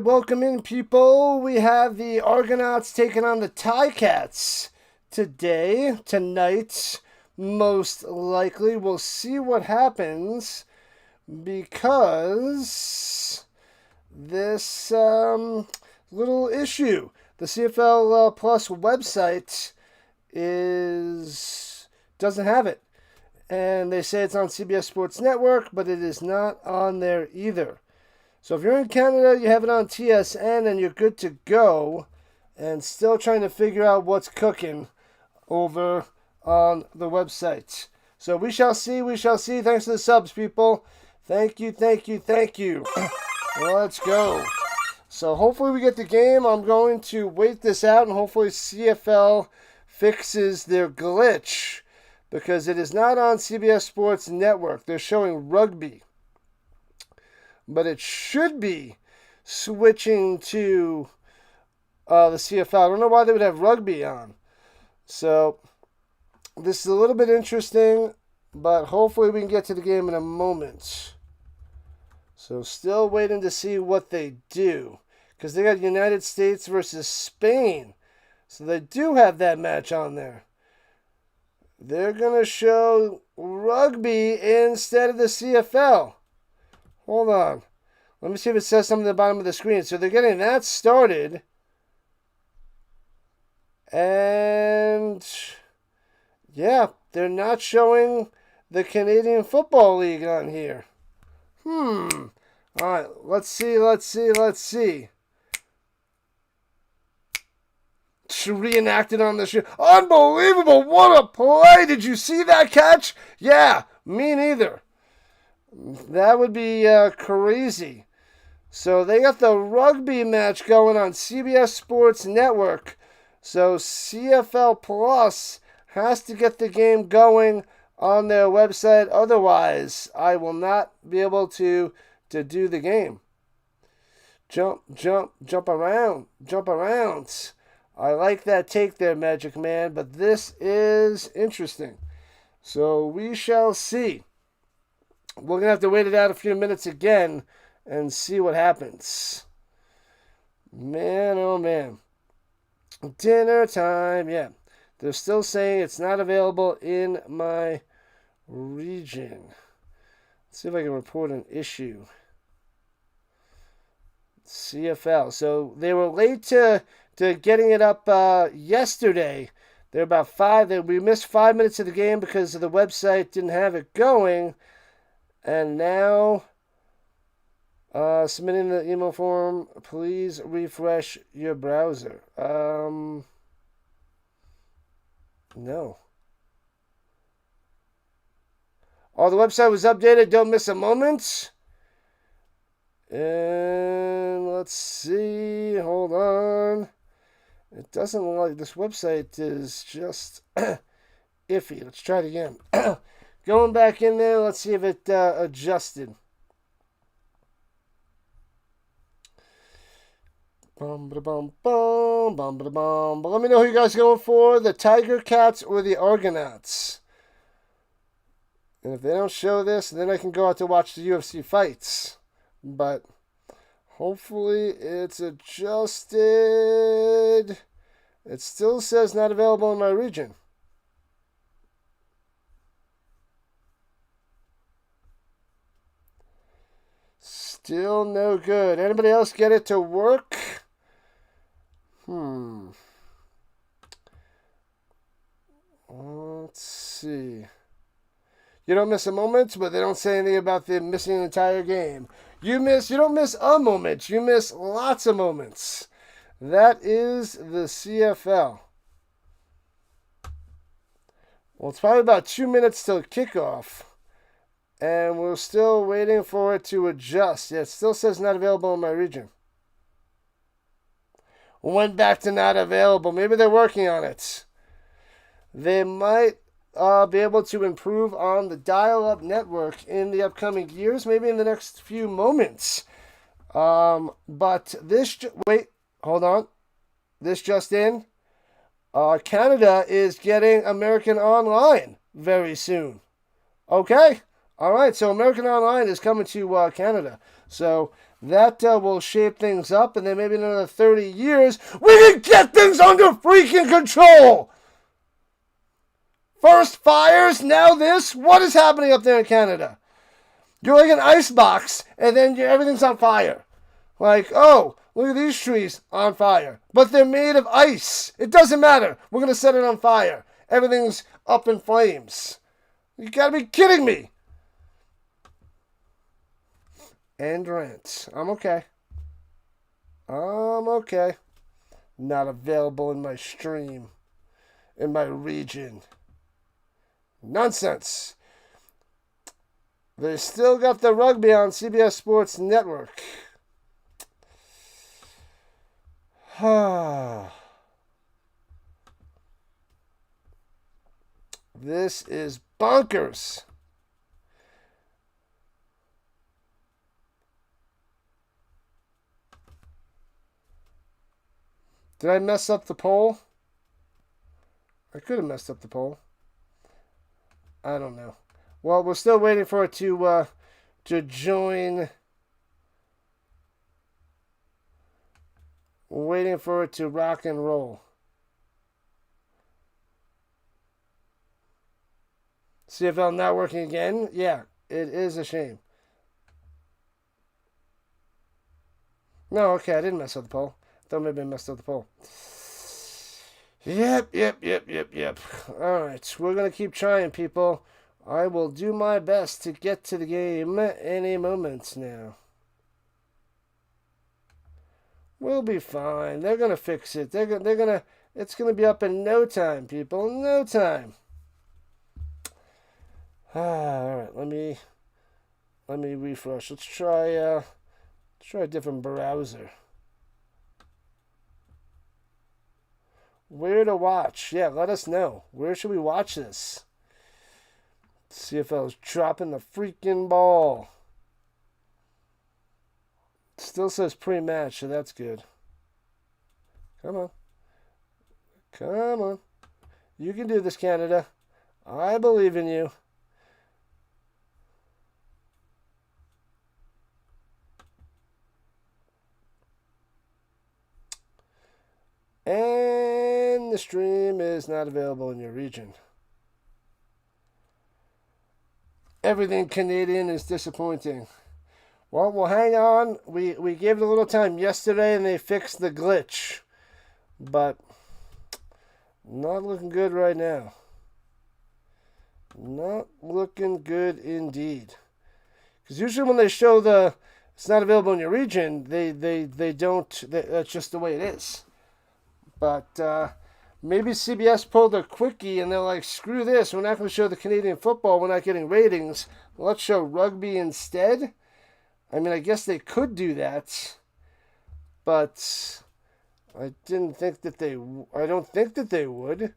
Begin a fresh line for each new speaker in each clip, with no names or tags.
welcome in, people. We have the Argonauts taking on the Ticats tonight, most likely. We'll see what happens because this little issue. The CFL Plus website doesn't have it. And they say it's on CBS Sports Network, but it is not on there either. So if you're in Canada, you have it on TSN, and you're good to go, and still trying to figure out what's cooking over on the website. So we shall see. Thanks for the subs, people. Thank you. Let's go. So hopefully we get the game. I'm going to wait this out, and hopefully CFL fixes their glitch, because it is not on CBS Sports Network. They're showing rugby. But it should be switching to the CFL. I don't know why they would have rugby on. So this is a little bit interesting, but hopefully we can get to the game in a moment. So still waiting to see what they do, because they got United States versus Spain. So they do have that match on there. They're going to show rugby instead of the CFL. Hold on. Let me see if it says something at the bottom of the screen. So they're getting that started. And yeah, they're not showing the Canadian Football League on here. All right, let's see. Reenacted on the show. Unbelievable. What a play. Did you see that catch? Yeah, me neither. That would be crazy. So they got the rugby match going on CBS Sports Network. So CFL Plus has to get the game going on their website. Otherwise, I will not be able to do the game. Jump around. I like that take there, Magic Man, but this is interesting. So we shall see. We're going to have to wait it out a few minutes again and see what happens. Man, oh man. Dinner time, yeah. They're still saying it's not available in my region. Let's see if I can report an issue. CFL. So they were late to getting it up yesterday. They're about 5. We missed 5 minutes of the game because the website didn't have it going. And now, submitting the email form, please refresh your browser. No. Oh, the website was updated. Don't miss a moment. And let's see. Hold on. It doesn't look like this website is just iffy. Let's try it again. Going back in there, let's see if it adjusted. But let me know who you guys are going for, the Tigercats or the Argonauts. And if they don't show this, then I can go out to watch the UFC fights. But hopefully it's adjusted. It still says not available in my region. Still no good. Anybody else get it to work? Let's see. You don't miss a moment, but they don't say anything about them missing an entire game. You don't miss a moment. You miss lots of moments. That is the CFL. Well, it's probably about 2 minutes till kickoff. And we're still waiting for it to adjust. Yeah, it still says not available in my region. Went back to not available. Maybe they're working on it. They might be able to improve on the dial-up network in the upcoming years, maybe in the next few moments. But this... Wait, hold on. This just in. Canada is getting American Online very soon. Okay. All right, so American Online is coming to Canada. So that will shape things up, and then maybe in another 30 years, we can get things under freaking control. First fires, now this. What is happening up there in Canada? You're like an ice box, and then everything's on fire. Like, oh, look at these trees on fire. But they're made of ice. It doesn't matter. We're going to set it on fire. Everything's up in flames. You got to be kidding me. End rant. I'm okay. I'm okay. Not available in my stream. In my region. Nonsense. They still got the rugby on CBS Sports Network. This is bonkers. Did I mess up the poll? I could have messed up the poll. I don't know. Well, we're still waiting for it to join. We're waiting for it to rock and roll. CFL not working again? Yeah, it is a shame. No, okay, I didn't mess up the poll. I thought maybe I messed up the poll. Yep. Alright, we're going to keep trying, people. I will do my best to get to the game any moment now. We'll be fine. They're going to fix it. They're going to, it's going to be up in no time, people. No time. Alright, let me refresh. Let's try a different browser. Where to watch? Yeah, let us know. Where should we watch this? CFL is dropping the freaking ball. Still says pre-match, so that's good. Come on. Come on. You can do this, Canada. I believe in you. And the stream is not available in your region. Everything Canadian is disappointing. Well, hang on. We gave it a little time yesterday and they fixed the glitch. But not looking good right now. Not looking good indeed. Because usually when they show it's not available in your region, they don't, that's just the way it is. But maybe CBS pulled a quickie and they're like, screw this, we're not going to show the Canadian football, we're not getting ratings. Let's show rugby instead. I mean, I guess they could do that. But I don't think that they would.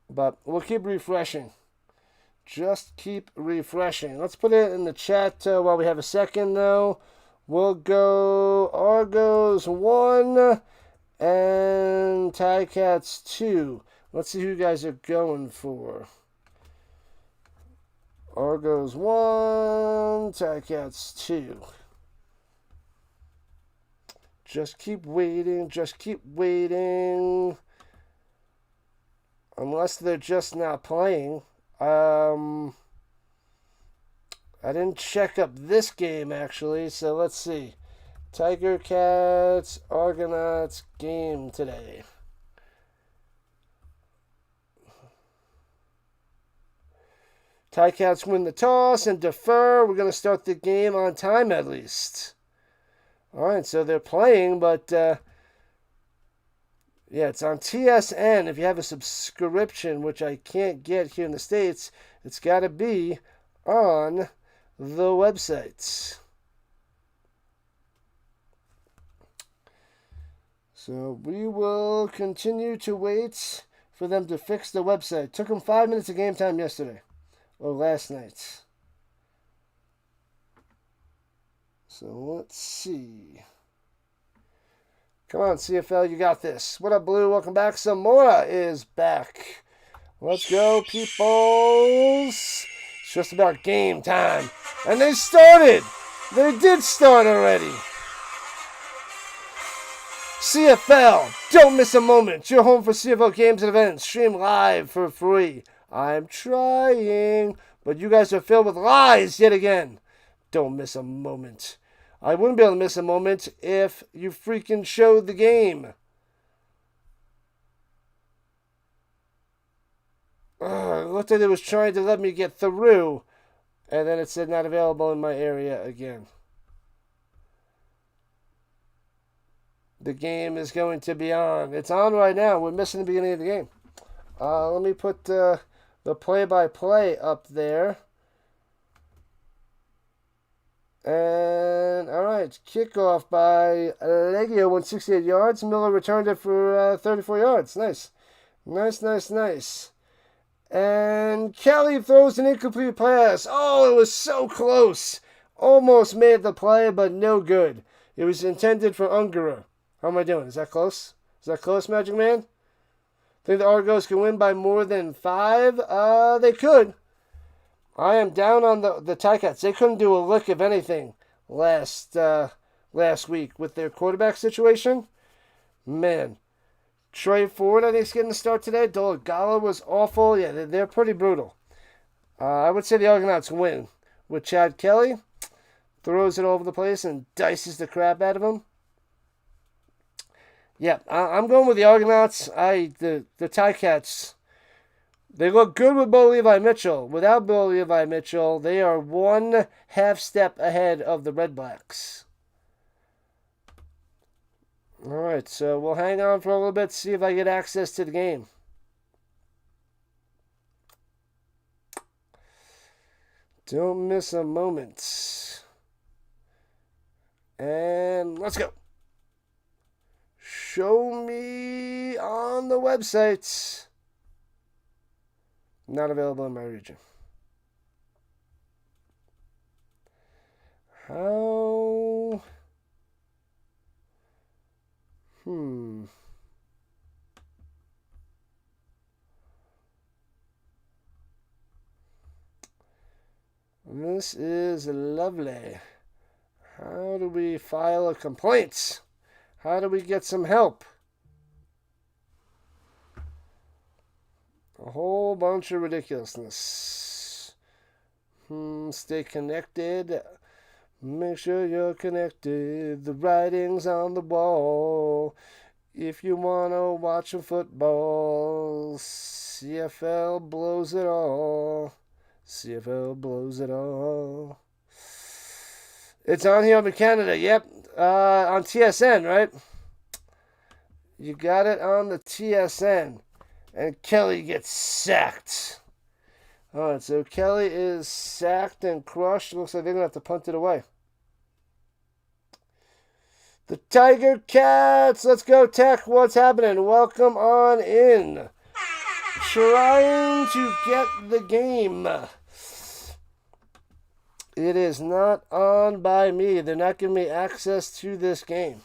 But we'll keep refreshing. Just keep refreshing. Let's put it in the chat while we have a second, though. We'll go Argos 1 and Ticats 2. Let's see who you guys are going for. Argos 1, Ticats 2. Just keep waiting. Just keep waiting. Unless they're just not playing. I didn't check up this game, actually, so let's see. Tigercats, Argonauts game today. Ticats win the toss and defer. We're going to start the game on time, at least. All right, so they're playing, but yeah, it's on TSN. If you have a subscription, which I can't get here in the States, it's got to be on the websites. So we will continue to wait for them to fix the website. Took them 5 minutes of game time yesterday. Or last night. So let's see. Come on, CFL, you got this. What up, Blue? Welcome back. Samora is back. Let's go, peoples. just about game time. And they started. They did start already. CFL, don't miss a moment. Your home for CFL games and events. Stream live for free. I'm trying, but you guys are filled with lies yet again. Don't miss a moment. I wouldn't be able to miss a moment if you freaking showed the game. It looked like it was trying to let me get through, and then it said not available in my area again. The game is going to be on. It's on right now. We're missing the beginning of the game. Let me put the play-by-play up there. And, all right, kickoff by Legio, 168 yards. Miller returned it for 34 yards. Nice. Nice. And Kelly throws an incomplete pass. Oh, it was so close. Almost made the play, but no good. It was intended for Ungara. How am I doing? Is that close? Is that close, Magic Man? Think the Argos can win by more than 5? They could. I am down on the Ticats. They couldn't do a lick of anything last week with their quarterback situation. Man. Trey Ford, I think, is getting the start today. Dolagala was awful. Yeah, they're pretty brutal. I would say the Argonauts win with Chad Kelly. Throws it all over the place and dices the crap out of him. Yeah, I'm going with the Argonauts. The Ticats, they look good with Bo Levi Mitchell. Without Bo Levi Mitchell, they are one half step ahead of the Red Blacks. All right, so we'll hang on for a little bit, see if I get access to the game. Don't miss a moment. And let's go. Show me on the website. Not available in my region. How? This is lovely. How do we file a complaint? How do we get some help? A whole bunch of ridiculousness. Stay connected. Make sure you're connected. The writing's on the wall. If you want to watch some football, CFL blows it all. CFL blows it all. It's on here in Canada. Yep. On TSN, right? You got it on the TSN. And Kelly gets sacked. Alright, so Kelly is sacked and crushed. Looks like they're going to have to punt it away. The Tigercats. Let's go, Tech. What's happening? Welcome on in. Trying to get the game. It is not on by me. They're not giving me access to this game.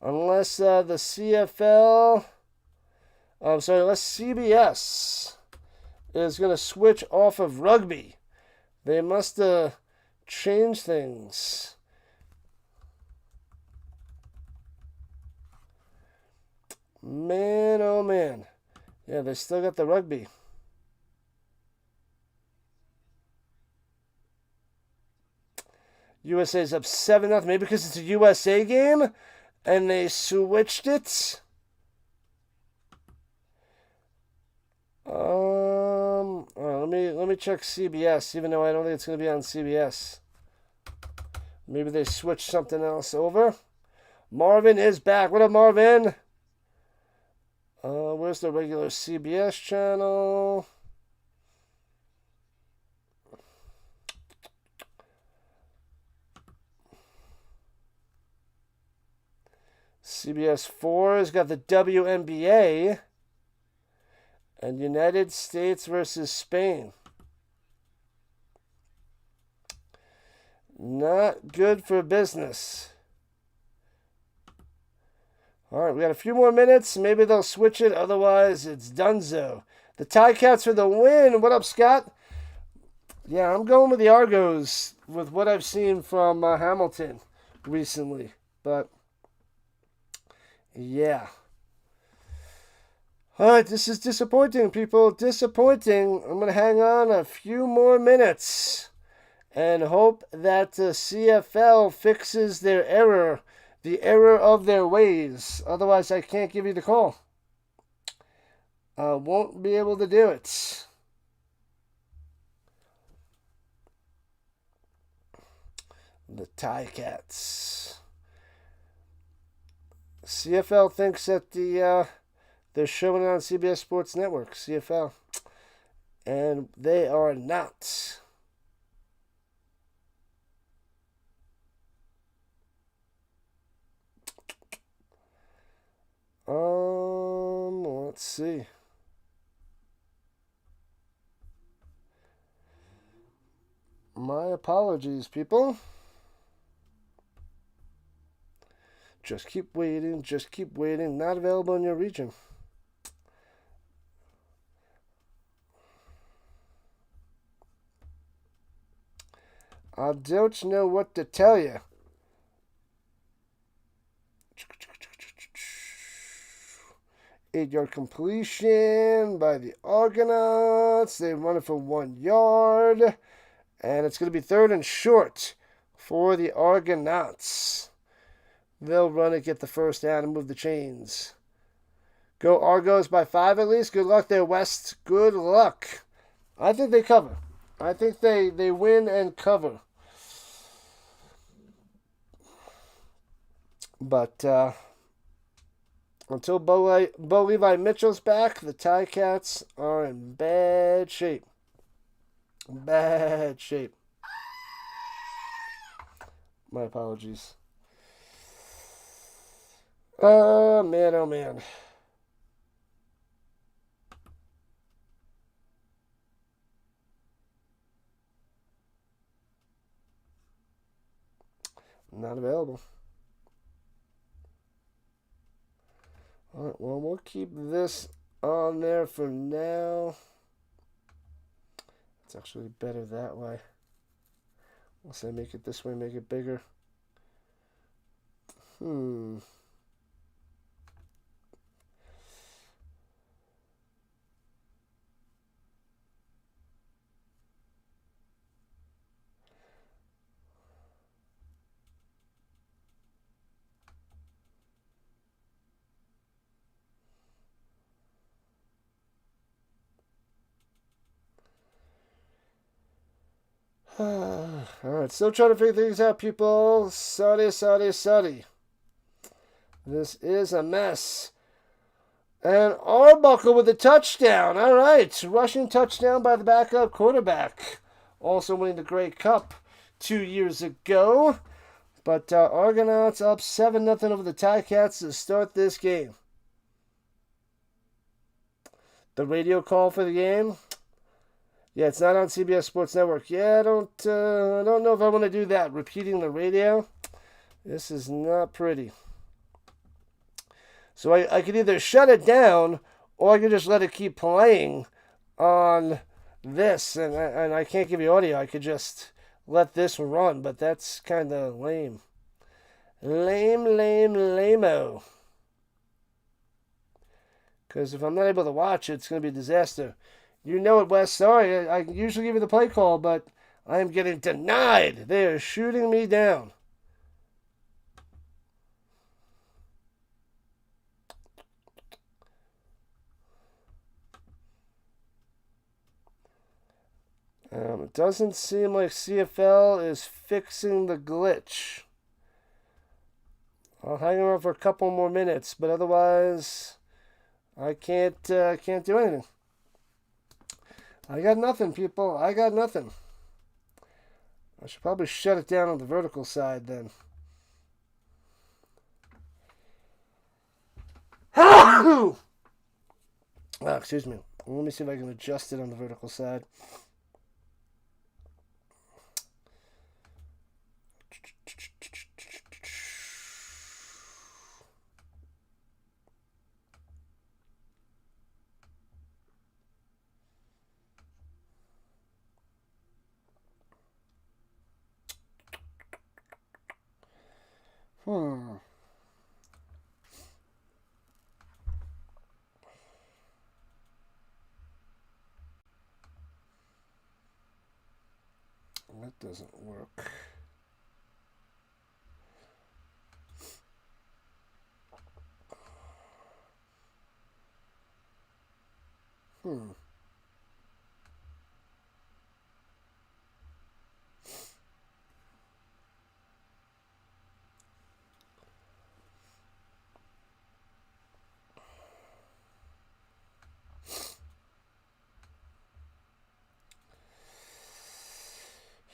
Unless the CFL... unless CBS is going to switch off of rugby. They must change things. Man, oh man. Yeah, they still got the rugby. USA's up 7-0. Maybe because it's a USA game and they switched it. Let me check CBS, even though I don't think it's going to be on CBS. Maybe they switched something else over. Marvin is back. What up, Marvin? Where's the regular CBS channel? CBS 4 has got the WNBA and United States versus Spain. Not good for business. All right, we got a few more minutes. Maybe they'll switch it. Otherwise, it's donezo. The Ticats for the win. What up, Scott? Yeah, I'm going with the Argos with what I've seen from Hamilton recently. But, yeah. All right, this is disappointing, people. Disappointing. I'm going to hang on a few more minutes and hope that the CFL fixes their error, the error of their ways. Otherwise, I can't give you the call. I won't be able to do it. The Ticats. CFL thinks that they're showing it on CBS Sports Network, CFL, and they are not. Let's see. My apologies, people. Just keep waiting. Just keep waiting. Not available in your region. I don't know what to tell you. 8-yard completion by the Argonauts. They run it for 1 yard. And it's going to be 3rd and short for the Argonauts. They'll run it, get the first down, and move the chains. Go Argos by 5 at least. Good luck there, West. Good luck. I think they cover. I think they win and cover. But until Bo Levi Mitchell's back, the Ticats are in bad shape. Bad shape. My apologies. Oh, man, oh, man. Not available. All right, well, we'll keep this on there for now. It's actually better that way. We'll say make it this way, make it bigger. Alright, still trying to figure things out, people. Sorry. This is a mess. And Arbuckle with a touchdown. Alright, rushing touchdown by the backup quarterback. Also winning the Grey Cup 2 years ago. But Argonauts up 7-0 over the Ticats to start this game. The radio call for the game. Yeah, it's not on CBS Sports Network. Yeah, I don't know if I want to do that. Repeating the radio. This is not pretty. So I could either shut it down or I could just let it keep playing on this. And I can't give you audio. I could just let this run, but that's kind of lame. Lame-o. Because if I'm not able to watch it, it's going to be a disaster. You know it, Wes. Sorry, I usually give you the play call, but I am getting denied. They are shooting me down. It doesn't seem like CFL is fixing the glitch. I'll hang around for a couple more minutes, but otherwise, I can't do anything. I got nothing, people. I got nothing. I should probably shut it down on the vertical side then. Excuse me. Let me see if I can adjust it on the vertical side. That doesn't work.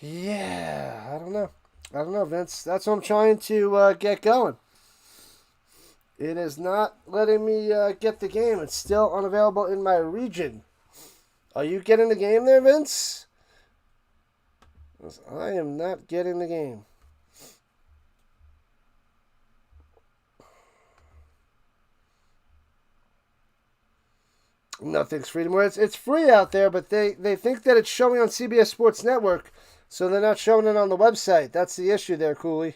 Yeah, I don't know. I don't know, Vince. That's what I'm trying to get going. It is not letting me get the game. It's still unavailable in my region. Are you getting the game there, Vince? I am not getting the game. Nothing's free anymore. It's free out there, but they think that it's showing on CBS Sports Network, so they're not showing it on the website. That's the issue there, Cooley.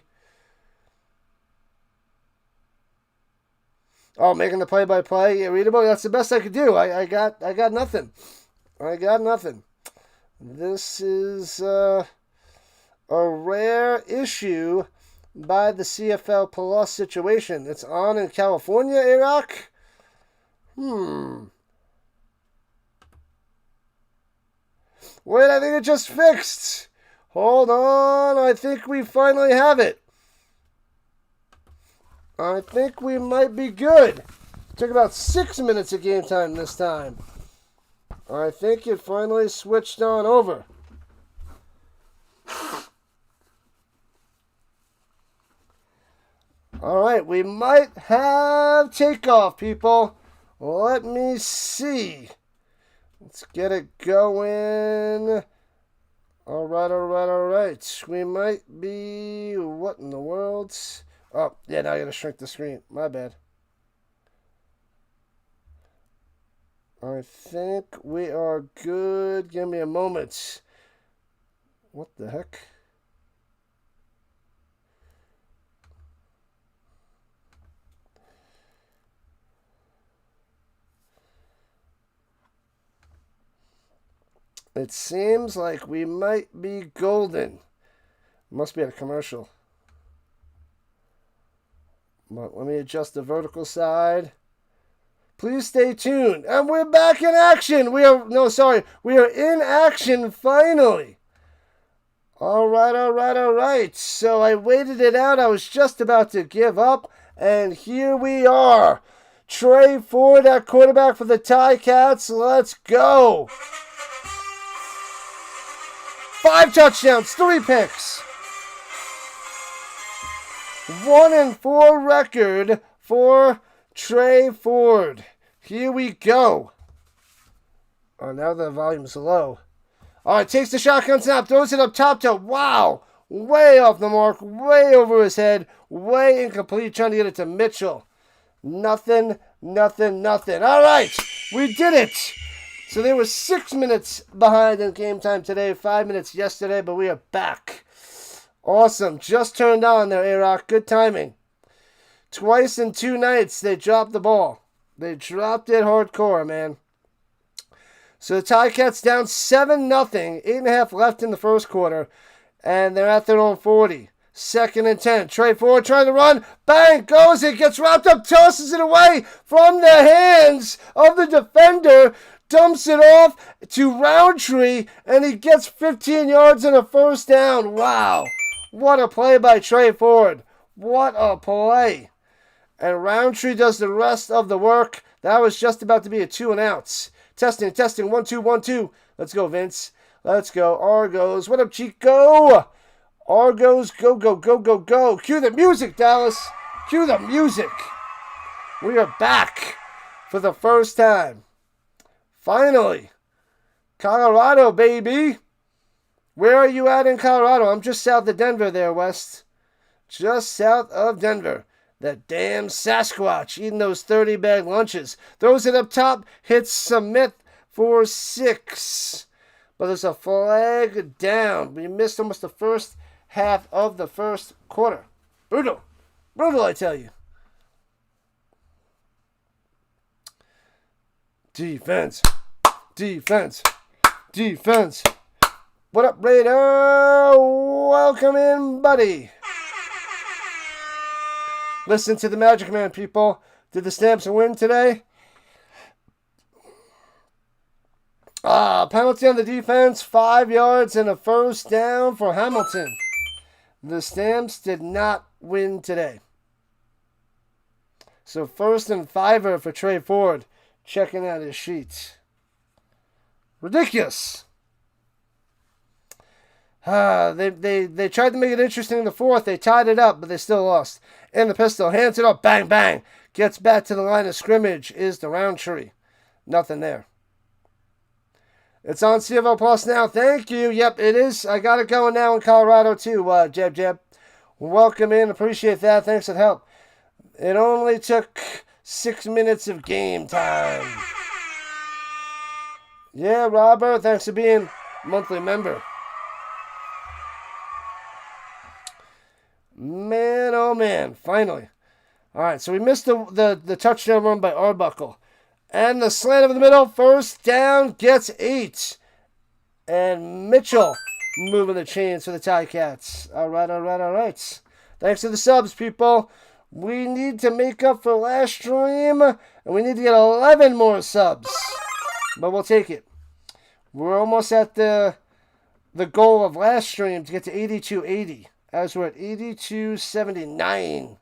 Oh, making the play-by-play readable. That's the best I could do. I got nothing. I got nothing. This is a rare issue by the CFL Plus situation. It's on in California, Iraq. Wait, I think it just fixed. Hold on. I think we finally have it. I think we might be good. Took about 6 minutes of game time this time. I think it finally switched on over. All right, we might have takeoff, people. Let me see. Let's get it going. All right. We might be... What in the world? Oh, yeah, now I gotta shrink the screen. My bad. I think we are good. Give me a moment. What the heck? It seems like we might be golden. Must be a commercial. But let me adjust the vertical side. Please stay tuned. And we're back in action. We are in action finally. All right. So I waited it out. I was just about to give up. And here we are. Trey Ford at quarterback for the Ticats. Let's go. 5 touchdowns, 3 picks. 1-4 record for Trey Ford. Here we go. Oh, now the volume's low. All right, takes the shotgun snap, throws it up top to, wow, way off the mark, way over his head, way incomplete, trying to get it to Mitchell. Nothing. All right, we did it. So they were 6 minutes behind in game time today, 5 minutes yesterday, but we are back. Awesome. Just turned on there, A-Rock. Good timing. Twice in 2 nights, they dropped the ball. They dropped it hardcore, man. So the Ticats down 7-0. 8.5 left in the first quarter. And they're at their own 40. 2nd and 10. Trey Ford trying to run. Bang! Goes it. Gets wrapped up. Tosses it away from the hands of the defender. Dumps it off to Roundtree. And he gets 15 yards and a first down. Wow. What a play by Trey Ford. What a play. And Roundtree does the rest of the work. That was just about to be a 2-and-outs. Testing. 1, 2, 1, 2. Let's go, Vince. Let's go. Argos. What up, Chico? Argos, go. Cue the music, Dallas. Cue the music. We are back for the first time. Finally. Colorado, baby. Where are you at in Colorado? I'm just south of Denver there, West. Just south of Denver. That damn Sasquatch eating those 30-bag lunches. Throws it up top. Hits Smith for 6. But there's a flag down. We missed almost the first half of the first quarter. Brutal. Brutal, I tell you. Defense. Defense. Defense. What up, Raider? Welcome in, buddy. Listen to the Magic Man, people. Did the Stamps win today? Penalty on the defense. 5 yards and a first down for Hamilton. The Stamps did not win today. So 1st and 5 for Trey Ford. Checking out his sheet. Ridiculous. They tried to make it interesting in the 4th. They tied it up, but they still lost. In the pistol, hands it up, bang, bang. Gets back to the line of scrimmage is the Roundtree. Nothing there. It's on CFL Plus now. Thank you. Yep, it is. I got it going now in Colorado too, Jeb Jeb. Welcome in. Appreciate that. Thanks for the help. It only took 6 minutes of game time. Yeah, Robert, thanks for being a monthly member. Man, oh man, finally. All right, so we missed the touchdown run by Arbuckle. And the slant over the middle, first down, gets 8. And Mitchell moving the chains for the Ticats. All right. Thanks to the subs, people. We need to make up for last stream, and we need to get 11 more subs. But we'll take it. We're almost at the goal of last stream to get to 8280, as we're at 8279.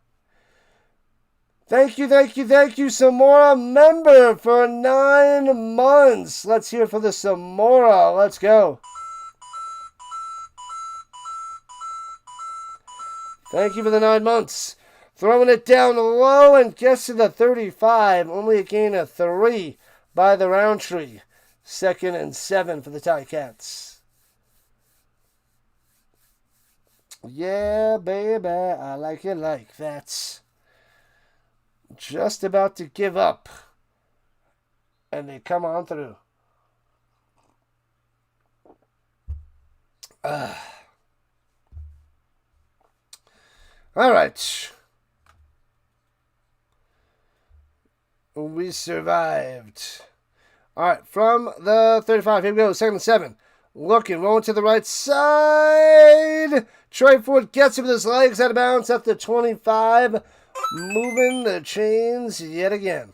Thank you, Samora member for 9 months. Let's hear for the Samora. Let's go. Thank you for the 9 months. Throwing it down low and gets to the 35. Only a gain of 3 by the Roundtree. 2nd and 7 for the Ticats. Yeah, baby, I like it like that. Just about to give up. And they come on through. All right. We survived. All right, from the 35, here we go, 2nd and 7. Looking, rolling to the right side. Trey Ford gets it with his legs out of bounds at the 25. Moving the chains yet again.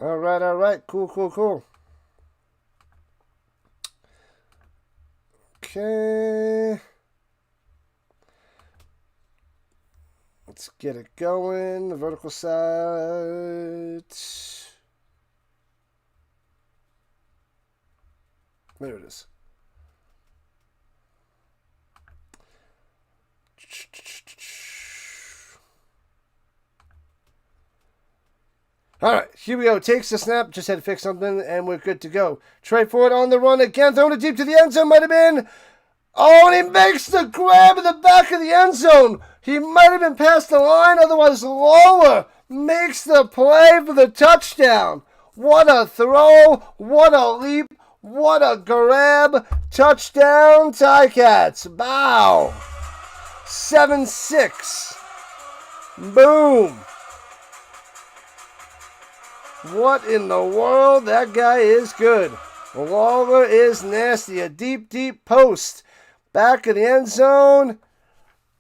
All right. Cool. Okay. Let's get it going. The vertical side. There it is. All right, here we go. Takes the snap. Just had to fix something, and we're good to go. Trey Ford on the run again. Throwing it deep to the end zone. Might have been. Oh, and he makes the grab in the back of the end zone. He might have been past the line, otherwise lower. Makes the play for the touchdown. What a throw. What a leap. What a grab. Touchdown, Ticats. Bow. 7-6. Boom. What in the world? That guy is good. Lawler is nasty. A deep post. Back of the end zone.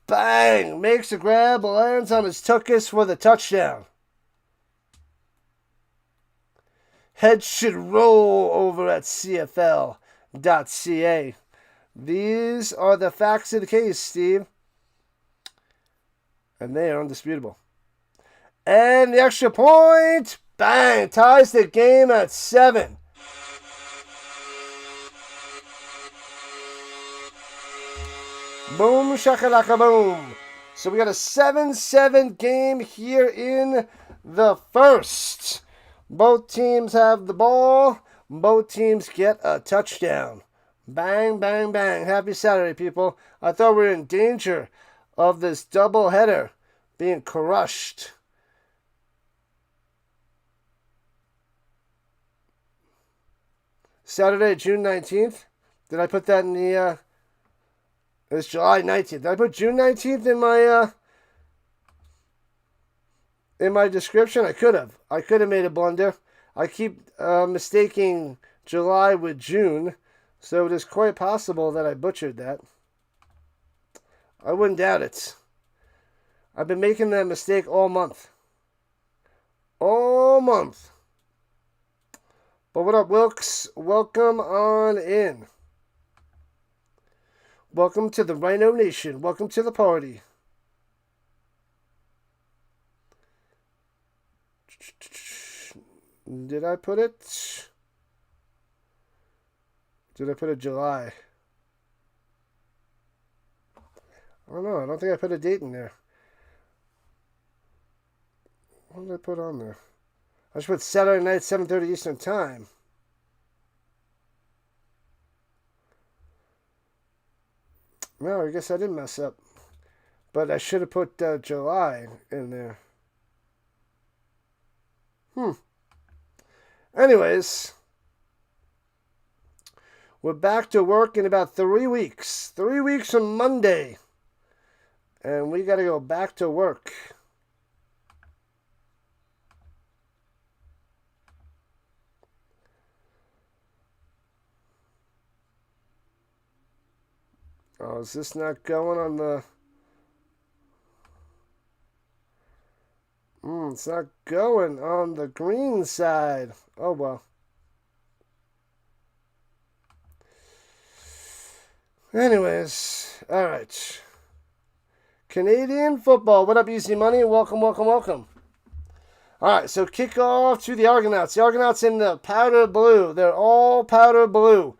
Bang. Makes a grab. Lands on his tuchus for the touchdown. Heads should roll over at CFL.ca. These are the facts of the case, Steve. And they are undisputable. And the extra point. Bang. Ties the game at 7. Boom, shakalaka boom. So we got a 7-7 game here in the first. Both teams have the ball. Both teams get a touchdown. Bang, bang, bang. Happy Saturday, people. I thought we were in danger of this doubleheader being crushed. Saturday, June 19th. Did I put that in the It's July 19th. Did I put June 19th in my description? I could have. I could have made a blunder. I keep mistaking July with June, so it is quite possible that I butchered that. I wouldn't doubt it. I've been making that mistake all month. All month. But what up, Wilkes? Welcome on in. Welcome to the Rhino Nation. Welcome to the party. Did I put it? Did I put a July? I don't know. I don't think I put a date in there. What did I put on there? I should put Saturday night, 7:30 Eastern Time. No, I guess I didn't mess up. But I should have put July in there. Anyways, we're back to work in about 3 weeks. 3 weeks from Monday. And we got to go back to work. Oh, is this not going on the... it's not going on the green side. Oh, well. Anyways, all right. Canadian football. What up, Easy Money? Welcome, welcome, welcome. All right, so kickoff to the Argonauts. The Argonauts in the powder blue. They're all powder blue.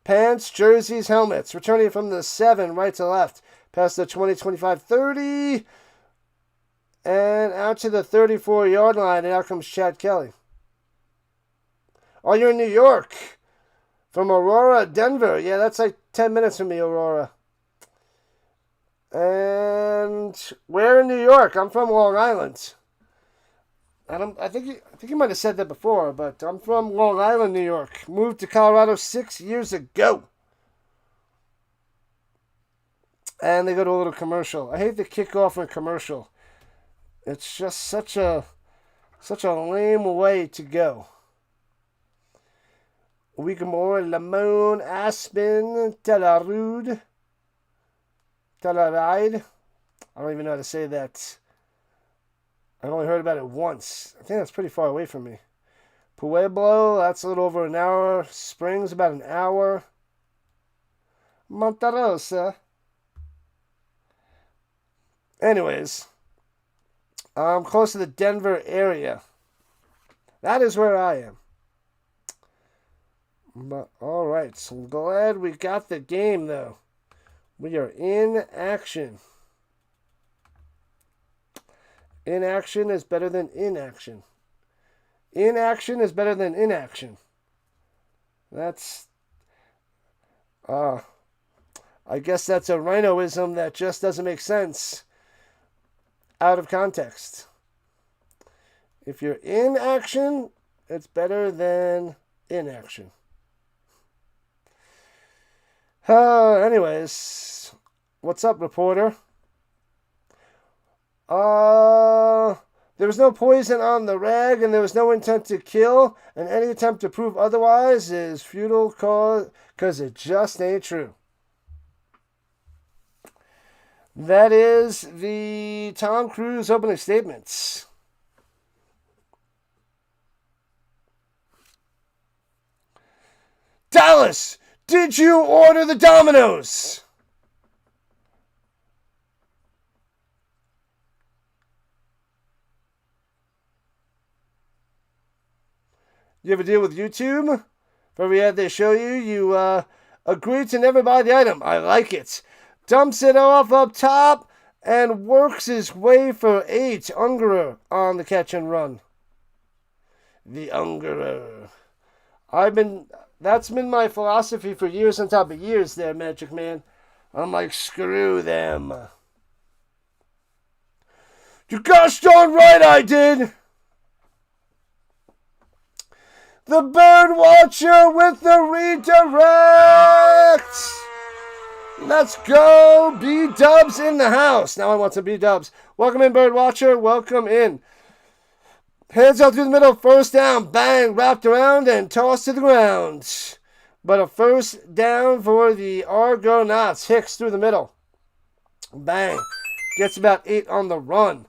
Pants, jerseys, helmets. Returning from the 7, right to left. Past the 20, 25, 30. And out to the 34-yard line. And out comes Chad Kelly. Oh, you're in New York. From Aurora, Denver. Yeah, that's like 10 minutes from me, Aurora. And where in New York? I'm from Long Island. I think you might have said that before, but I'm from Long Island, New York. Moved to Colorado 6 years ago. And they go to a little commercial. I hate the kickoff and commercial. It's just such a lame way to go. A week more, Lamone, Aspen, Telaride. I don't even know how to say that. I only heard about it once. I think that's pretty far away from me. Pueblo, that's a little over an hour. Springs, about an hour. Monterosa. Anyways, I'm close to the Denver area. That is where I am. But, all right, so I'm glad we got the game, though. We are in action. Inaction is better than inaction. Inaction is better than inaction. That's... I guess that's a rhinoism that just doesn't make sense out of context. If you're in action, it's better than inaction. Anyways, what's up, reporter? There was no poison on the rag, and there was no intent to kill, and any attempt to prove otherwise is futile because it just ain't true. That is the Tom Cruise opening statements. Dallas, did you order the Dominoes? You ever deal with YouTube? If every ad they show you, you agree to never buy the item. I like it. Dumps it off up top and works his way for 8. Ungerer on the catch and run. The Ungerer. That's been my philosophy for years on top of years there, Magic Man. I'm like, screw them. You gosh darn right I did. The Bird Watcher with the redirect. Let's go. B-Dubs in the house. Now I want some B-Dubs. Welcome in, Birdwatcher. Welcome in. Hands out through the middle. First down. Bang. Wrapped around and tossed to the ground. But a first down for the Argonauts. Hicks through the middle. Bang. Gets about 8 on the run.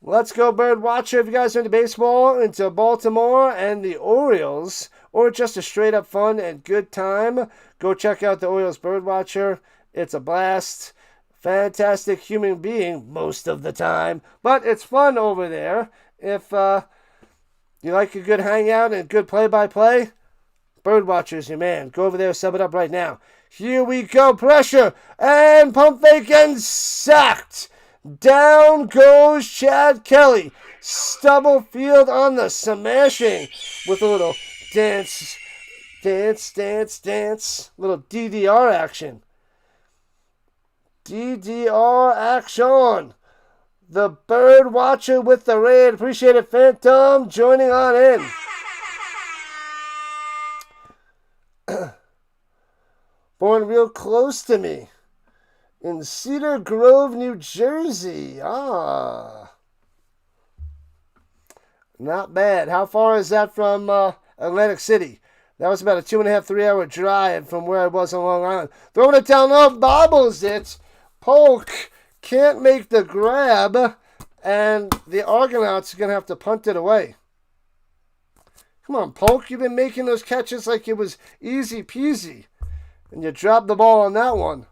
Let's go, Birdwatcher. If you guys are into baseball, into Baltimore and the Orioles, or just a straight-up fun and good time, go check out the Orioles Birdwatcher. It's a blast. Fantastic human being most of the time. But it's fun over there. If you like a good hangout and good play-by-play, Birdwatcher's your man. Go over there, sub it up right now. Here we go. Pressure. And pump fake and sacked. Down goes Chad Kelly. Stubblefield on the smashing with a little dance. Little DDR action. DDR action. The Birdwatcher with the raid. Appreciate it, Phantom. Joining on in. Born real close to me. In Cedar Grove, New Jersey. Ah. Not bad. How far is that from Atlantic City? That was about a 2.5, 3-hour drive from where I was on Long Island. Throwing it down low, bobbles it. Polk can't make the grab, and the Argonauts are going to have to punt it away. Come on, Polk. You've been making those catches like it was easy peasy. And you dropped the ball on that one.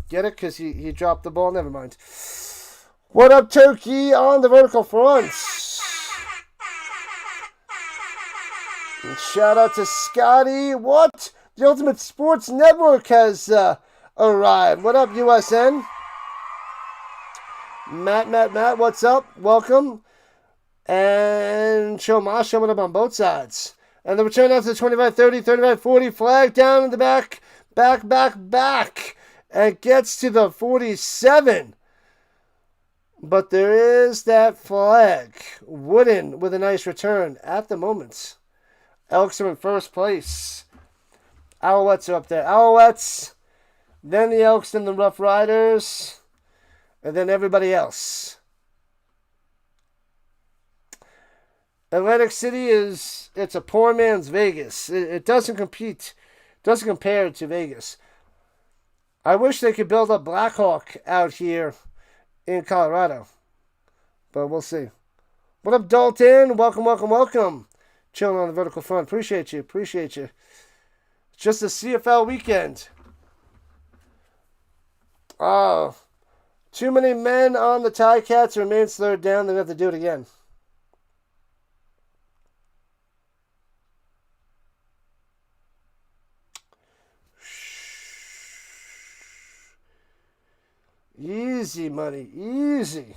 Get it? Because he dropped the ball. Never mind. What up, Turkey, on the vertical front? And shout out to Scotty. What? The Ultimate Sports Network has arrived. What up, USN? Matt, what's up? Welcome. And Shomash showing up on both sides. And the return out to 25-30, 35-40. Flag down in the back. Back. And gets to the 47. But there is that flag. Wooden with a nice return at the moment. Elks are in first place. Owlets are up there. Owlets. Then the Elks, then the Rough Riders. And then everybody else. Atlantic City it's a poor man's Vegas. It doesn't compare to Vegas. I wish they could build a Blackhawk out here in Colorado. But we'll see. What up, Dalton? Welcome. Chilling on the vertical front. Appreciate you. It's just a CFL weekend. Oh. Too many men on the Ticats remain slowed down. They're going to have to do it again. Easy money. Easy.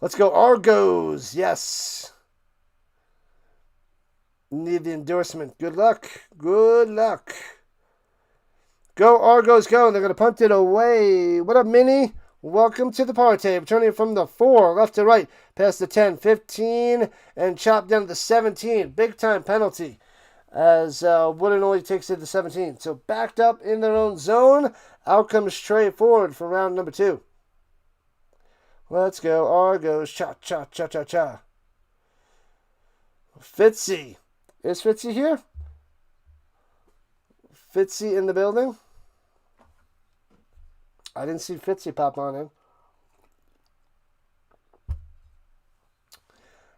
Let's go Argos. Yes. Need the endorsement. Good luck. Go Argos, go. And they're going to punt it away. What up, Minnie? Welcome to the party. Returning from the 4, left to right, past the 10, 15, and chopped down to the 17. Big time penalty as Wooden only takes it to 17. So backed up in their own zone. Out comes Trey Ford for round number 2. Let's go Argos. Cha. Fitzy. Is Fitzy here? Fitzy in the building? I didn't see Fitzy pop on in.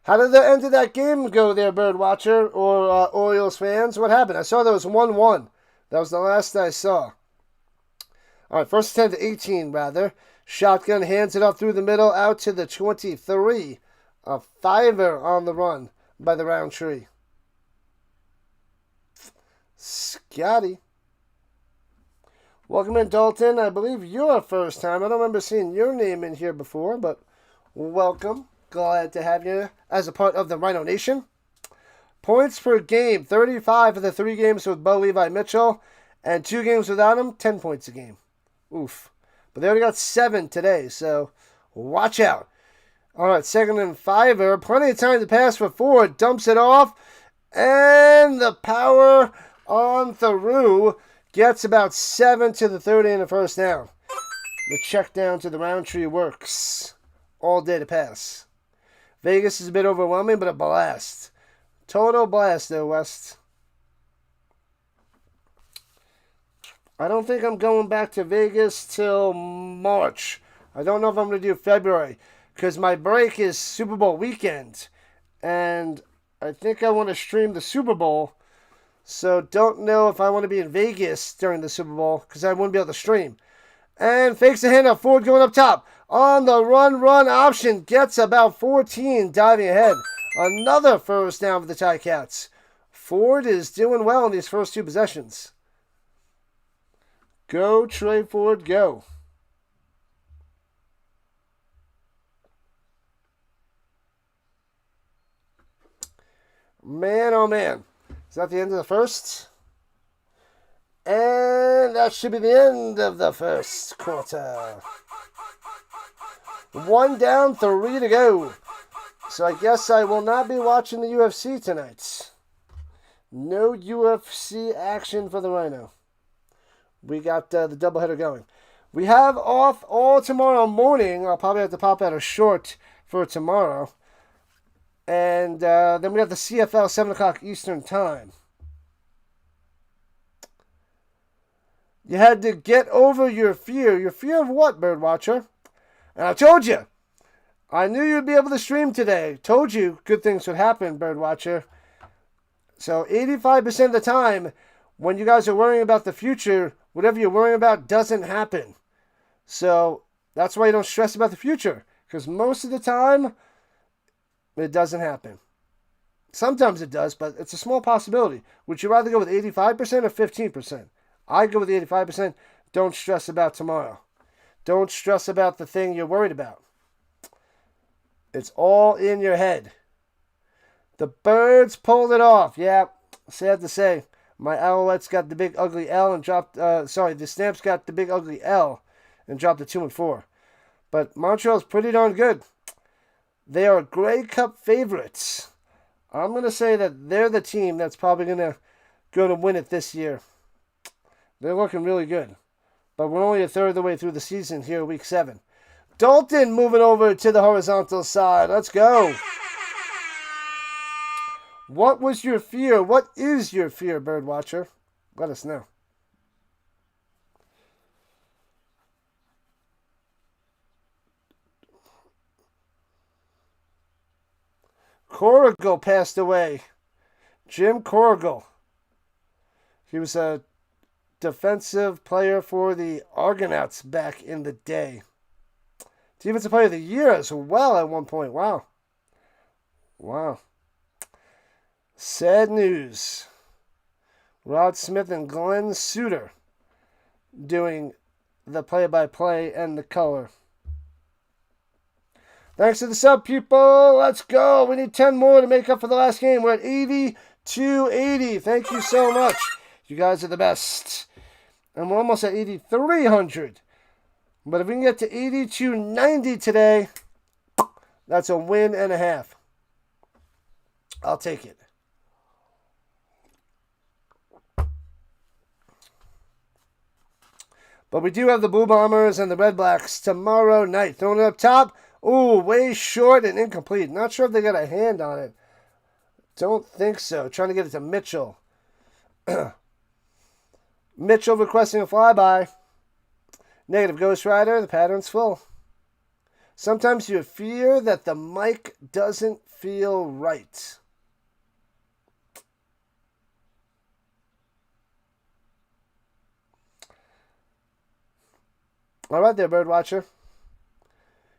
How did the end of that game go there, Birdwatcher or Orioles fans? What happened? I saw there was 1-1. That was the last I saw. All right, first 10 to 18, rather. Shotgun hands it up through the middle, out to the 23. A fiver on the run by the Roundtree. Scotty. Welcome in, Dalton. I believe you're a first time. I don't remember seeing your name in here before, but welcome. Glad to have you as a part of the Rhino Nation. Points per game, 35 for the 3 games with Bo Levi Mitchell, and 2 games without him, 10 points a game. Oof. But they already got 7 today, so watch out. All right, 2nd and 5. Plenty of time to pass for Ford. Dumps it off, and the power on through. Gets about 7 to the 30 in the first down. The check down to the Roundtree works. All day to pass. Vegas is a bit overwhelming, but a blast. Total blast there, West. I don't think I'm going back to Vegas till March. I don't know if I'm going to do February because my break is Super Bowl weekend. And I think I want to stream the Super Bowl. So don't know if I want to be in Vegas during the Super Bowl because I wouldn't be able to stream. And fakes the handoff. Ford going up top. On the run option. Gets about 14. Diving ahead. Another first down for the Ticats. Ford is doing well in these first two possessions. Go, Trey Ford, go. Man, oh man. Is that the end of the first? And that should be the end of the first quarter. 1 down, 3 to go. So I guess I will not be watching the UFC tonight. No UFC action for the Rhino. We got the doubleheader going. We have off all tomorrow morning. I'll probably have to pop out a short for tomorrow. And then we have the CFL 7 o'clock Eastern time. You had to get over your fear. Your fear of what, Birdwatcher? And I told you. I knew you'd be able to stream today. Told you good things would happen, Birdwatcher. So 85% of the time, when you guys are worrying about the future, whatever you're worrying about doesn't happen. So that's why you don't stress about the future. Because most of the time, it doesn't happen. Sometimes it does, but it's a small possibility. Would you rather go with 85% or 15%? I'd go with the 85%. Don't stress about tomorrow. Don't stress about the thing you're worried about. It's all in your head. The Birds pulled it off. Yeah, sad to say. My Alouettes got the big ugly L and dropped... the Stamps got the big ugly L and dropped to 2-4. But Montreal's pretty darn good. They are Grey Cup favorites. I'm going to say that they're the team that's probably going to win it this year. They're looking really good. But we're only a third of the way through the season here, week 7. Dalton moving over to the horizontal side. Let's go. What was your fear? What is your fear, Birdwatcher? Let us know. Corrigal passed away. Jim Corrigal. He was a defensive player for the Argonauts back in the day. Defensive player of the year as well at one point. Wow. Wow. Sad news. Rod Smith and Glenn Suter doing the play-by-play and the color. Thanks to the sub, people. Let's go. We need 10 more to make up for the last game. We're at 80-80. Thank you so much. You guys are the best. And we're almost at 8,300. But if we can get to 82-90 today, that's a win and a half. I'll take it. But we do have the Blue Bombers and the Red Blacks tomorrow night. Throwing it up top. Ooh, way short and incomplete. Not sure if they got a hand on it. Don't think so. Trying to get it to Mitchell. Mitchell requesting a flyby. Negative Ghost Rider. The pattern's full. Sometimes you fear that the mic doesn't feel right. All right there, Birdwatcher.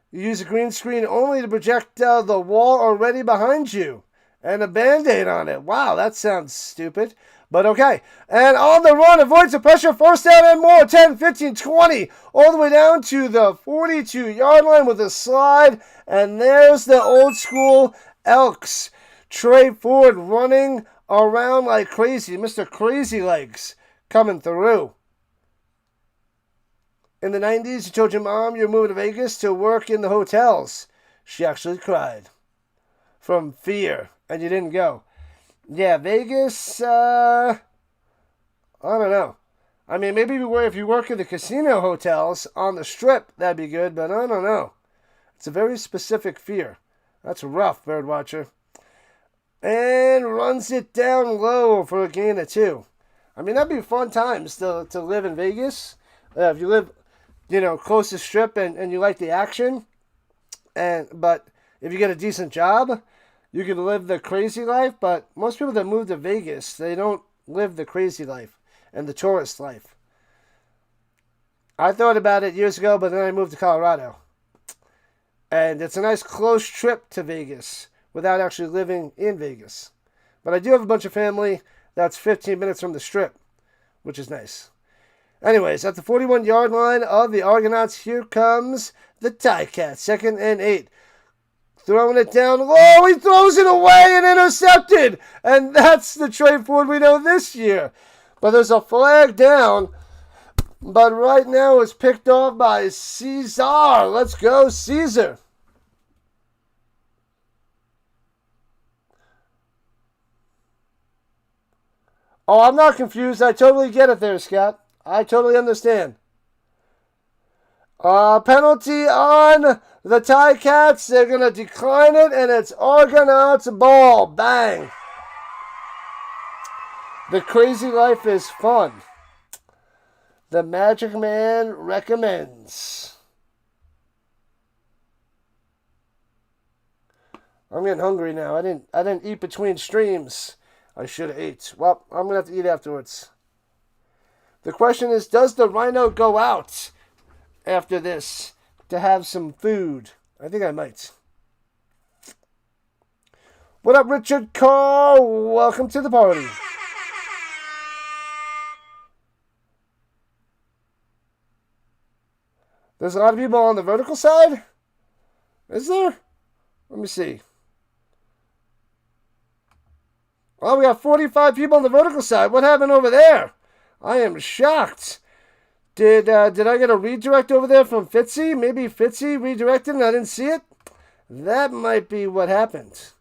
You use a green screen only to project the wall already behind you. And a Band-Aid on it. Wow, that sounds stupid. But okay. And on the run, avoids the pressure. First down and more. 10, 15, 20. All the way down to the 42-yard line with a slide. And there's the old school Elks. Trey Ford running around like crazy. Mr. Crazy Legs coming through. In the 90s, you told your mom you're moving to Vegas to work in the hotels. She actually cried. From fear. And you didn't go. Yeah, Vegas, I don't know. I mean, maybe if you work in the casino hotels on the strip, that'd be good, but I don't know. It's a very specific fear. That's rough, Birdwatcher. And runs it down low for a gain of 2. I mean, that'd be fun times to live in Vegas. If you live, close to strip and you like the action. But if you get a decent job, you can live the crazy life. But most people that move to Vegas, they don't live the crazy life and the tourist life. I thought about it years ago, but then I moved to Colorado. And it's a nice close trip to Vegas without actually living in Vegas. But I do have a bunch of family that's 15 minutes from the strip, which is nice. Anyways, at the 41-yard line of the Argonauts, here comes the Ticats, 2nd and 8. Throwing it down low, he throws it away and intercepted. And that's the Trey Ford we know this year. But there's a flag down. But right now it's picked off by Caesar. Let's go, Caesar. Oh, I'm not confused. I totally get it there, Scott. I totally understand. Penalty on the Ticats. They're going to decline it, and it's Argonauts ball. Bang. The crazy life is fun. The Magic Man recommends. I'm getting hungry now. I didn't eat between streams. I should have ate. Well, I'm going to have to eat afterwards. The question is, does the Rhino go out after this to have some food? I think I might. What up, Richard Carr? Welcome to the party. There's a lot of people on the vertical side? Is there? Let me see. Oh, we got 45 people on the vertical side. What happened over there? I am shocked. Did I get a redirect over there from Fitzy? Maybe Fitzy redirected and I didn't see it? That might be what happened.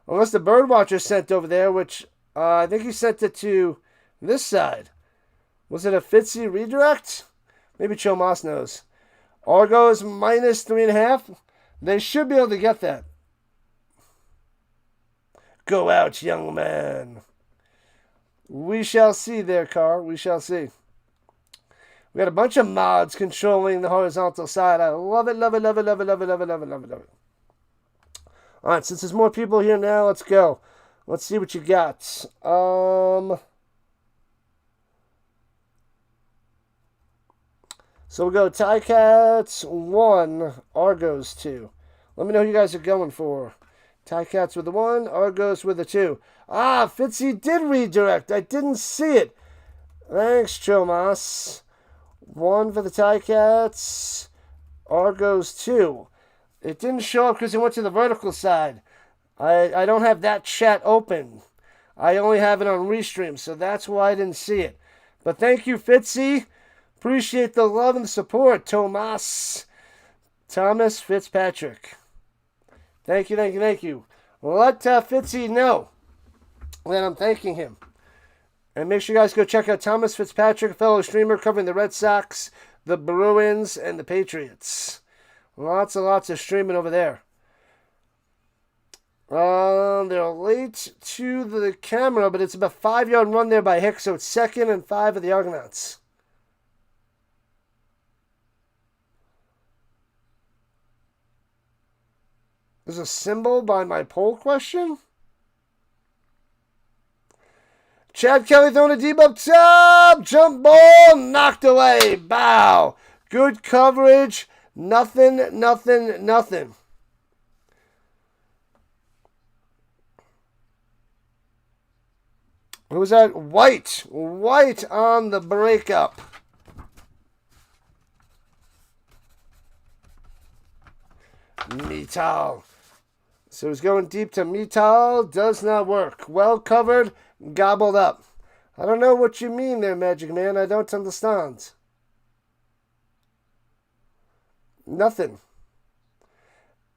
Unless the Birdwatcher sent over there, which I think he sent it to this side. Was it a Fitzy redirect? Maybe Chill Moss knows. Argos minus 3.5. They should be able to get that. Go out, young man. We shall see there, Carr. We shall see. We got a bunch of mods controlling the horizontal side. I love it, love it, love it, love it, love it, love it, love it, love it, love it. All right, since there's more people here now, let's go. Let's see what you got. So we'll go Ticats 1, Argos 2. Let me know who you guys are going for. Ticats with the 1, Argos with the 2. Ah, Fitzy did redirect. I didn't see it. Thanks, Chomas. 1 for the Ticats. Argos 2. It didn't show up because it went to the vertical side. I don't have that chat open. I only have it on Restream, so that's why I didn't see it. But thank you, Fitzy. Appreciate the love and the support, Thomas Fitzpatrick. Thank you, thank you, thank you. Let Fitzy know that I'm thanking him. And make sure you guys go check out Thomas Fitzpatrick, a fellow streamer covering the Red Sox, the Bruins, and the Patriots. Lots and lots of streaming over there. They're late to the camera, but it's about a 5-yard run there by Hicks, so it's 2nd and 5 of the Argonauts. There's a symbol by my poll question. Chad Kelly throwing a deep up top. Jump ball. Knocked away. Bow. Good coverage. Nothing, nothing, nothing. Who was that? White. White on the breakup. Metal. So he's going deep to Metal. Does not work. Well covered. Gobbled up. I don't know what you mean there, Magic Man. I don't understand. Nothing.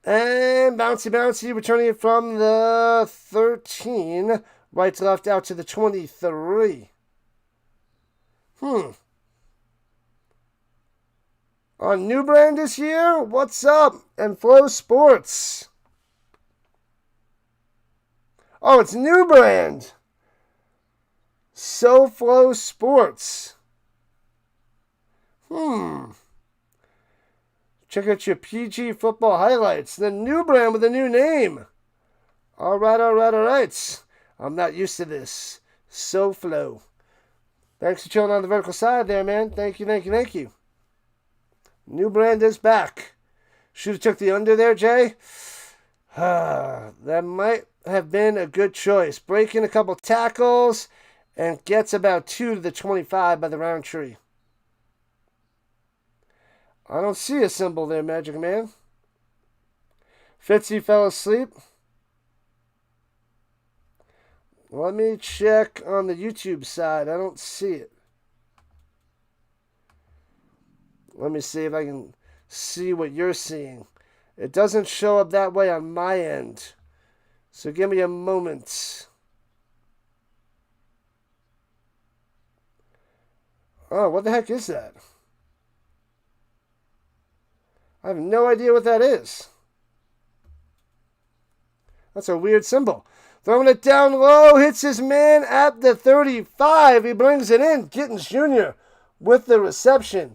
And bouncy, bouncy. Returning it from the 13. Right to left out to the 23. On new brand this year? What's up? And Flow Sports. Oh, it's new brand. Flow Sports. Check out your PG football highlights. The new brand with a new name. All right. I'm not used to this. Flow. Thanks for chilling on the vertical side there, man. Thank you. New brand is back. Should have took the under there, Jay. That might have been a good choice. Breaking a couple tackles and gets about 2 to the 25 by the round tree. I don't see a symbol there, Magic Man. Fitzy fell asleep. Let me check on the YouTube side. I don't see it. Let me see if I can see what you're seeing. It doesn't show up that way on my end. So give me a moment. Oh, what the heck is that? I have no idea what that is. That's a weird symbol. Throwing it down low, hits his man at the 35. He brings it in. Gittins Jr. with the reception.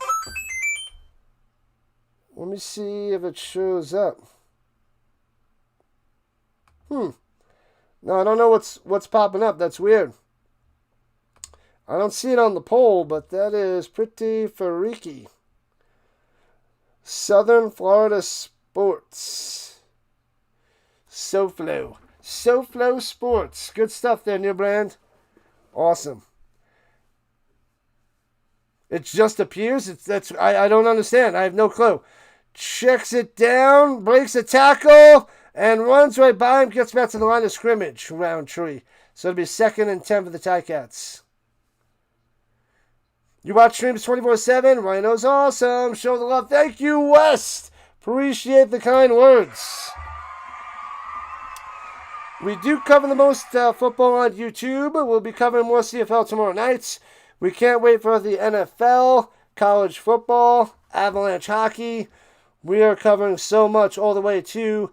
Let me see if it shows up. No, I don't know what's popping up. That's weird. I don't see it on the poll, but that is pretty freaky. Southern Florida Sports. Flow Sports. Good stuff there, new brand. Awesome. It just appears. I don't understand. I have no clue. Checks it down, breaks a tackle, and runs right by him. Gets back to the line of scrimmage. Round tree. So it'll be 2nd and 10 for the Ticats. You watch streams 24/7. Rhino's awesome. Show the love. Thank you, West. Appreciate the kind words. We do cover the most football on YouTube. We'll be covering more CFL tomorrow night. We can't wait for the NFL, college football, Avalanche hockey. We are covering so much all the way to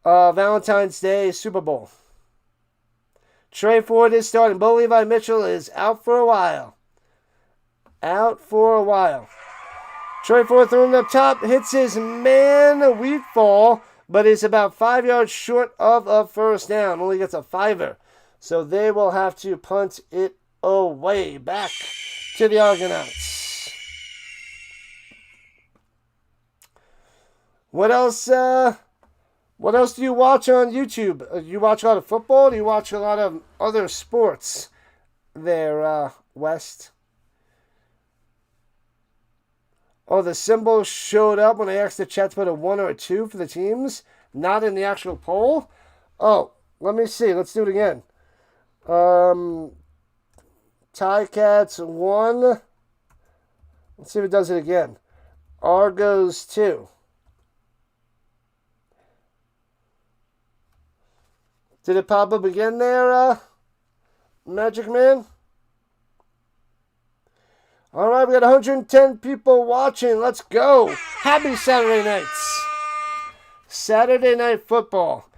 Valentine's Day Super Bowl. Trey Ford is starting. Bo Levi Mitchell is out for a while. Trey Ford throwing up top, hits his man Wheatfall, but is about 5 yards short of a first down. Only gets a 5er. So they will have to punt it away back to the Argonauts. What else do you watch on YouTube? Do you watch a lot of football? Do you watch a lot of other sports there, West? Oh, the symbol showed up when I asked the chat to put a 1 or a 2 for the teams, not in the actual poll. Oh, let me see. Let's do it again. Ticats 1. Let's see if it does it again. Argos 2. Did it pop up again there, Magic Man? All right, we got 110 people watching. Let's go. Happy Saturday nights. Saturday night football.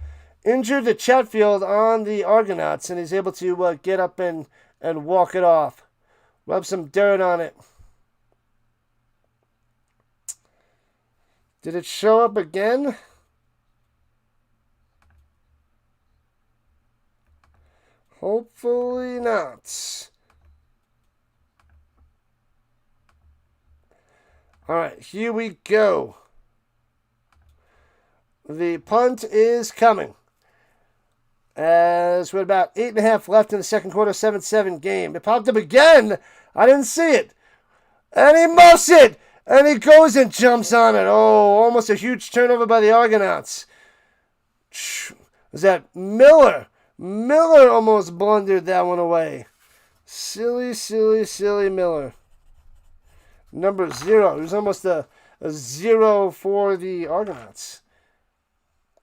Injured the Chatfield on the Argonauts, and he's able to get up and walk it off. Rub some dirt on it. Did it show up again? Hopefully not. All right, here we go. The punt is coming. As we're about 8.5 left in the second quarter, 7-7 game. It popped up again. I didn't see it. And he muffs it. And he goes and jumps on it. Oh, almost a huge turnover by the Argonauts. Was that Miller? Miller almost blundered that one away. Silly Miller. Number 0. It was almost a 0 for the Argonauts.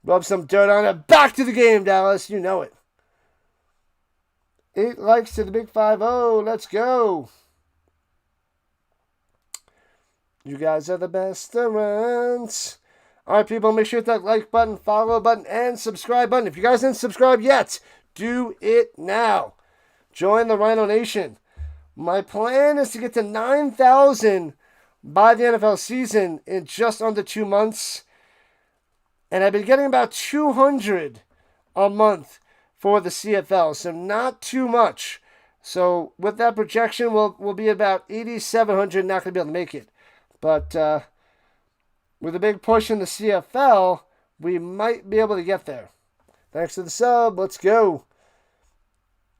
Rub some dirt on it. Back to the game, Dallas. You know it. 8 likes to the Big 5-0. Let's go. You guys are the best around. All right, people, make sure to hit that like button, follow button, and subscribe button. If you guys didn't subscribe yet, do it now. Join the Rhino Nation. My plan is to get to 9,000 by the NFL season in just under 2 months. And I've been getting about 200 a month for the CFL, so not too much. So with that projection, we'll be about 8,700, not going to be able to make it. But with a big push in the CFL, we might be able to get there. Thanks to the sub. Let's go.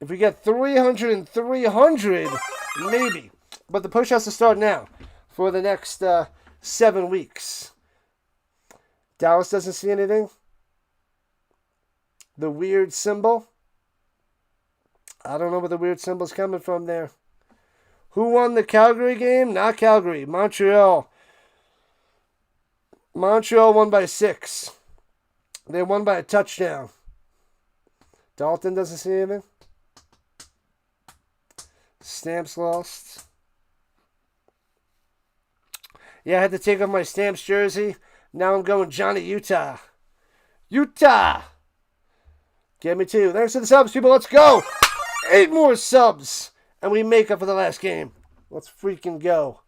If we get 300 and 300, maybe. But the push has to start now for the next 7 weeks. Dallas doesn't see anything. The weird symbol. I don't know where the weird symbol's coming from there. Who won the Calgary game? Not Calgary. Montreal. Montreal won by 6. They won by a touchdown. Dalton doesn't see anything. Stamps lost. Yeah, I had to take off my Stamps jersey. Now I'm going Johnny Utah. Utah! Get me 2. Thanks for the subs, people. Let's go! 8 more subs. And we make up for the last game. Let's freaking go.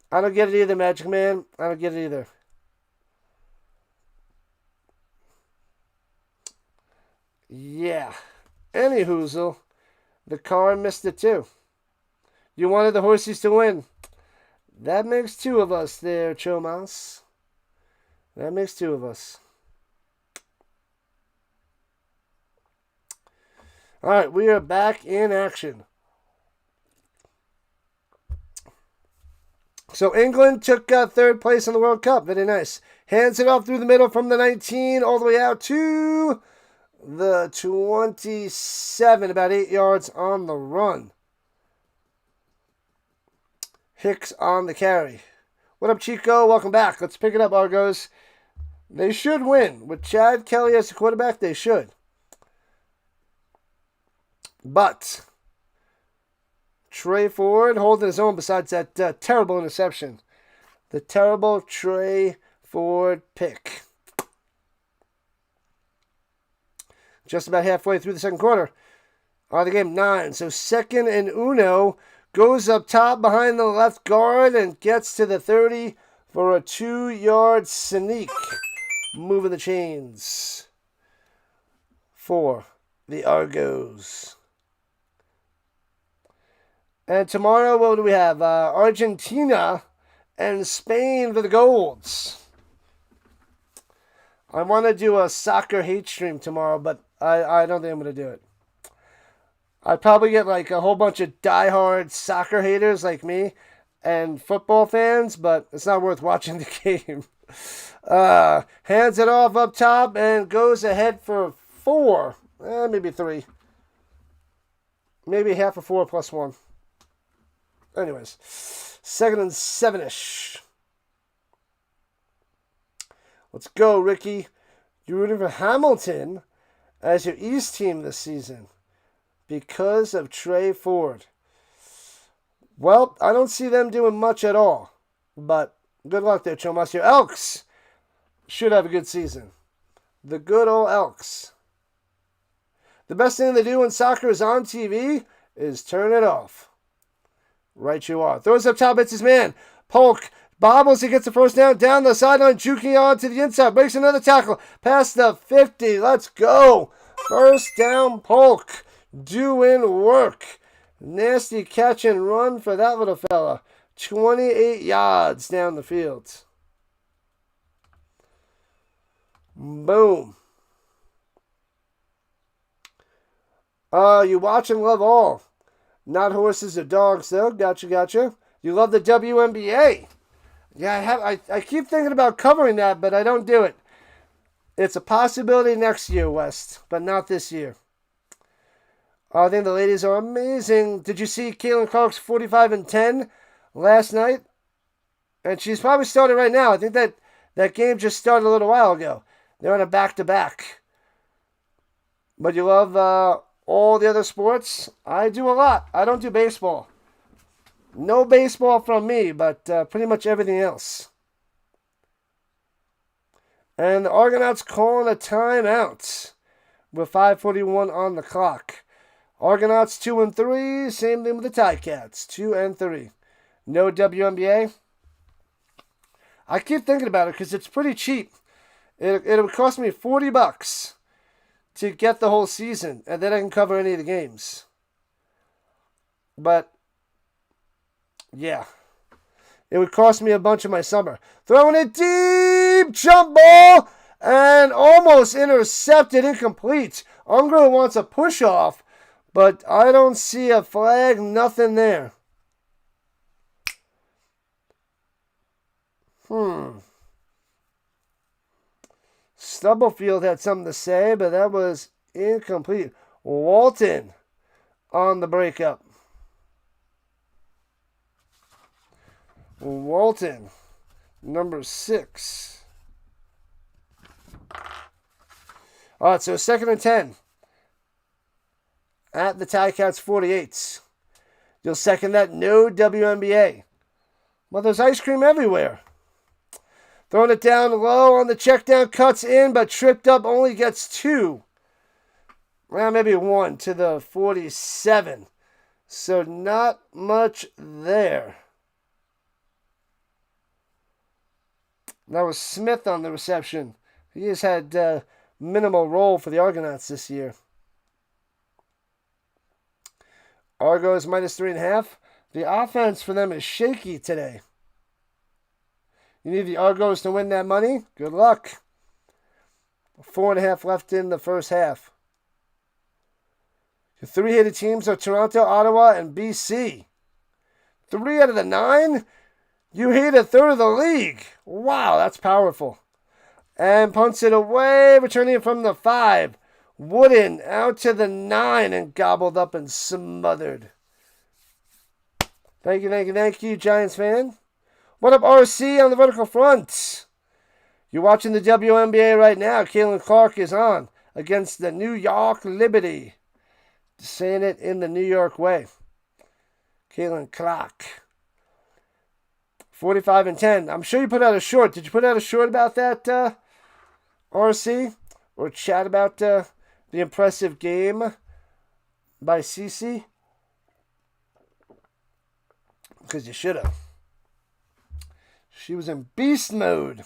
I don't get it either, Magic Man. I don't get it either. Yeah. Any hoozle. The car missed it too. You wanted the horses to win. That makes 2 of us there, Chomas. That makes 2 of us. All right, we are back in action. So England took 3rd place in the World Cup. Very nice. Hands it off through the middle from the 19 all the way out to the 27. About 8 yards on the run. Hicks on the carry. What up, Chico? Welcome back. Let's pick it up, Argos. They should win. With Chad Kelly as the quarterback, they should. But Trey Ford holding his own besides that terrible interception. The terrible Trey Ford pick. Just about halfway through the second quarter. The game 9. So 2nd and Uno goes up top behind the left guard and gets to the 30 for a 2-yard sneak. Moving the chains for the Argos. And tomorrow, what do we have? Argentina and Spain for the Golds. I want to do a soccer hate stream tomorrow, but I don't think I'm going to do it. I'd probably get like a whole bunch of diehard soccer haters like me and football fans, but it's not worth watching the game. Hands it off up top and goes ahead for 4. Maybe 3. Maybe half of 4 plus 1. Anyways, 2nd and 7-ish. Let's go, Ricky. You're rooting for Hamilton as your East team this season because of Trey Ford. Well, I don't see them doing much at all. But good luck there, Chomas. Your Elks should have a good season. The good old Elks. The best thing they do when soccer is on TV is turn it off. Right you are. Throws up top, it's his man. Polk bobbles, he gets the first down the sideline, juking on to the inside, breaks another tackle, past the 50. Let's go. First down, Polk. Doing work. Nasty catch and run for that little fella. 28 yards down the field. Boom. You watch and love all. Not horses or dogs, though. Gotcha. You love the WNBA. Yeah, I keep thinking about covering that, but I don't do it. It's a possibility next year, West, but not this year. I think the ladies are amazing. Did you see Caitlin Clark's 45-10 last night? And she's probably starting right now. I think that game just started a little while ago. They're on a back-to-back. But you love all the other sports? I do a lot. I don't do baseball. No baseball from me, but pretty much everything else. And the Argonauts calling a timeout with 5:41 on the clock. Argonauts 2-3. Same thing with the Ticats, 2-3. No WNBA. I keep thinking about it because it's pretty cheap. It would cost me $40 to get the whole season, and then I can cover any of the games. But yeah, it would cost me a bunch of my summer. Throwing it deep, jump ball, and almost intercepted, incomplete. Unger wants a push off, but I don't see a flag, nothing there. Stubblefield had something to say, but that was incomplete. Walton on the breakup. Walton, number 6. All right, so 2nd and 10 at the Ticats 48. You'll second that. No WNBA. Well, there's ice cream everywhere. Throwing it down low on the check down, cuts in, but tripped up, only gets 2. Well, maybe 1 to the 47. So not much there. That was Smith on the reception. He has had minimal role for the Argonauts this year. Argos minus 3.5. The offense for them is shaky today. You need the Argos to win that money? Good luck. 4.5 left in the first half. The 3-headed teams are Toronto, Ottawa, and BC. 3 out of the 9? You hate a third of the league. Wow, that's powerful. And punts it away, returning it from the 5. Wooden out to the 9 and gobbled up and smothered. Thank you, Giants fan. What up, RC on the vertical front? You're watching the WNBA right now. Caitlin Clark is on against the New York Liberty. Saying it in the New York way. Caitlin Clark. 45-10. I'm sure you put out a short. Did you put out a short about that, RC? Or chat about the impressive game by CC? Because you should have. She was in beast mode.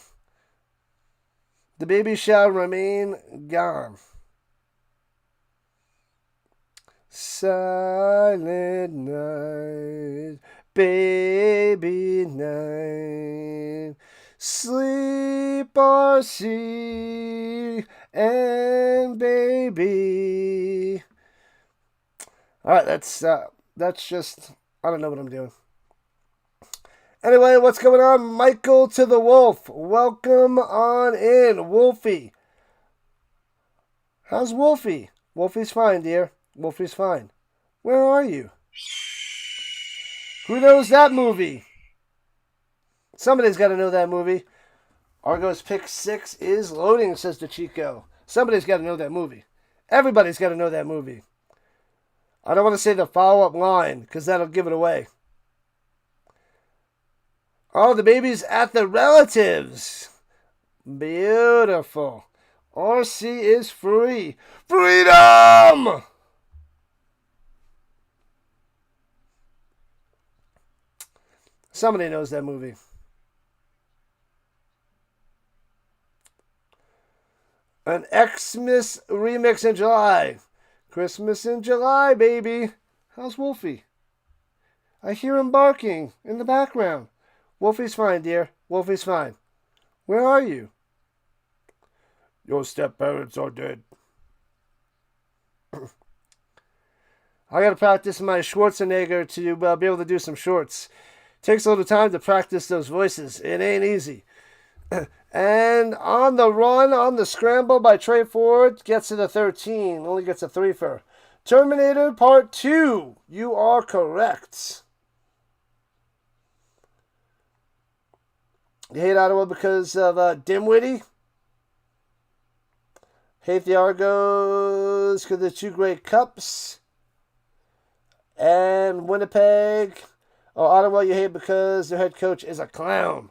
The baby shall remain gone. Silent night, baby night. Sleep, RC and baby. All right, that's just, I don't know what I'm doing. Anyway, what's going on? Michael to the Wolf. Welcome on in, Wolfie. How's Wolfie? Wolfie's fine, dear. Wolfie's fine. Where are you? Who knows that movie? Somebody's got to know that movie. Argos pick 6 is loading, says the Chico. Somebody's got to know that movie. Everybody's got to know that movie. I don't want to say the follow-up line, because that'll give it away. Oh, the baby's at the relatives. Beautiful. RC is free. Freedom! Somebody knows that movie. An Xmas remix in July. Christmas in July, baby. How's Wolfie? I hear him barking in the background. Wolfie's fine, dear. Wolfie's fine. Where are you? Your step-parents are dead. I got to practice my Schwarzenegger to be able to do some shorts. Takes a little time to practice those voices. It ain't easy. And on the run, on the scramble by Trey Ford, gets to the 13. Only gets a 3-fer. Terminator Part 2. You are correct. You hate Ottawa because of Dimwitty? Hate the Argos because of the 2 Great Cups. And Winnipeg. Oh, Ottawa you hate because their head coach is a clown.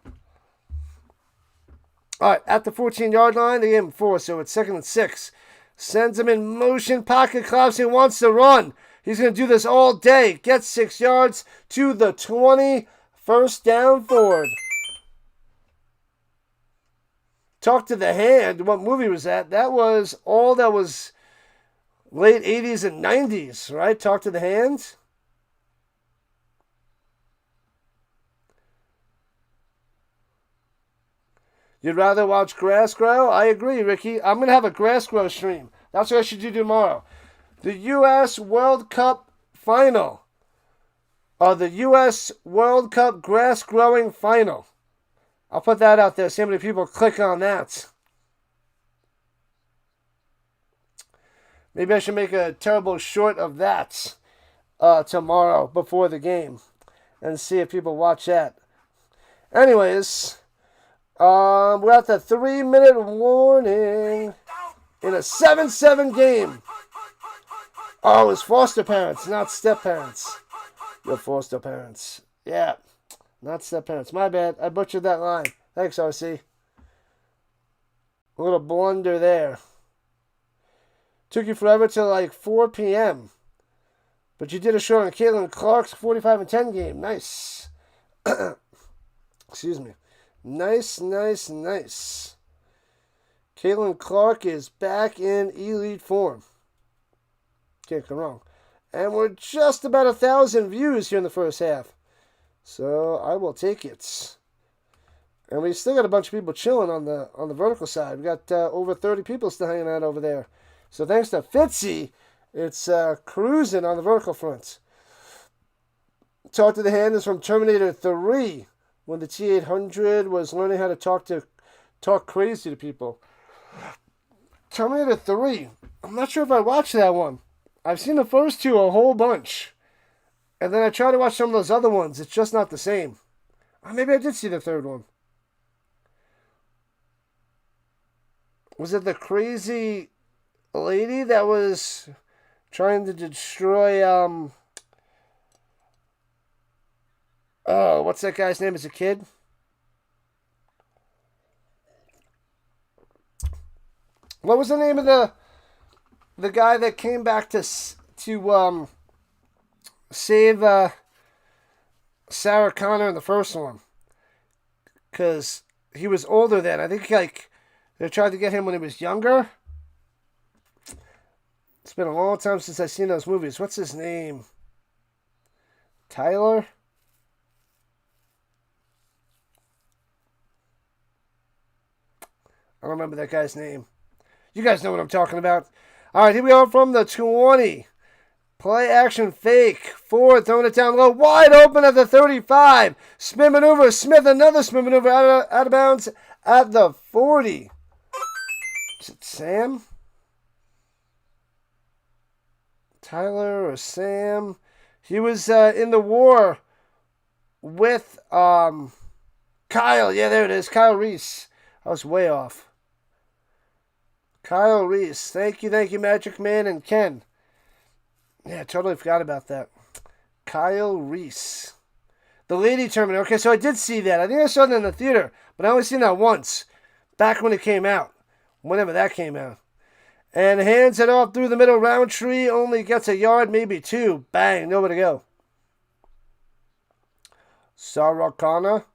All right, at the 14-yard line, they gave him 4, so it's 2nd and 6. Sends him in motion, pocket collapse. He wants to run. He's going to do this all day. Gets 6 yards to the 20. First down forward. Talk to the Hand. What movie was that? That was late 80s and 90s, right? Talk to the Hand. You'd rather watch grass grow? I agree, Ricky. I'm going to have a grass grow stream. That's what I should do tomorrow. The U.S. World Cup Final. The U.S. World Cup Grass Growing Final. I'll put that out there. See how many people click on that. Maybe I should make a terrible short of that tomorrow before the game. And see if people watch that. Anyways... we're at the 3-minute warning in a 7-7 game. Oh, it's foster parents, not step parents. Your foster parents. Yeah, not step parents. My bad. I butchered that line. Thanks, RC. A little blunder there. Took you forever till like 4 p.m. But you did a show on Caitlin Clark's 45 and 10 game. Nice. Excuse me. Nice. Caitlin Clark is back in elite form. Can't go wrong. And we're just about 1,000 views here in the first half. So I will take it. And we still got a bunch of people chilling on the vertical side. We got over 30 people still hanging out over there. So thanks to Fitzy, it's cruising on the vertical front. Talk to the Hand is from Terminator 3. When the T-800 was learning how to talk crazy to people. Terminator 3. I'm not sure if I watched that one. I've seen the first two a whole bunch. And then I tried to watch some of those other ones. It's just not the same. Or maybe I did see the third one. Was it the crazy lady that was trying to destroy... Oh, what's that guy's name as a kid? What was the name of the guy that came back to save Sarah Connor in the first one? Because he was older then. I think they tried to get him when he was younger. It's been a long time since I've seen those movies. What's his name? Tyler? I don't remember that guy's name. You guys know what I'm talking about. All right, here we are from the 20. Play action fake. Forward, throwing it down low. Wide open at the 35. Spin maneuver. Smith, another spin maneuver out of bounds at the 40. Is it Sam? Tyler or Sam? He was in the war with Kyle. Yeah, there it is. Kyle Reese. I was way off. Kyle Reese. Thank you, Magic Man and Ken. Yeah, totally forgot about that. Kyle Reese. The Lady Terminator. Okay, so I did see that. I think I saw it in the theater, but I only seen that once. Back when it came out. Whenever that came out. And hands it off through the middle. Roundtree only gets a yard, maybe 2. Bang, nowhere to go. Sarah Connor.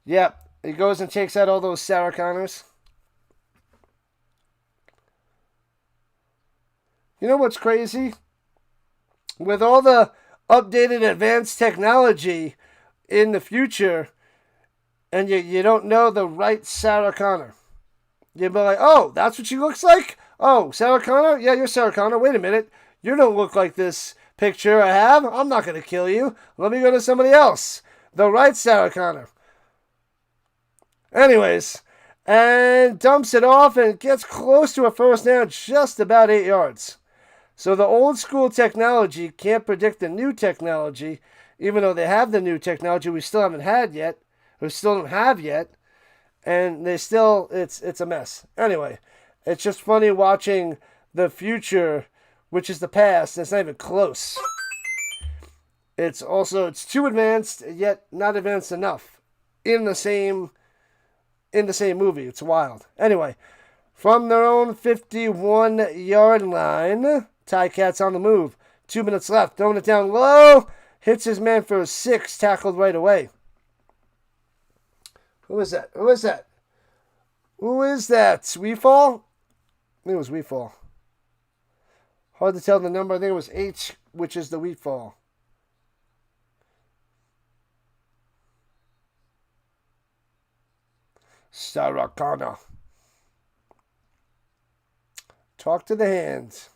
Yep. He goes and takes out all those Sarah Connors. You know what's crazy? With all the updated advanced technology in the future, and you don't know the right Sarah Connor. You'll be like, oh, that's what she looks like? Oh, Sarah Connor? Yeah, you're Sarah Connor. Wait a minute. You don't look like this picture I have. I'm not going to kill you. Let me go to somebody else. The right Sarah Connor. Anyways, and dumps it off and gets close to a first down, just about 8 yards. So the old school technology can't predict the new technology, even though they have the new technology we still haven't had yet, or still don't have yet, and it's a mess. Anyway, it's just funny watching the future, which is the past, and it's not even close. It's too advanced, yet not advanced enough in the same movie. It's wild. Anyway, from their own 51-yard line, Ticats on the move. 2 minutes left. Throwing it down low. Hits his man for a 6. Tackled right away. Who is that? Weefall? I think it was Weefall. Hard to tell the number. I think it was H, which is the Weefall. Sarakana. Talk to the hands.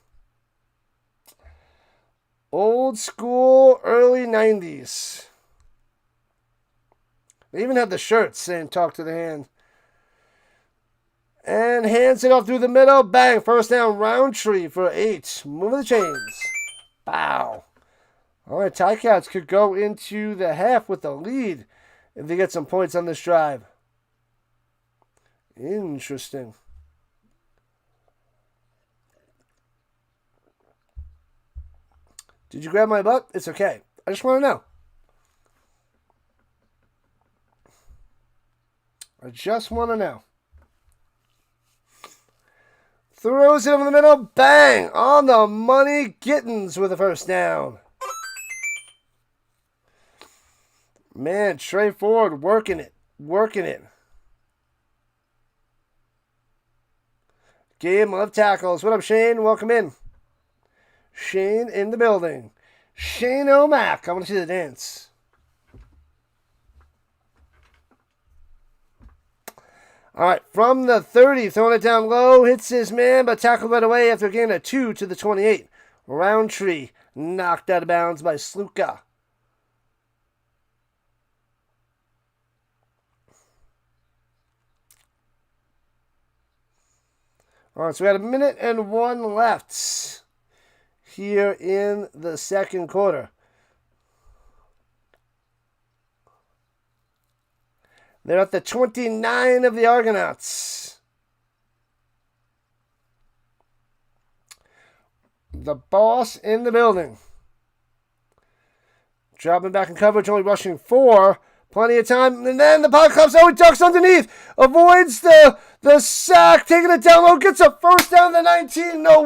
Old school, early 90s. They even had the shirts saying talk to the hand. And hands it off through the middle. Bang. First down, Roundtree for 8. Moving the chains. Bow. All right, Ticats could go into the half with a lead if they get some points on this drive. Interesting. Did you grab my butt? It's okay. I just want to know. Throws it over the middle. Bang! On the money. Gittins with a first down. Man, Trey Ford working it. Game of tackles. What up, Shane? Welcome in. Shane in the building. Shane O'Mac. I want to see the dance. All right, from the 30, throwing it down low, hits his man, but tackled right away after a gain of 2 to the 28. Roundtree knocked out of bounds by Sluka. All right, so we had 1:01 left here in the second quarter. They're at the 29 of the Argonauts. The boss in the building. Dropping back in coverage, only rushing 4. Plenty of time. And then the puck comes out. He ducks underneath. Avoids the sack. Taking it down low. Gets a first down to the 19. No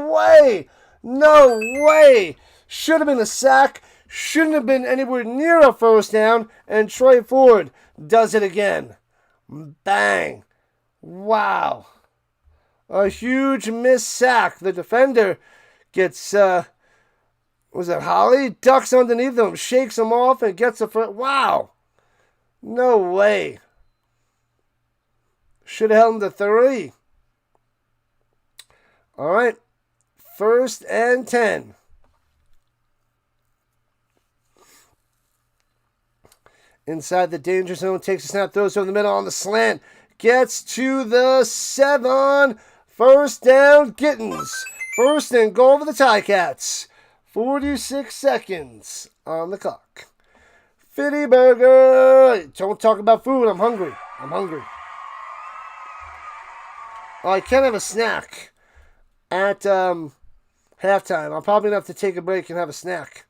way. Should have been a sack. Shouldn't have been anywhere near a first down. And Troy Ford does it again. Bang. Wow. A huge missed sack. The defender gets, was it Holly? Ducks underneath him, shakes him off, and gets a first. Wow. No way. Should have held him to 3. All right. 1st and 10. Inside the danger zone, takes a snap, throws over the middle on the slant. Gets to the 7. First down, Gittins. First and goal for the Ticats. 46 seconds on the clock. Fitty Burger. Don't talk about food. I'm hungry. Oh, I can have a snack at halftime. I'll probably have to take a break and have a snack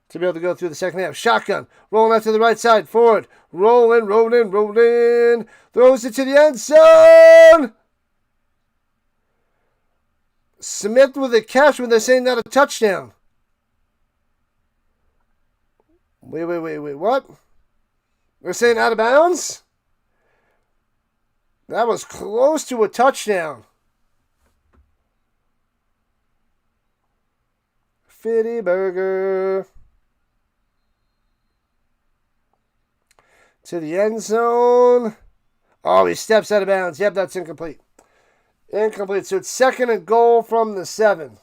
to be able to go through the second half. Shotgun. Rolling out to the right side. Ford. Rolling. Throws it to the end zone. Smith with a catch when they're saying not a touchdown. Wait. What? They're saying out of bounds? That was close to a touchdown. Fitty Burger. To the end zone. Oh, he steps out of bounds. Yep, that's incomplete. So it's second and goal from the 7.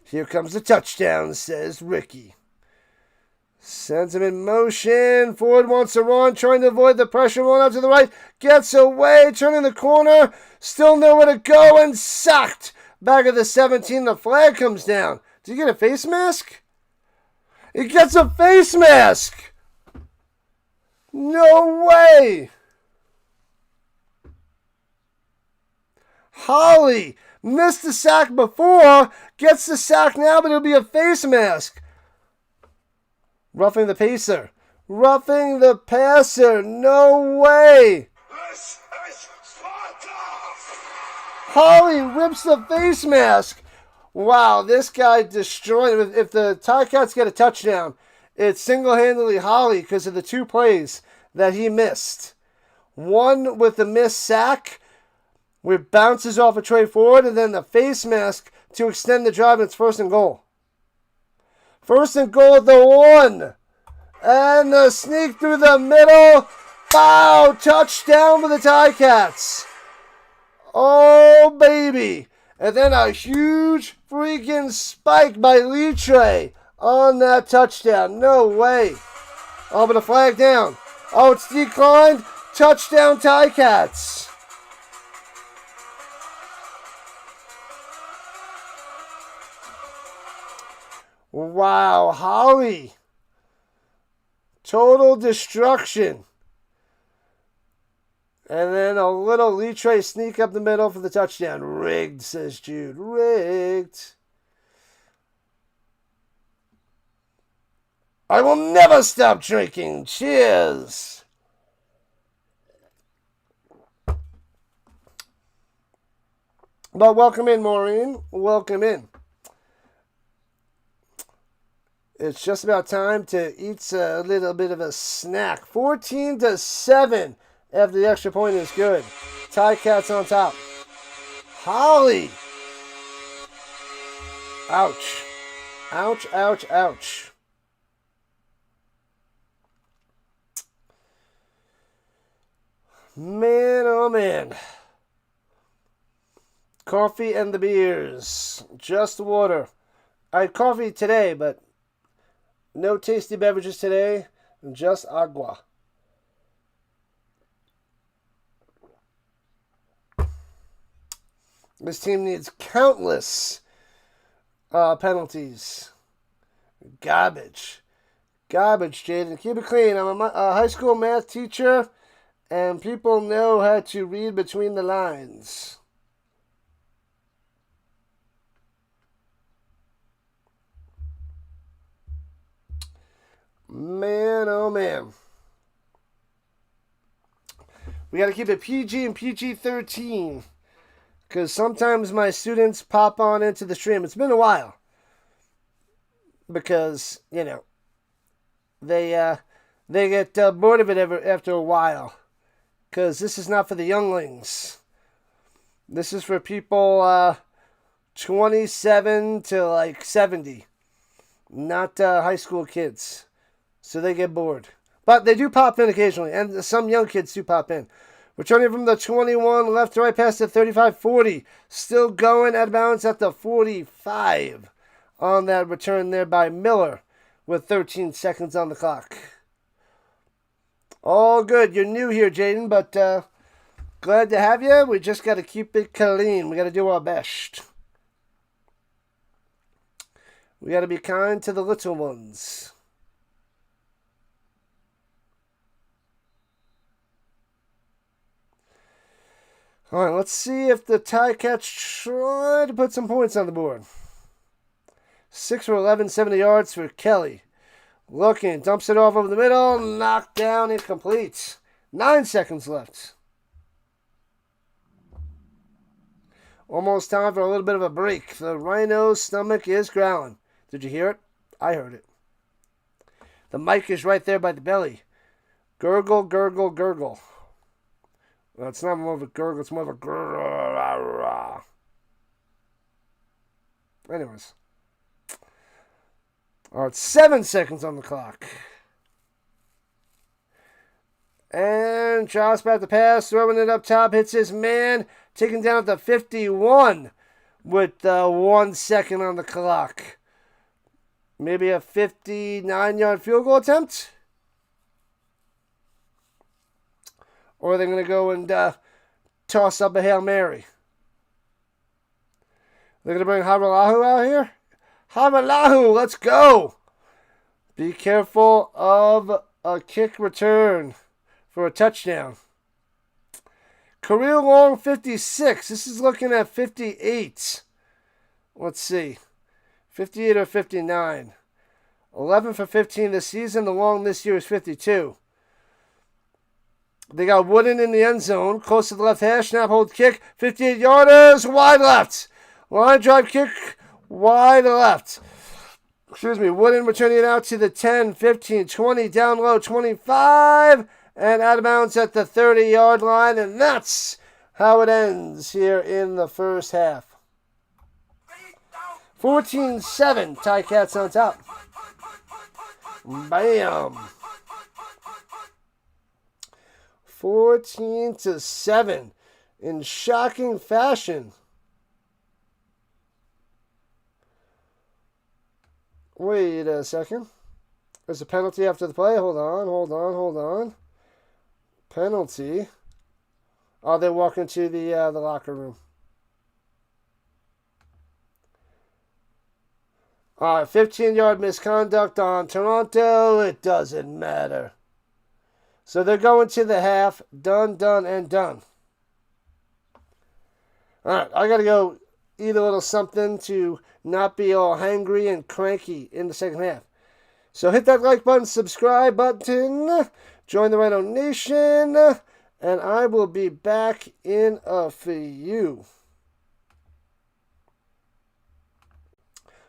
Here comes the touchdown, says Ricky. Sends him in motion. Ford wants to run, trying to avoid the pressure. Rolling out to the right. Gets away, turning the corner. Still nowhere to go and sacked. Back at the 17, the flag comes down. Did he get a face mask? He gets a face mask! No way! Holly missed the sack before, gets the sack now, but it'll be a face mask. Roughing the pacer. Roughing the passer. No way. Holly rips the face mask. Wow, this guy destroyed. If the Ticats get a touchdown, it's single-handedly Holly because of the two plays that he missed. One with the missed sack, where it bounces off a tray forward, and then the face mask to extend the drive, and it's 1st and goal. 1st and goal at the 1. And the sneak through the middle. Bow! Touchdown for the Ticats. Oh, baby. And then a huge freaking spike by Litre on that touchdown. No way. Oh, but a flag down. Oh, it's declined. Touchdown, Ticats. Wow, Holly. Total destruction. And then a little Litre sneak up the middle for the touchdown. Rigged, says Jude. Rigged. I will never stop drinking. Cheers. But welcome in, Maureen. Welcome in. It's just about time to eat a little bit of a snack. 14-7 after the extra point is good. Ticats on top. Holly. Ouch. Ouch, ouch, ouch. Man, oh man. Coffee and the beers. Just water. I had coffee today, but no tasty beverages today. Just agua. This team needs countless penalties. Garbage. Garbage, Jaden. Keep it clean. I'm a high school math teacher, and people know how to read between the lines. Man, oh man. We got to keep it PG and PG-13. Because sometimes my students pop on into the stream. It's been a while. Because, you know, they get bored of it after a while. Because this is not for the younglings. This is for people 27 to like 70. Not high school kids. So they get bored. But they do pop in occasionally. And some young kids do pop in. Returning from the 21, left to right past the 35-40. Still going out of bounds at the 45 on that return there by Miller with 13 seconds on the clock. All good. You're new here, Jaden, but glad to have you. We just got to keep it clean. We got to do our best. We got to be kind to the little ones. All right, let's see if the Ticats try to put some points on the board. 6 for 11, 70 yards for Kelly. Looking, dumps it off over the middle, knocked down, incomplete. 9 seconds left. Almost time for a little bit of a break. The Rhino's stomach is growling. Did you hear it? I heard it. The mic is right there by the belly. Gurgle, gurgle, gurgle. Well, it's not more of a gurgle, it's more of a gurgle. Anyways. All right, 7 seconds on the clock. And Josh back to pass, throwing it up top, hits his man, taken down at the 51 with 1 second on the clock. Maybe a 59-yard field goal attempt? Or are they going to go and toss up a Hail Mary? They're going to bring Haralahu out here? Haralahu, let's go! Be careful of a kick return for a touchdown. Career long 56. This is looking at 58. Let's see. 58 or 59. 11 for 15 this season. The long this year is 52. They got Wooden in the end zone. Close to the left hash. Snap, hold, kick. 58-yarders. Wide left. Line drive kick. Wide left. Excuse me. Wooden returning it out to the 10, 15, 20. Down low, 25. And out of bounds at the 30-yard line. And that's how it ends here in the first half. 14-7. Ticats on top. Bam. 14-7 in shocking fashion. Wait a second. There's a penalty after the play. Hold on. Penalty. Oh, they're walking to the locker room. All right, 15-yard misconduct on Toronto. It doesn't matter. So they're going to the half. Done, and done. All right, I got to go eat a little something to not be all hangry and cranky in the second half. So hit that like button, subscribe button, join the Rhino Nation, and I will be back in a few.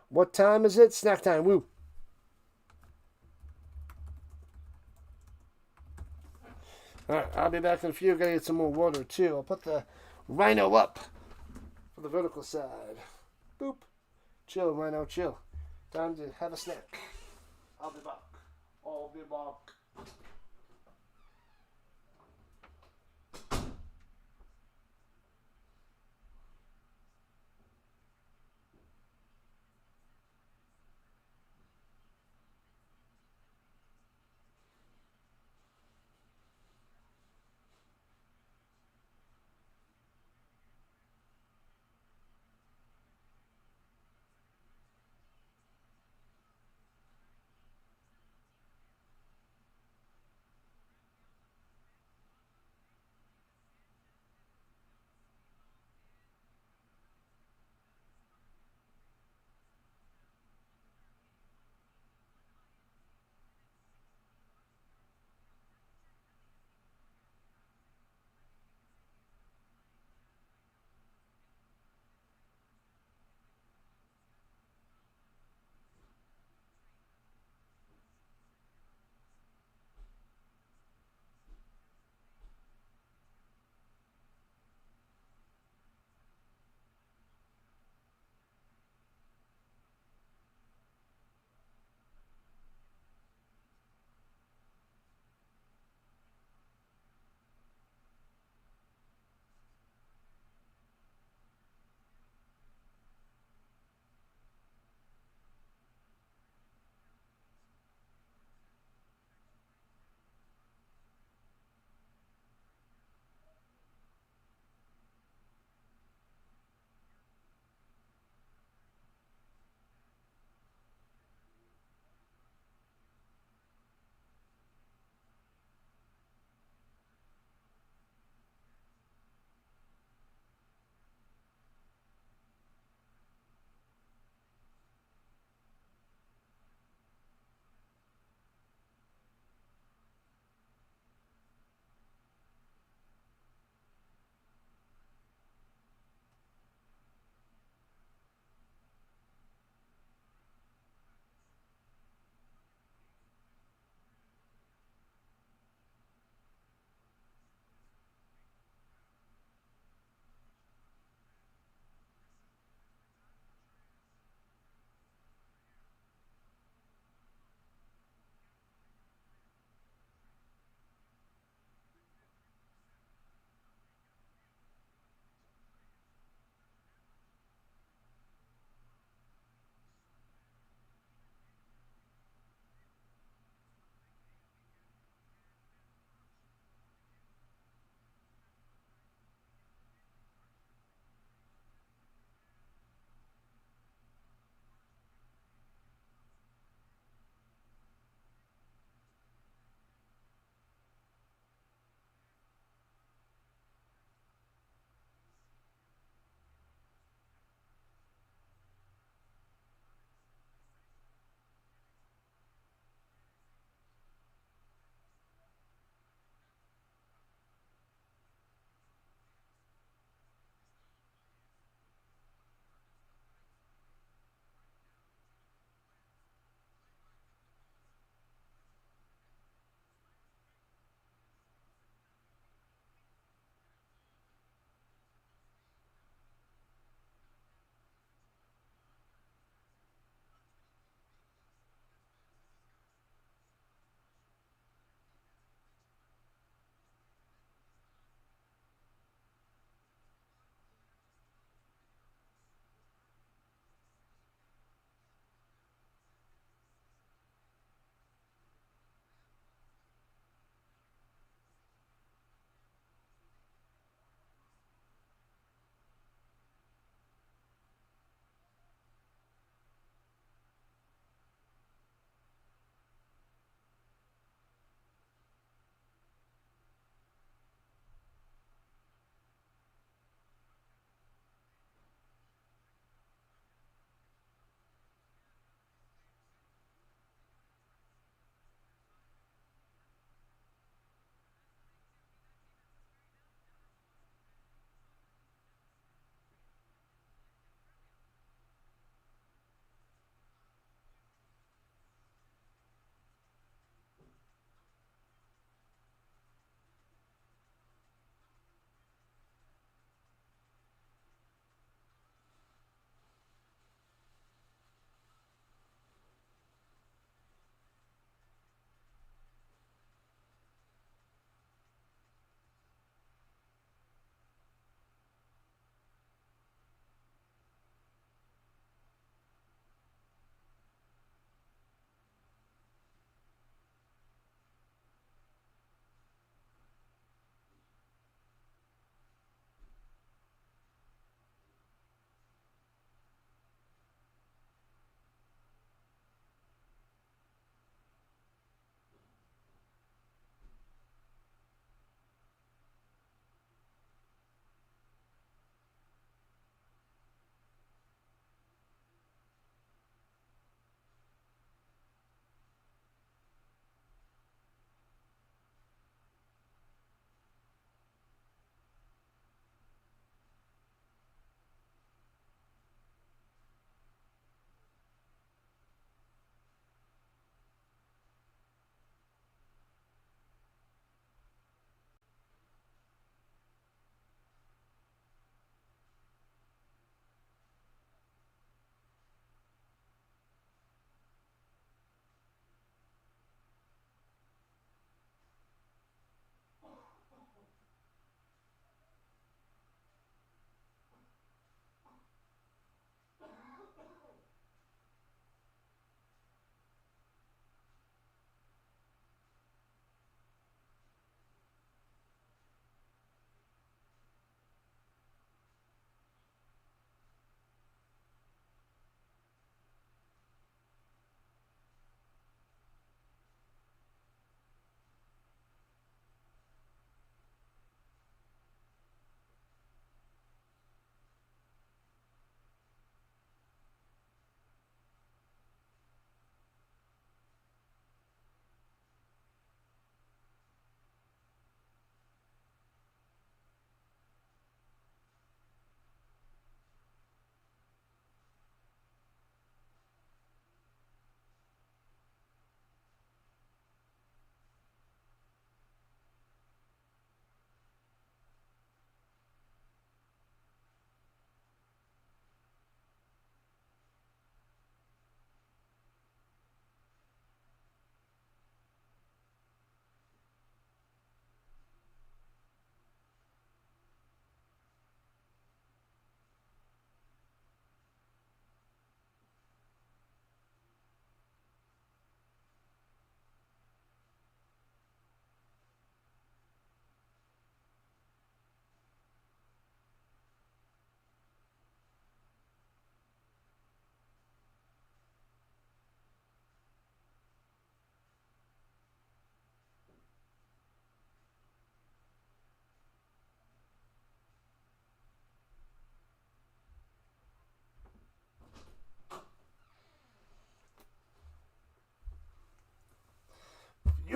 What time is it? Snack time. Woo. Alright, I'll be back in a few. Gotta get some more water too. I'll put the Rhino up for the vertical side. Boop. Chill, Rhino, chill. Time to have a snack. I'll be back.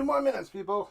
more minutes, people.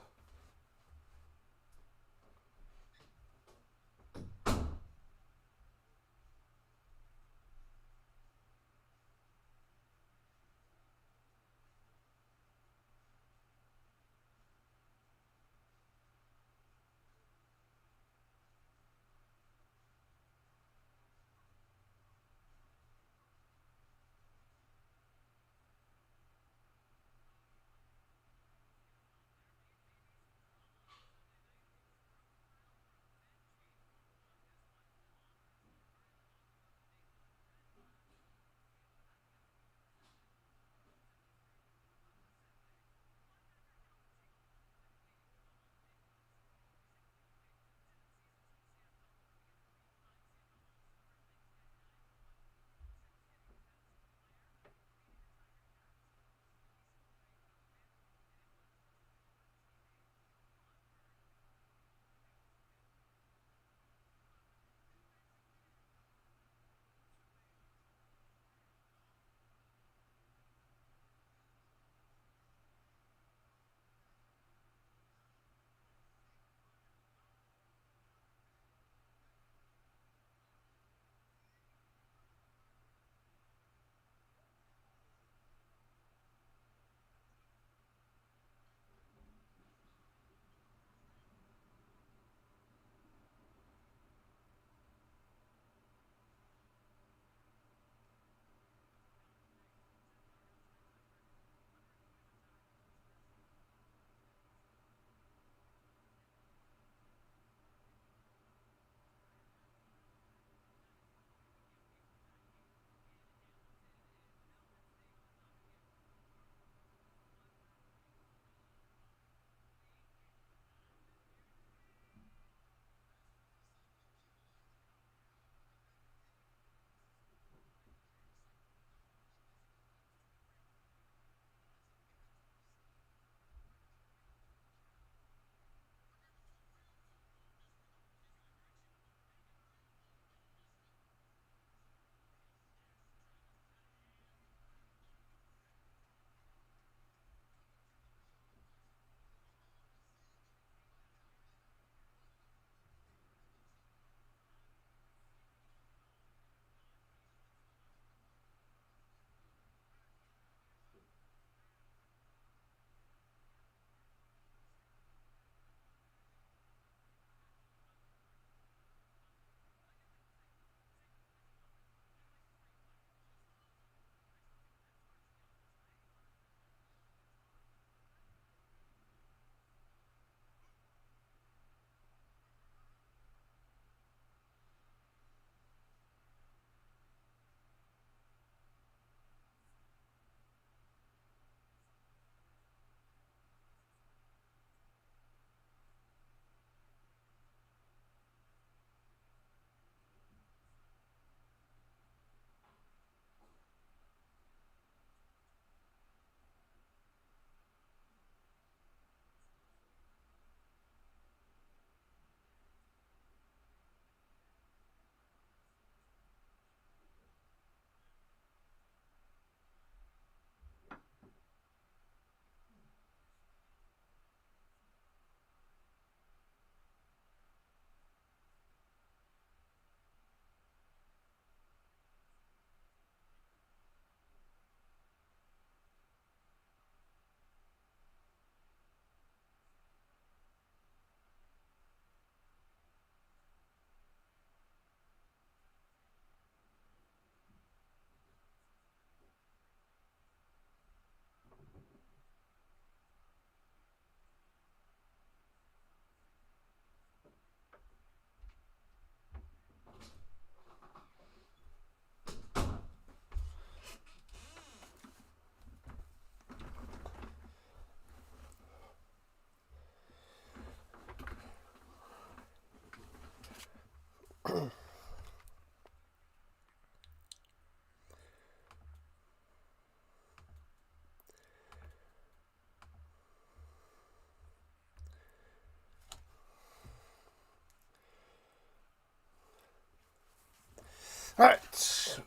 All right,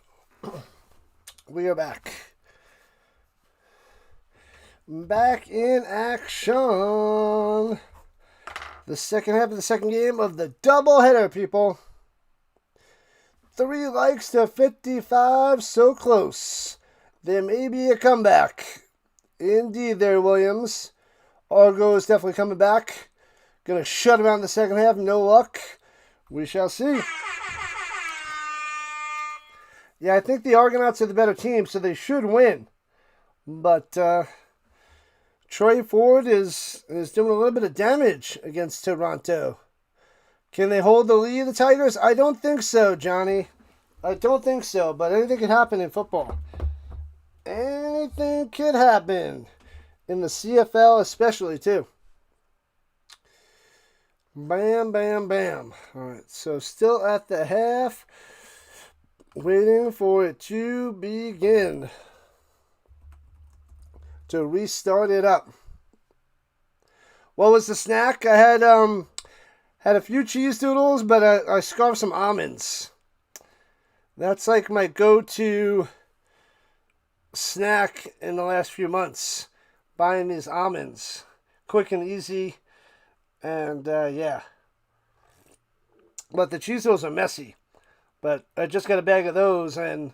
we are back. back in action. The second half of the second game of the doubleheader, people. 3 likes to 55, so close. There may be a comeback. Indeed there, Williams. Argo is definitely coming back. Gonna shut him out in the second half. No luck. We shall see. Yeah, I think the Argonauts are the better team, so they should win. But Troy Ford is doing a little bit of damage against Toronto. Can they hold the lead, the Tigers? I don't think so, Johnny. I don't think so, but anything could happen in football. Anything could happen. In the CFL especially, too. Bam, bam, bam. All right, so still at the half. Waiting for it to begin. To restart it up. What was the snack? I had a few cheese doodles, but I scarfed some almonds. That's like my go-to snack in the last few months. Buying these almonds. Quick and easy. And yeah. But the cheese doodles are messy. But I just got a bag of those, and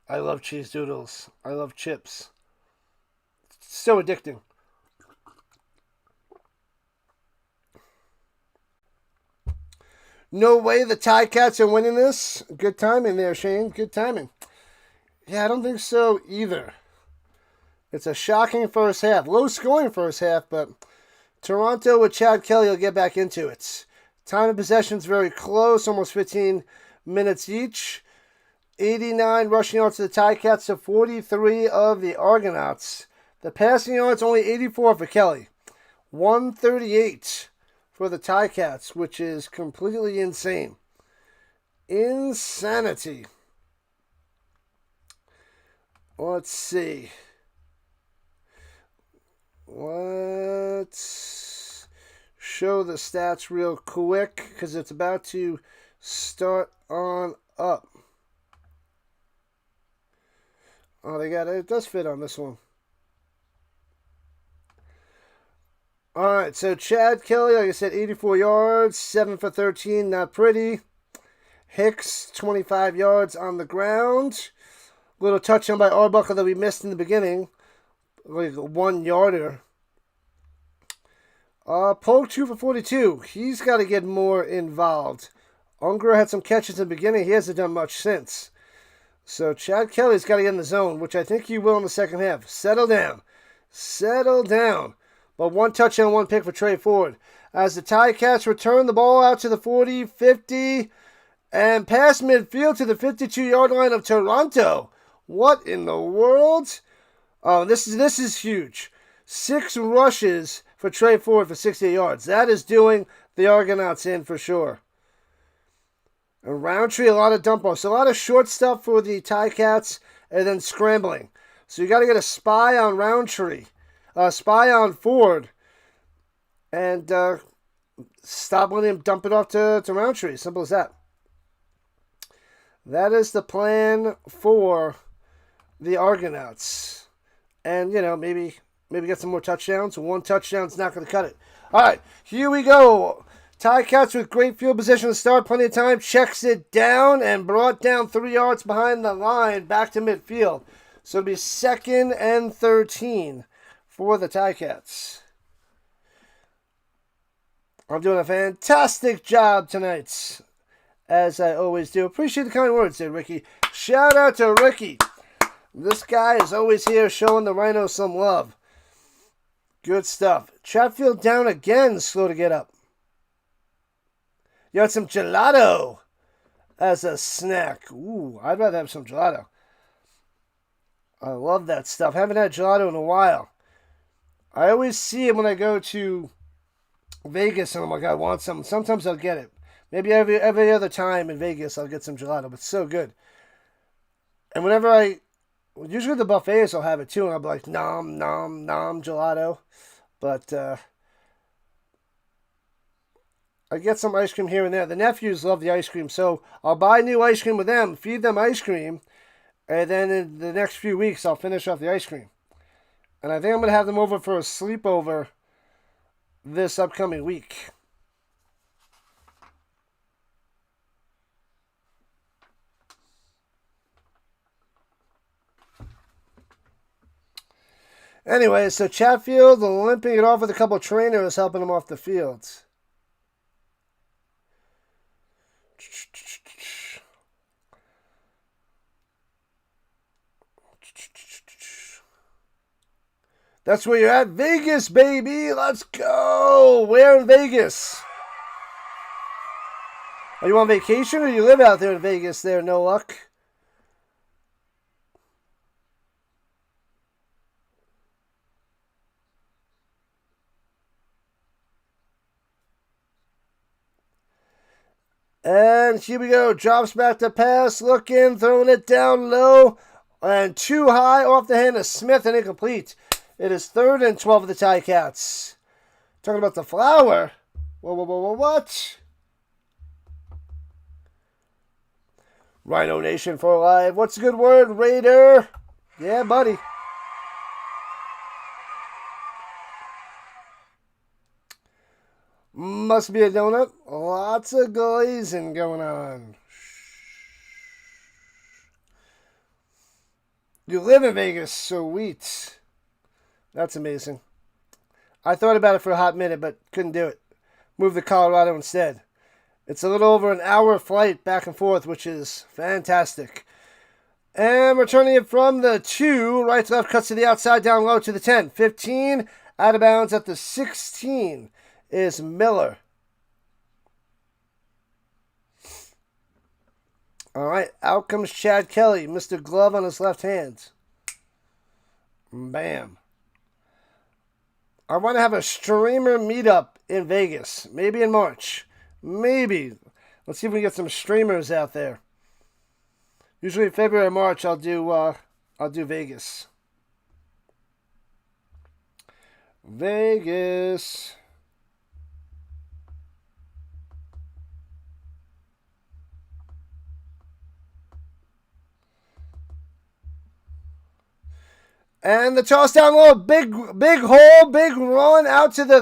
I love cheese doodles. I love chips. It's so addicting. No way the Ticats are winning this. Good timing there, Shane. Good timing. Yeah, I don't think so either. It's a shocking first half. Low scoring first half, but Toronto with Chad Kelly will get back into it. Time of possession is very close, almost 15 minutes each. 89 rushing yards to the Ticats to 43 of the Argonauts. The passing yards only 84 for Kelly. 138 for the Ticats, which is completely insane. Insanity. Let's see. Let's show the stats real quick because it's about to start on up. Oh, they got it. It does fit on this one. All right, so Chad Kelly, like I said, 84 yards, 7 for 13, not pretty. Hicks, 25 yards on the ground. Little touchdown by Arbuckle that we missed in the beginning. Like a 1-yarder. Polk 2 for 42. He's got to get more involved. Unger had some catches in the beginning. He hasn't done much since. So Chad Kelly's got to get in the zone, which I think he will in the second half. Settle down. Settle down. But 1 touchdown, 1 pick for Trey Ford. As the Ticats return the ball out to the 40, 50, and past midfield to the 52-yard line of Toronto. What in the world? Oh, this is huge. 6 rushes for Trey Ford for 68 yards. That is doing the Argonauts in for sure. And Roundtree, a lot of dump offs. A lot of short stuff for the Ticats, and then scrambling. So you got to get a spy on Roundtree. Spy on Ford. And stop letting him dump it off to Roundtree. Simple as that. That is the plan for the Argonauts. And, you know, maybe get some more touchdowns. 1 touchdown's not going to cut it. All right, here we go. Ticats with great field position to start. Plenty of time. Checks it down and brought down 3 yards behind the line. Back to midfield. So it'll be 2nd and 13 for the Ticats. I'm doing a fantastic job tonight, as I always do. Appreciate the kind words there, Ricky. Shout out to Ricky. This guy is always here showing the Rhino some love. Good stuff. Chatfield down again, slow to get up. You had some gelato as a snack. Ooh, I'd rather have some gelato. I love that stuff. Haven't had gelato in a while. I always see it when I go to Vegas and I'm like, I want some. Sometimes I'll get it. Maybe every other time in Vegas I'll get some gelato, but it's so good. And usually the buffets I'll have it too, and I'll be like, nom, nom, nom, gelato. But I get some ice cream here and there. The nephews love the ice cream, so I'll buy new ice cream with them, feed them ice cream, and then in the next few weeks I'll finish off the ice cream. And I think I'm going to have them over for a sleepover this upcoming week. Anyway, so Chatfield limping it off with a couple of trainers helping him off the field. That's where you're at. Vegas, baby. Let's go. Where in Vegas? Are you on vacation or you live out there in Vegas there, no luck? And here we go. Drops back to pass. Looking, throwing it down low. And too high off the hand of Smith and incomplete. It is 3rd and 12 of the Ticats. Talking about the flower. Whoa, what? Rhino Nation for life. What's a good word, Raider? Yeah, buddy. Must be a donut. Lots of glazing going on. You live in Vegas, sweet. That's amazing. I thought about it for a hot minute, but couldn't do it. Moved to Colorado instead. It's a little over an hour flight back and forth, which is fantastic. And returning it from the 2, right to left, cuts to the outside, down low to the 10. 15, out of bounds at the 16 is Miller. All right, out comes Chad Kelly, Mr. Glove on his left hand. Bam. I want to have a streamer meetup in Vegas, maybe in March. Maybe. Let's see if we can get some streamers out there. Usually in February or March, I'll do Vegas. Vegas. And the toss down low, big hole, big run out to the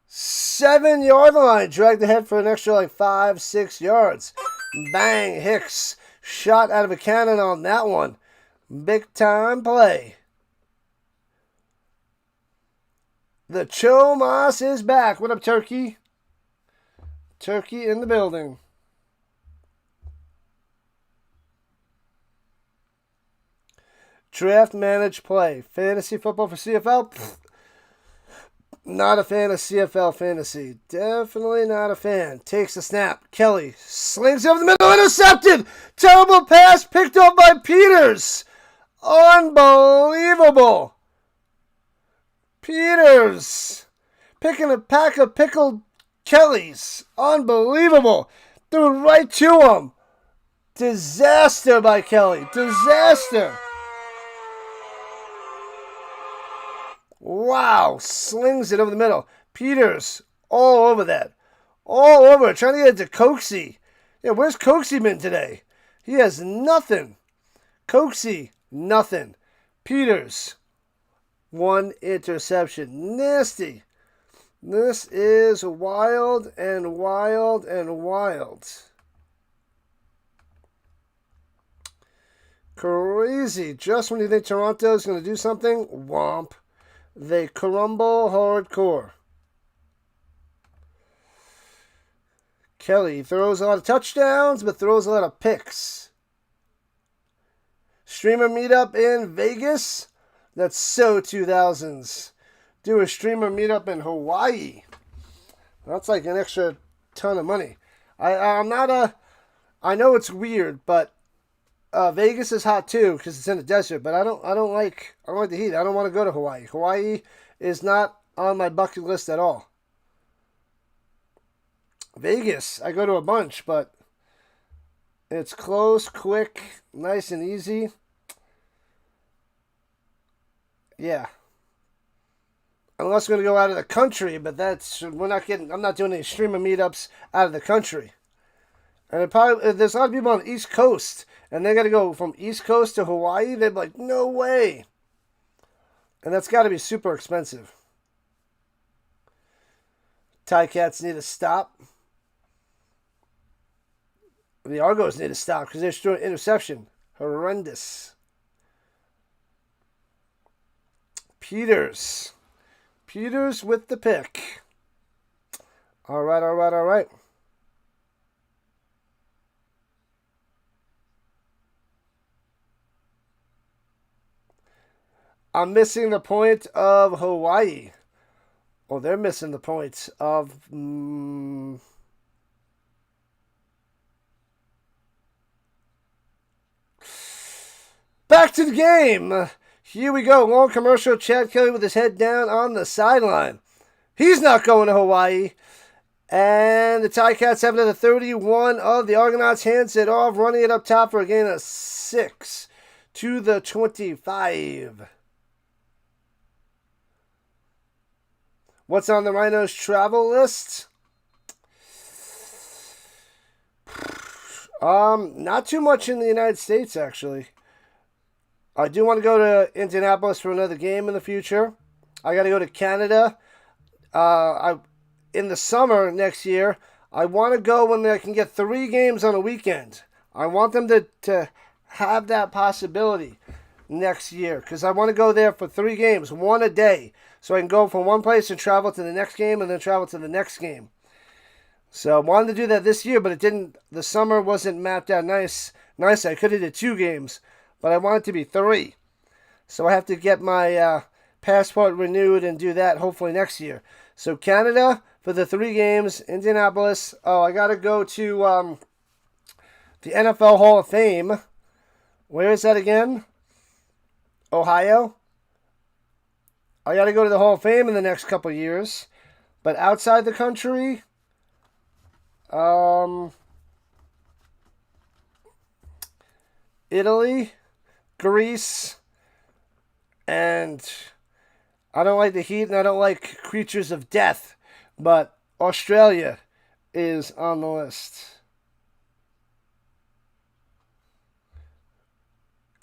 37-yard line. Dragged ahead for an extra 5-6 yards. Bang, Hicks. Shot out of a cannon on that one. Big time play. The Chomas is back. What up, Turkey? Turkey in the building. Draft, manage, play. Fantasy football for CFL? Pfft. Not a fan of CFL fantasy. Definitely not a fan. Takes the snap. Kelly slings over the middle. Intercepted. Terrible pass picked up by Peters. Unbelievable. Peters picking a pack of pickled Kellys. Unbelievable. Threw right to him. Disaster by Kelly. Disaster. Wow, slings it over the middle. Peters, all over that. All over it, trying to get it to Coxie. Yeah, where's Coxie been today? He has nothing. Coxie, nothing. Peters, 1 interception. Nasty. This is wild and wild and wild. Crazy. Just when you think Toronto's going to do something, womp. They crumble hardcore. Kelly throws a lot of touchdowns, but throws a lot of picks. Streamer meetup in Vegas? That's so 2000s. Do a streamer meetup in Hawaii. That's like an extra ton of money. I know it's weird, but Vegas is hot too because it's in the desert, but I don't like the heat. I don't want to go to Hawaii. Hawaii is not on my bucket list at all. Vegas, I go to a bunch, but it's close, quick, nice and easy. Yeah. Unless we're going to go out of the country, but I'm not doing any streamer meetups out of the country. And there's a lot of people on the East Coast, and they got to go from East Coast to Hawaii. They'd be like, no way. And that's got to be super expensive. Ticats need to stop. The Argos need to stop because they're throwing interception. Horrendous. Peters with the pick. All right. I'm missing the point of Hawaii. Oh, they're missing the point of... Back to the game. Here we go. Long commercial. Chad Kelly with his head down on the sideline. He's not going to Hawaii. And the Ticats have another 31 of the Argonauts. Hands it off. Running it up top for a gain of 6 to the 25. What's on the Rhinos travel list? Not too much in the United States, actually. I do want to go to Indianapolis for another game in the future. I got to go to Canada. In the summer next year, I want to go when I can get 3 games on a weekend. I want them to have that possibility next year because I want to go there for 3 games, 1 a day. So I can go from one place and travel to the next game and then travel to the next game. So I wanted to do that this year, but it didn't. The summer wasn't mapped out nice. I could have did 2 games, but I want it to be 3. So I have to get my passport renewed and do that hopefully next year. So Canada for the 3 games, Indianapolis. Oh, I got to go to the NFL Hall of Fame. Where is that again? Ohio. I got to go to the Hall of Fame in the next couple years. But outside the country, Italy, Greece, and I don't like the heat and I don't like creatures of death, but Australia is on the list.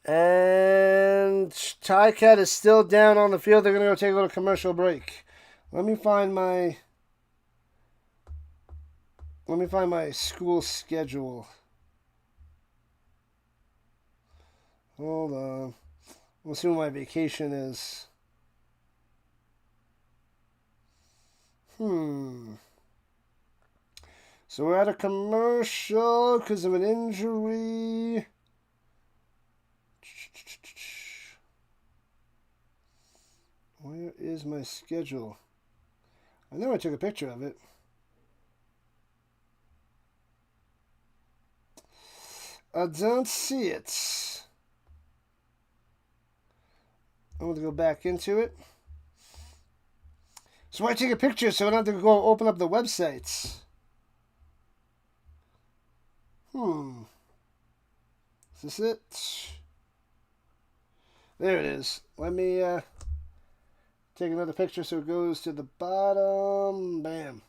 And Ticat is still down on the field. They're going to go take a little commercial break. Let me find my school schedule. Hold on. We'll see what my vacation is. So we're at a commercial because of an injury. Where is my schedule? I know I took a picture of it. I don't see it. I'm going to go back into it. So I take a picture so I don't have to go open up the websites. Is this it? There it is. Let me take another picture so it goes to the bottom. Bam.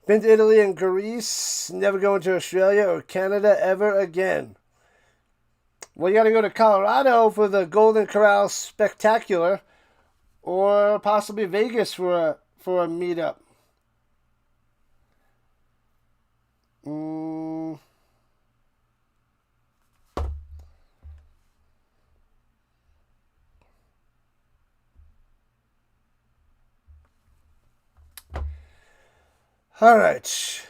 Been to Italy and Greece. Never going to Australia or Canada ever again. Well, you got to go to Colorado for the Golden Corral Spectacular, or possibly Vegas for a meetup. All right.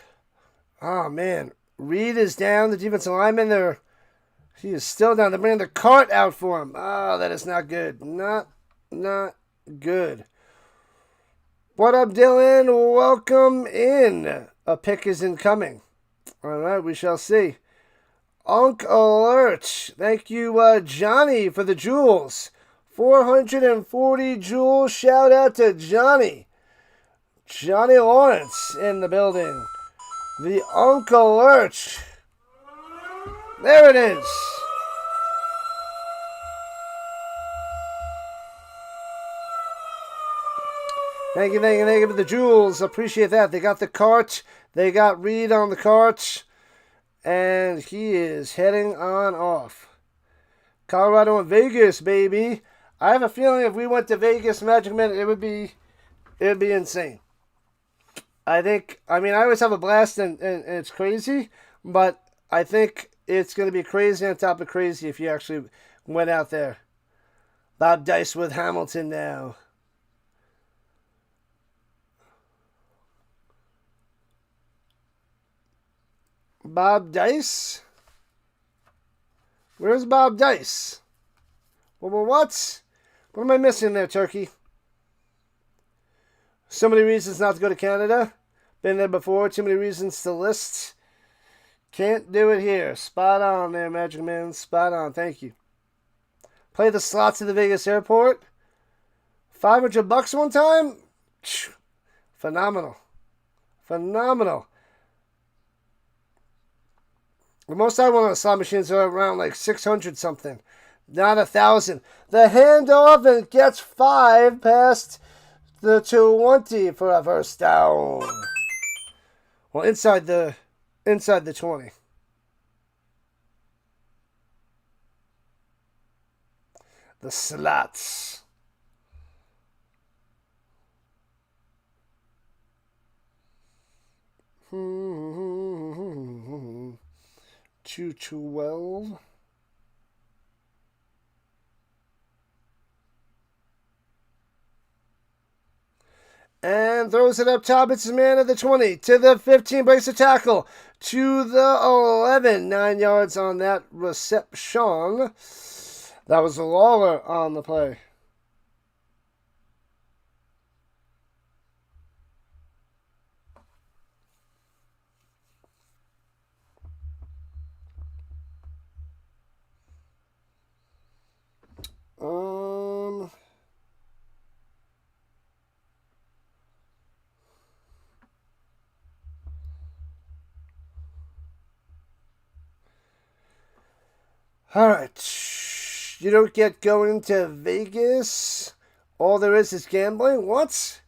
Oh, man. Reed is down. The defensive lineman there. He is still down. They're bringing the cart out for him. Oh, that is not good. Not good. What up, Dylan? Welcome in. A pick is incoming. All right, we shall see. Unk Alert. Thank you, Johnny, for the jewels. 440 jewels. Shout out to Johnny. Johnny Lawrence in the building. The Unk Alert. There it is. Thank you for the jewels. Appreciate that. They got the cart. They got Reed on the cart. And he is heading on off. Colorado and Vegas, baby. I have a feeling if we went to Vegas, Magic Man, it would be insane. I think, I mean, I always have a blast and it's crazy, but I think it's going to be crazy on top of crazy if you actually went out there. Bob Dice with Hamilton now. Bob Dice? Where's Bob Dice? Well, what? What am I missing there, Turkey? So many reasons not to go to Canada. Been there before. Too many reasons to list. Can't do it here. Spot on there, Magic Man. Spot on. Thank you. Play the slots at the Vegas airport. $500 one time? Phenomenal. Phenomenal. The most I want on the slot machines are around like 600 something. Not 1,000. The handoff and gets 5 past the 20 for a first down. Well, inside the 20. The slots. Hmm. 212. And throws it up top. It's his man at the 20. To the 15. Breaks the tackle. To the 11. 9 yards on that reception. That was Lawler on the play. All right. You don't get going to Vegas. All there is gambling. What?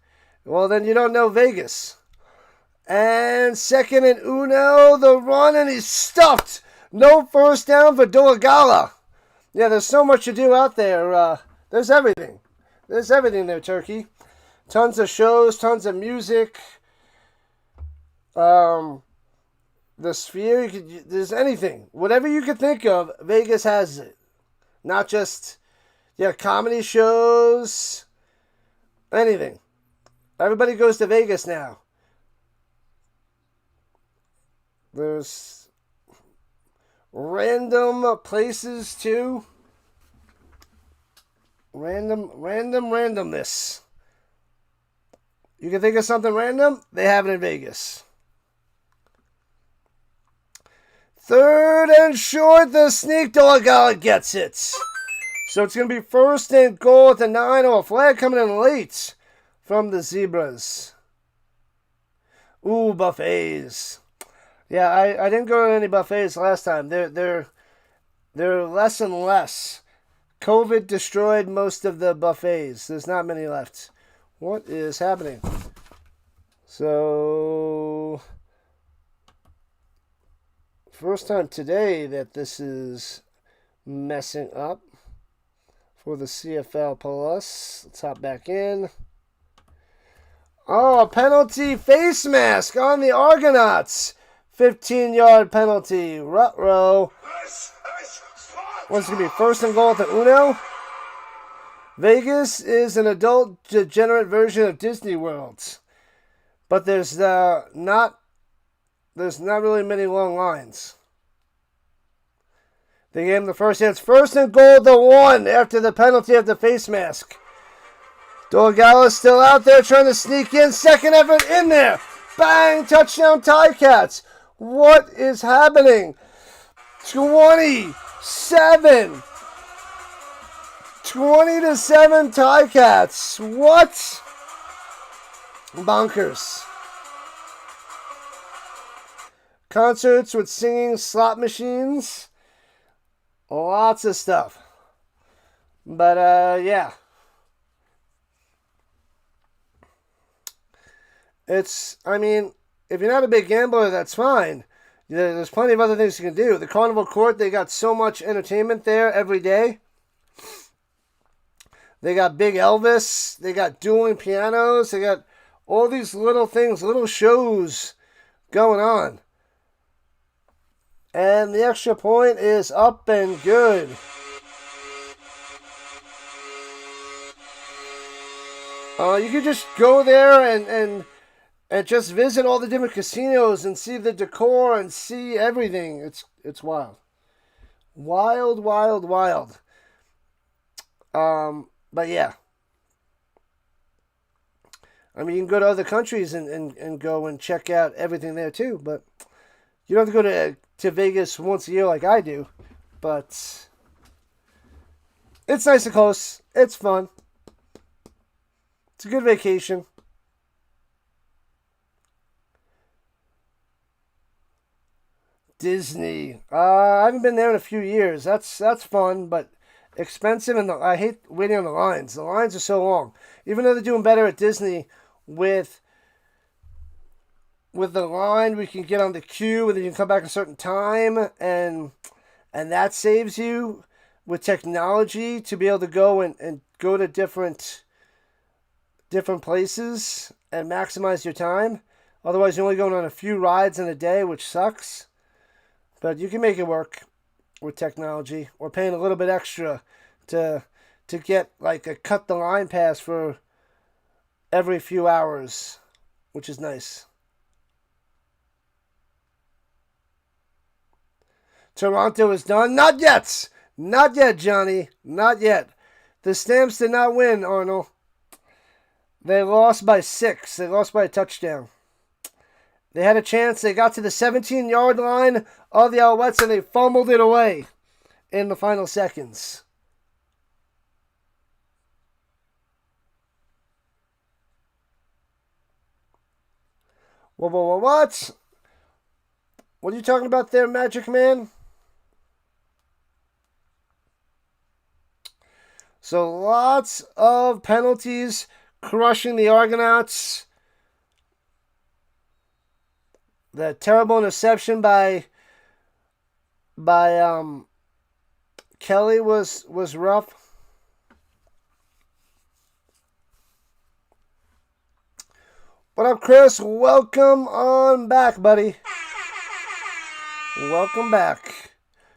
Well, then you don't know Vegas. And second and uno, the run, and he's stuffed. No first down for Dolegala. Yeah, there's so much to do out there. There's everything. There's everything there, Turkey. Tons of shows, tons of music. The Sphere, there's anything. Whatever you could think of, Vegas has it. Not just, comedy shows. Anything. Everybody goes to Vegas now. There's random places too. Randomness. You can think of something random, they have it in Vegas. Third and short, the sneak dog gets it. So it's going to be first and goal at the 9. Oh, a flag coming in late from the Zebras. Ooh, buffets. Yeah, I didn't go to any buffets last time. They're less and less. COVID destroyed most of the buffets. There's not many left. What is happening? So, first time today that this is messing up for the CFL Plus. Let's hop back in. Oh, penalty face mask on the Argonauts. 15-yard penalty. Ruh-roh. What's going to be first and goal at the Uno? Vegas is an adult degenerate version of Disney World. But there's not really many long lines. They gave him the first hit. It's first and goal to 1 after the penalty of the face mask. Dolegala still out there trying to sneak in. Second effort in there. Bang! Touchdown Ticats. What is happening? 27. 20-7 Ticats. What? Bonkers. Concerts with singing slot machines. Lots of stuff. But, yeah. If you're not a big gambler, that's fine. There's plenty of other things you can do. The Carnival Court, they got so much entertainment there every day. They got Big Elvis. They got dueling pianos. They got all these little things, little shows going on. And the extra point is up and good. You can just go there and just visit all the different casinos and see the decor and see everything. It's wild. Wild, wild, wild. But yeah. I mean, you can go to other countries and go and check out everything there too. But you don't have to go to Vegas once a year like I do. But it's nice and close. It's fun. It's a good vacation. Disney. I haven't been there in a few years. That's fun, but expensive, and I hate waiting on the lines. The lines are so long. Even though they're doing better at Disney with the line, we can get on the queue, and then you can come back a certain time, and that saves you with technology to be able to go and go to different places and maximize your time. Otherwise, you're only going on a few rides in a day, which sucks. But you can make it work with technology, or paying a little bit extra to get like a cut the line pass for every few hours, which is nice. Toronto is done. Not yet. Not yet, Johnny. Not yet. The Stamps did not win, Arnold. They lost by 6. They lost by a touchdown. They had a chance. They got to the 17-yard line of the Alouettes, and they fumbled it away in the final seconds. What? What are you talking about there, Magic Man? So lots of penalties crushing the Argonauts. The terrible interception by Kelly was rough. What up, Chris? Welcome on back, buddy. Welcome back.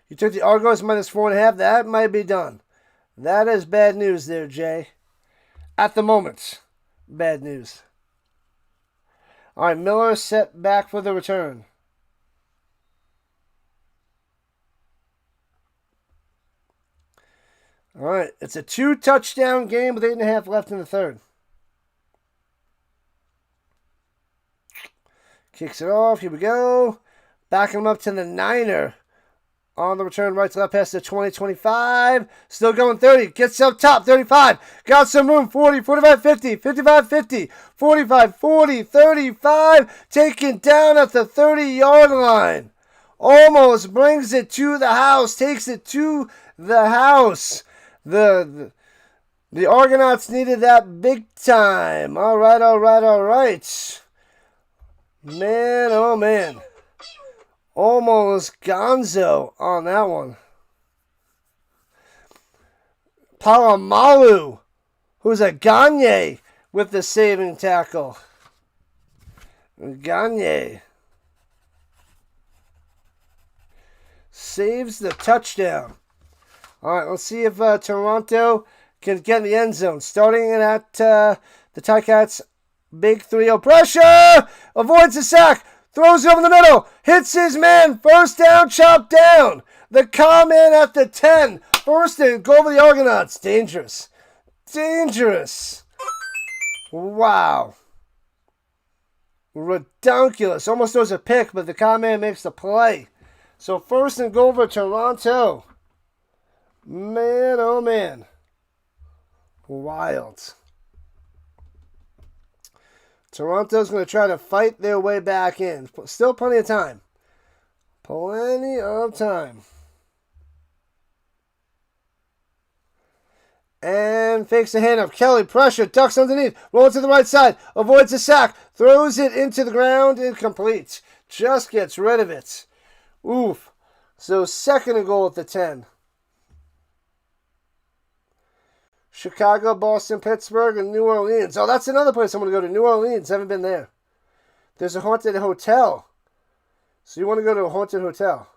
You took the Argos minus 4.5. That might be done. That is bad news there, Jay. At the moment, bad news. All right, Miller set back for the return. All right, it's a 2-touchdown game with 8.5 left in the third. Kicks it off. Here we go. Backing him up to the 9er. On the return, right to left pass to 20, 25. Still going 30. Gets up top, 35. Got some room, 40, 45, 50, 55, 50, 45, 40, 35. Taken down at the 30-yard line. Almost brings it to the house. Takes it to the house. The Argonauts needed that big time. All right. Man, oh man. Almost gonzo on that one. Palamalu, who's a Gagne with the saving tackle. Gagne saves the touchdown. All right, let's see if Toronto can get in the end zone. Starting at the Ticats, big 3-0 pressure. Avoids the sack. Throws it over the middle. Hits his man. First down, chopped down. The comment at the 10. First and goal for the Argonauts. Dangerous. Wow. Redonkulous. Almost throws a pick, but the comment makes the play. So first and goal for Toronto. Man, oh man. Wild. Toronto's going to try to fight their way back in. Still plenty of time. And fakes the handoff. Kelly, pressure, ducks underneath. Rolls to the right side. Avoids the sack. Throws it into the ground. Incomplete. Just gets rid of it. Oof. So second and goal at the 10. Chicago, Boston, Pittsburgh, and New Orleans. Oh, that's another place I'm going to go to. New Orleans. Haven't been there. There's a haunted hotel. So you want to go to a haunted hotel.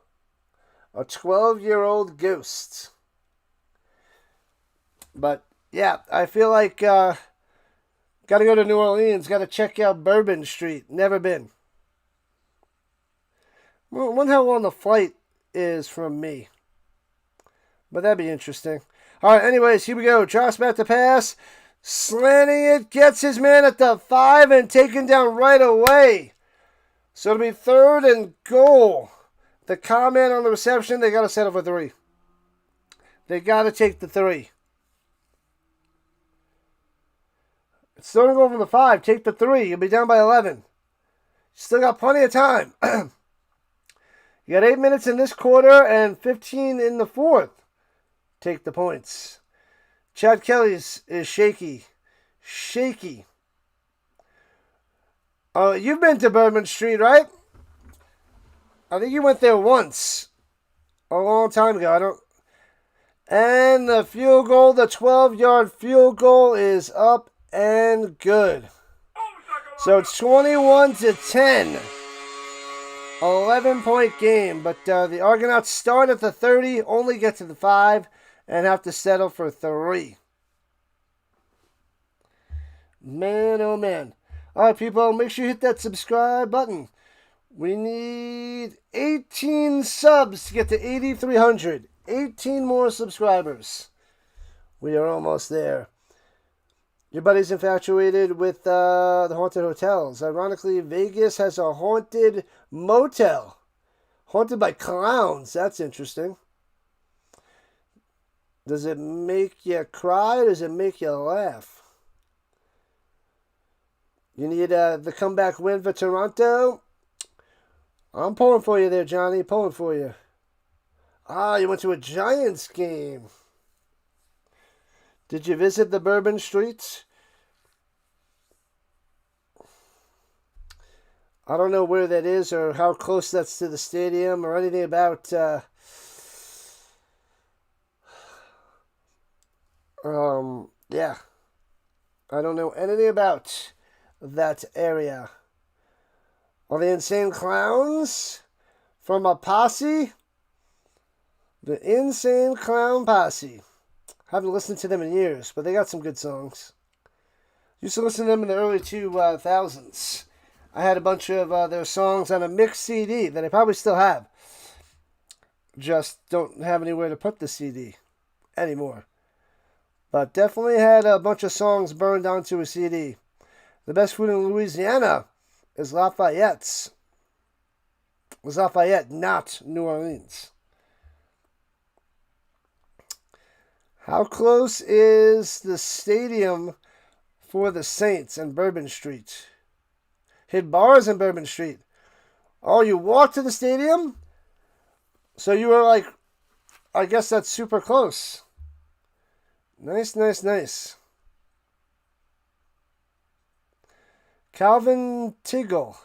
A 12-year-old ghost. But, yeah, I feel like got to go to New Orleans. Got to check out Bourbon Street. Never been. I wonder how long the flight is from me. But that'd be interesting. All right, anyways, here we go. Drops back to pass. Slanting it. Gets his man at the 5 and taken down right away. So it'll be third and goal. The comment on the reception, they got to settle for 3. They got to take the 3. It's third and goal from the 5. Take the 3. You'll be down by 11. Still got plenty of time. You got 8 minutes in this quarter and 15 in the fourth. Take the points. Chad Kelly's is shaky. Shaky. Oh, you've been to Bourbon Street, right? I think you went there once. A long time ago. I don't. And the field goal, the 12-yard field goal is up and good. So it's 21-10. 11-point game, but the Argonauts start at the 30, only get to the 5, and have to settle for 3. Man, oh man. All right, people, make sure you hit that subscribe button. We need 18 subs to get to 8,300. 18 more subscribers. We are almost there. Your buddy's infatuated with the haunted hotels. Ironically, Vegas has a haunted motel. Haunted by clowns. That's interesting. Does it make you cry or does it make you laugh? You need the comeback win for Toronto? I'm pulling for you there, Johnny. Pulling for you. Ah, you went to a Giants game. Did you visit the Bourbon Streets? I don't know where that is or how close that's to the stadium or anything about yeah. I don't know anything about that area. Are the Insane Clowns from a posse? The Insane Clown Posse. Haven't listened to them in years, but they got some good songs. Used to listen to them in the early 2000s. I had a bunch of their songs on a mixed CD that I probably still have. Just don't have anywhere to put the CD anymore. But definitely had a bunch of songs burned onto a CD. The best food in Louisiana is Lafayette's. It was Lafayette, not New Orleans. How close is the stadium for the Saints and Bourbon Street? Hit bars in Bourbon Street. Oh, you walked to the stadium? So you were like, I guess that's super close. Nice, nice, nice. Calvin Tiggle.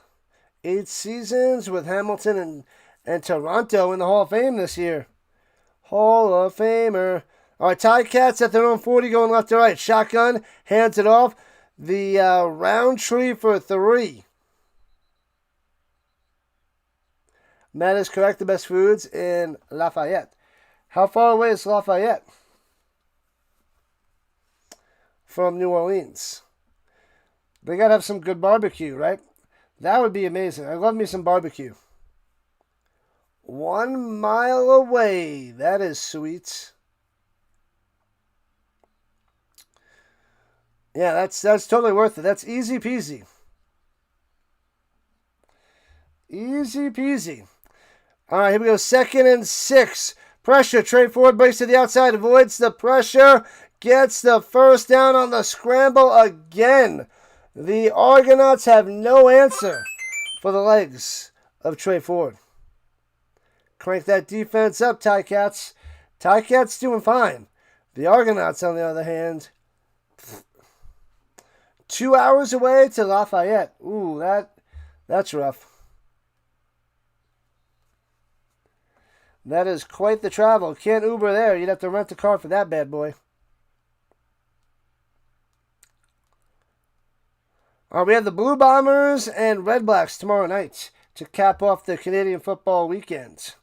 8 seasons with Hamilton and Toronto in the Hall of Fame this year. Hall of Famer. All right, Ticats at their own 40 going left to right. Shotgun, hands it off. The Roundtree for 3. Matt is correct. The best foods in Lafayette. How far away is Lafayette from New Orleans? They got to have some good barbecue, right? That would be amazing. I love me some barbecue. 1 mile away. That is sweet. Yeah, that's totally worth it. That's easy peasy. Easy peasy. All right, here we go. 2nd and 6. Pressure. Trade forward. Breaks to the outside. Avoids the pressure. Gets the first down on the scramble again. The Argonauts have no answer for the legs of Trey Ford. Crank that defense up, Ticats. Ticats doing fine. The Argonauts, on the other hand, 2 hours away to Lafayette. Ooh, that's rough. That is quite the travel. Can't Uber there. You'd have to rent a car for that bad boy. We have the Blue Bombers and Red Blacks tomorrow night to cap off the Canadian football weekend.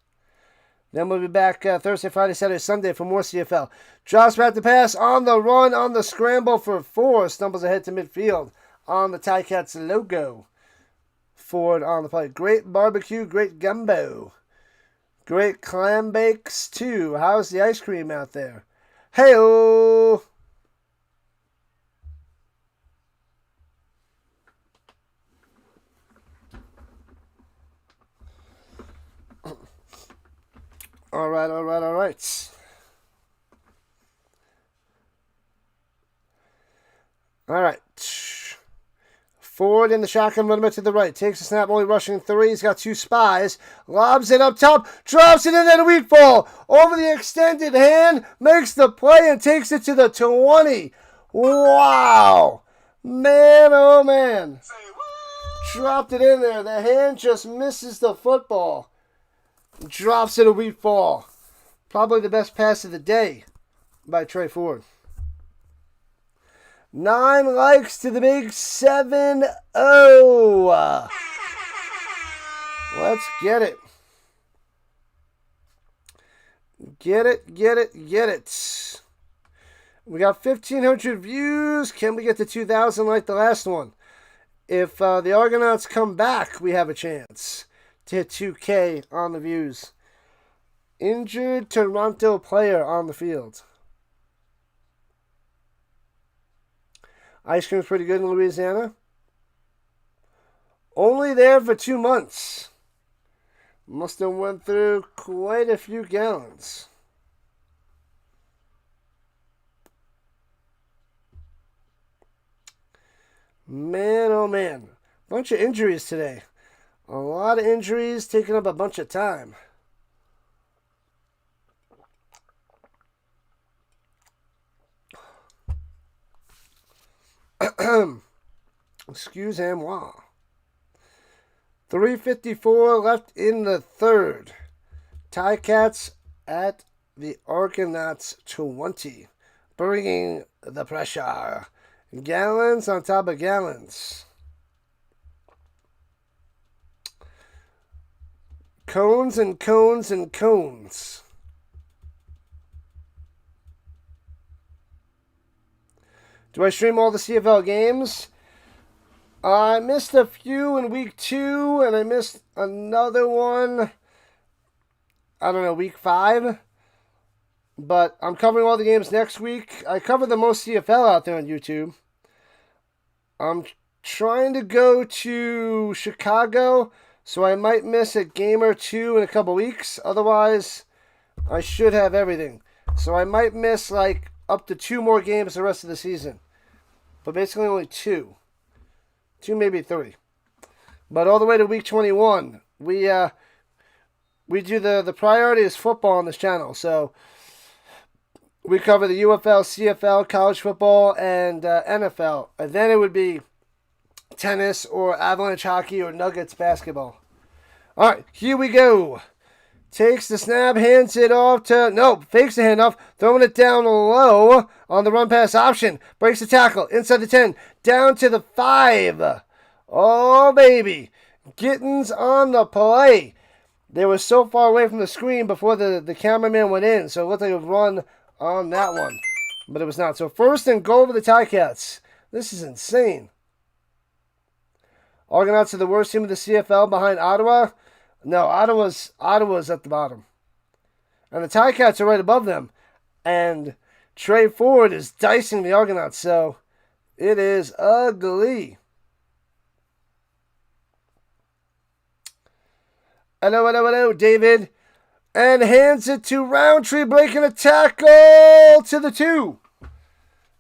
Then we'll be back Thursday, Friday, Saturday, Sunday for more CFL. Drops back to pass on the run, on the scramble for 4. Stumbles ahead to midfield on the Ticats logo. Ford on the play. Great barbecue, great gumbo. Great clam bakes, too. How's the ice cream out there? Hey-oh! All right. All right. Ford in the shotgun, run to the right. Takes a snap, only rushing 3. He's got 2 spies. Lobs it up top. Drops it in at a wheat fall. Over the extended hand. Makes the play and takes it to the 20. Wow. Man, oh man. Dropped it in there. The hand just misses the football. Drops it a wheat fall. Probably the best pass of the day by Trey Ford. 9 likes to the big 7-0. Let's get it. Get it. We got 1,500 views. Can we get to 2,000 like the last one? If the Argonauts come back, we have a chance to hit 2K on the views. Injured Toronto player on the field. Ice cream's pretty good in Louisiana. Only there for 2 months. Must have went through quite a few gallons. Man, oh man. Bunch of injuries today. A lot of injuries, taking up a bunch of time. Excuse-moi. 3:54 left in the third. Ticats at the Argonauts 20. Bringing the pressure. Gallons on top of gallons. Cones and cones and cones. Do I stream all the CFL games? I missed a few in week 2, and I missed another one, I don't know, week 5. But I'm covering all the games next week. I cover the most CFL out there on YouTube. I'm trying to go to Chicago, so I might miss a game or 2 in a couple weeks. Otherwise, I should have everything. So I might miss like up to 2 more games the rest of the season. But basically only 2. 2, maybe 3. But all the way to week 21, we do the priority is football on this channel. So we cover the UFL, CFL, college football, and NFL. And then it would be tennis or Avalanche hockey or Nuggets basketball. All right, here we go. Takes the snap, hands it off to... Nope, fakes the handoff, throwing it down low on the run pass option. Breaks the tackle, inside the 10, down to the 5. Oh, baby. Gittins on the play. They were so far away from the screen before the cameraman went in, so it looked like a run on that one. But it was not. So first and goal for the Ticats. This is insane. Argonauts are the worst team of the CFL behind Ottawa. No, Ottawa's at the bottom. And the Ticats are right above them. And Trey Ford is dicing the Argonauts. So it is ugly. Hello, David. And hands it to Roundtree, breaking a tackle to the 2.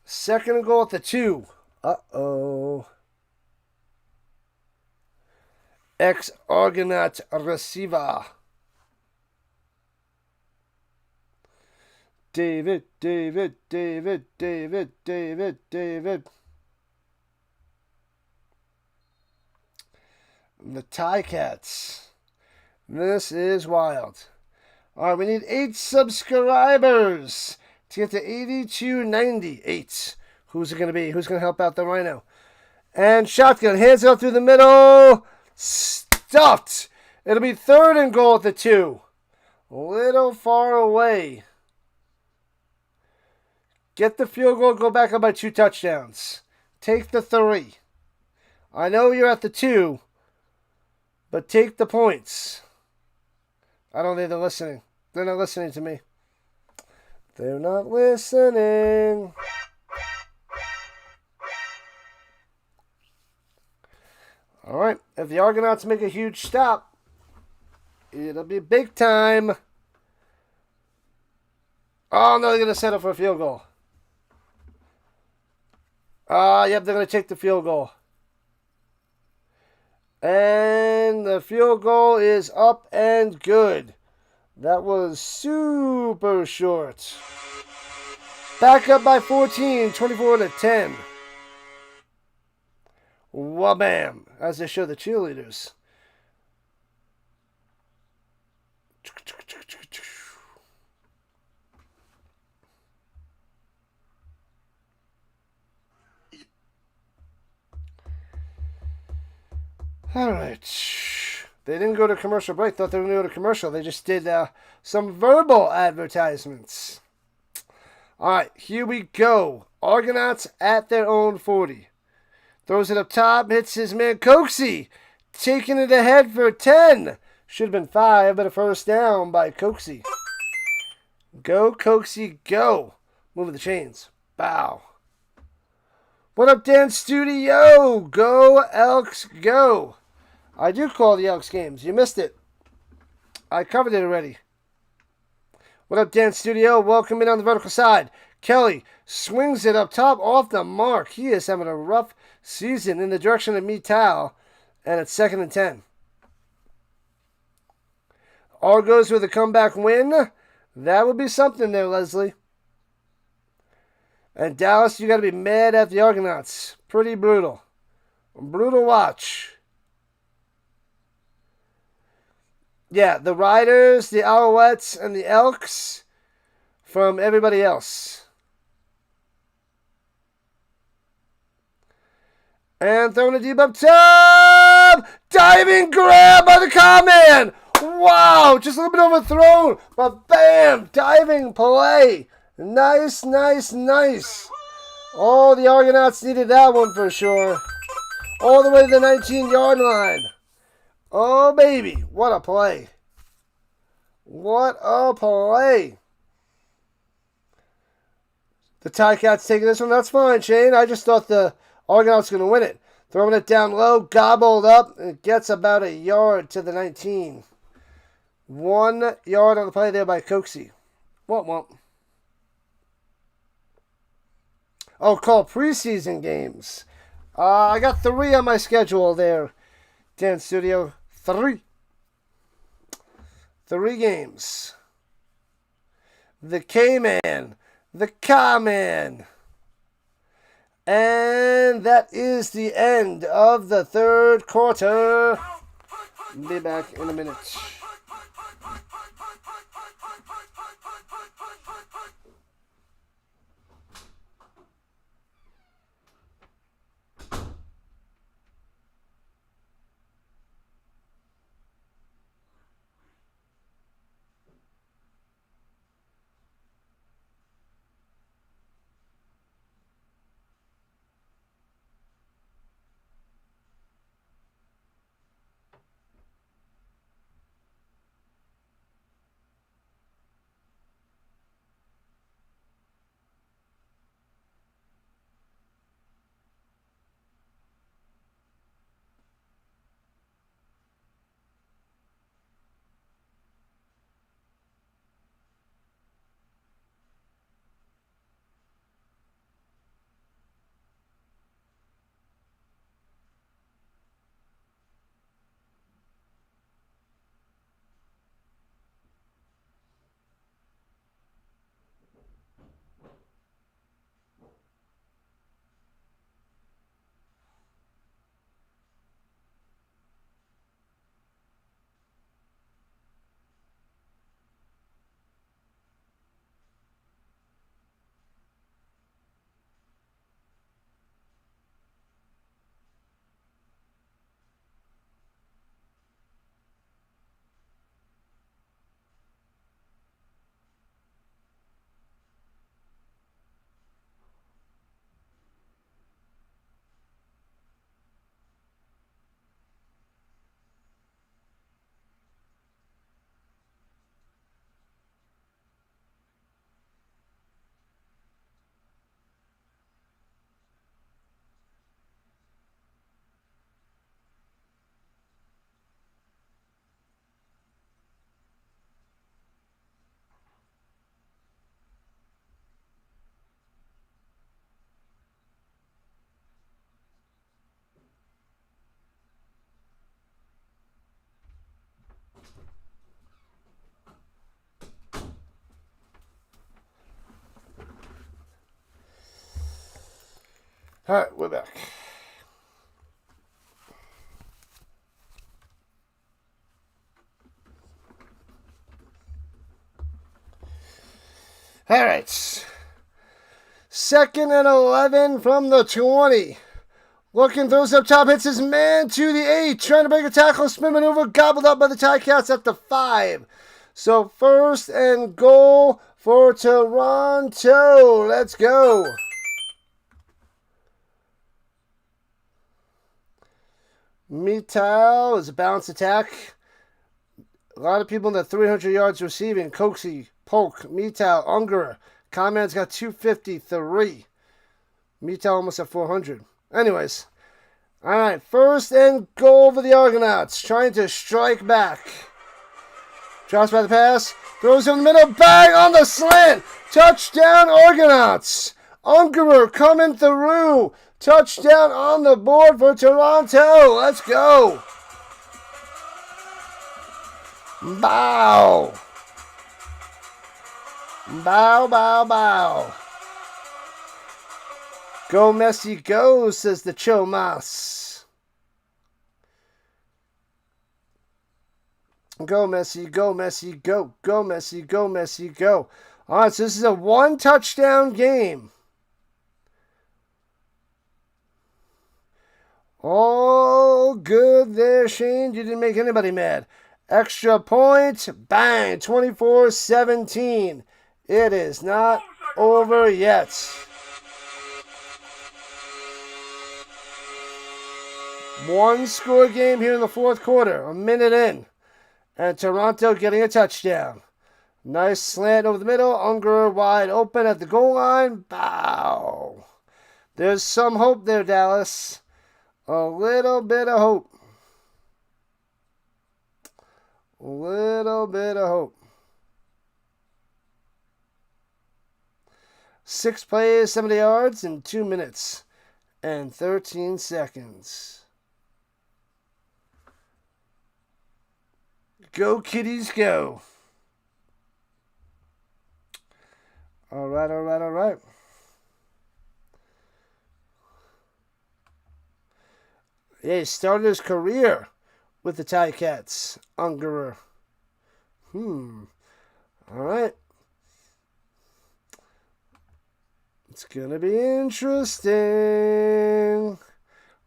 Second and goal at the 2. Uh-oh. Ex-Argonaut receiver. David. The Ticats. This is wild. All right, we need 8 subscribers to get to 8298. Who's it going to be? Who's going to help out the Rhino? And shotgun, hands out through the middle. Stuffed. It'll be 3rd and goal at the 2. A little far away. Get the field goal, go back up by 2 touchdowns. Take the 3. I know you're at the 2, but take the points. I don't think they're listening. They're not listening to me. They're not listening. All right, if the Argonauts make a huge stop, it'll be big time. Oh, no, they're going to set up for a field goal. Yep, they're going to take the field goal. And the field goal is up and good. That was super short. Back up by 14, 24-10. Wabam, as they show the cheerleaders. All right. They didn't go to commercial break. Thought they were going to go to commercial. They just did some verbal advertisements. All right, here we go. Argonauts at their own 40. Throws it up top, hits his man Coxie. Taking it ahead for 10. Should have been 5, but a first down by Coxie. Go, Coxie, go. Moving the chains. Bow. What up, Dan Studio? Go, Elks, go. I do call the Elks games. You missed it. I covered it already. What up, Dan Studio? Welcome in on the vertical side. Kelly swings it up top off the mark. He is having a rough season in the direction of Metal, and it's 2nd and 10. Argos with a comeback win. That would be something there, Leslie. And Dallas, you got to be mad at the Argonauts. Pretty brutal. Brutal watch. Yeah, the Riders, the Alouettes, and the Elks from everybody else. And throwing a deep up top! Diving grab by the Common! Wow, just a little bit overthrown, but bam! Diving play. Nice, nice, nice. Oh, the Argonauts needed that one for sure. All the way to the 19-yard line. Oh, baby. What a play. What a play. The Ticats taking this one. That's fine, Shane. I just thought the Argonauts going to win it. Throwing it down low, gobbled up. It gets about a yard to the 19. 1 yard on the play there by Coxie. What? Oh, call preseason games. I got 3 on my schedule there, Dan Studio. 3. 3 games. The K-Man. The K-Man. And that is the end of the 3rd quarter. Be back in a minute. All right, we're back. All right. 2nd and 11 from the 20. Looking, throws up top, hits his man to the 8. Trying to break a tackle, spin maneuver, gobbled up by the Ticats at the 5. So 1st and goal for Toronto. Let's go. Mittal is a balanced attack. A lot of people in the 300 yards receiving. Coxey, Polk, Mittal, Ungerer. Conman's got 253. Mittal almost at 400. Anyways. All right, 1st and goal for the Argonauts. Trying to strike back. Drops by the pass. Throws in the middle. Bang on the slant. Touchdown Argonauts. Ungerer coming through. Touchdown on the board for Toronto. Let's go. Bow. Bow, bow, bow. Go Messi, go, says the Chomas. Go Messi, go Messi, go. Go Messi, go Messi, go. All right, so this is a 1-touchdown game. All good there, Shane. You didn't make anybody mad. Extra point. Bang. 24-17. It is not over yet. One-score game here in the 4th quarter. A minute in. And Toronto getting a touchdown. Nice slant over the middle. Ungerer wide open at the goal line. Bow. There's some hope there, Dallas. A little bit of hope. A little bit of hope. 6 plays, 70 yards in 2 minutes and 13 seconds. Go, Kitties, go. All right, all right, all right. Yeah, he started his career with the Ticats. Ungerer. All right. It's going to be interesting.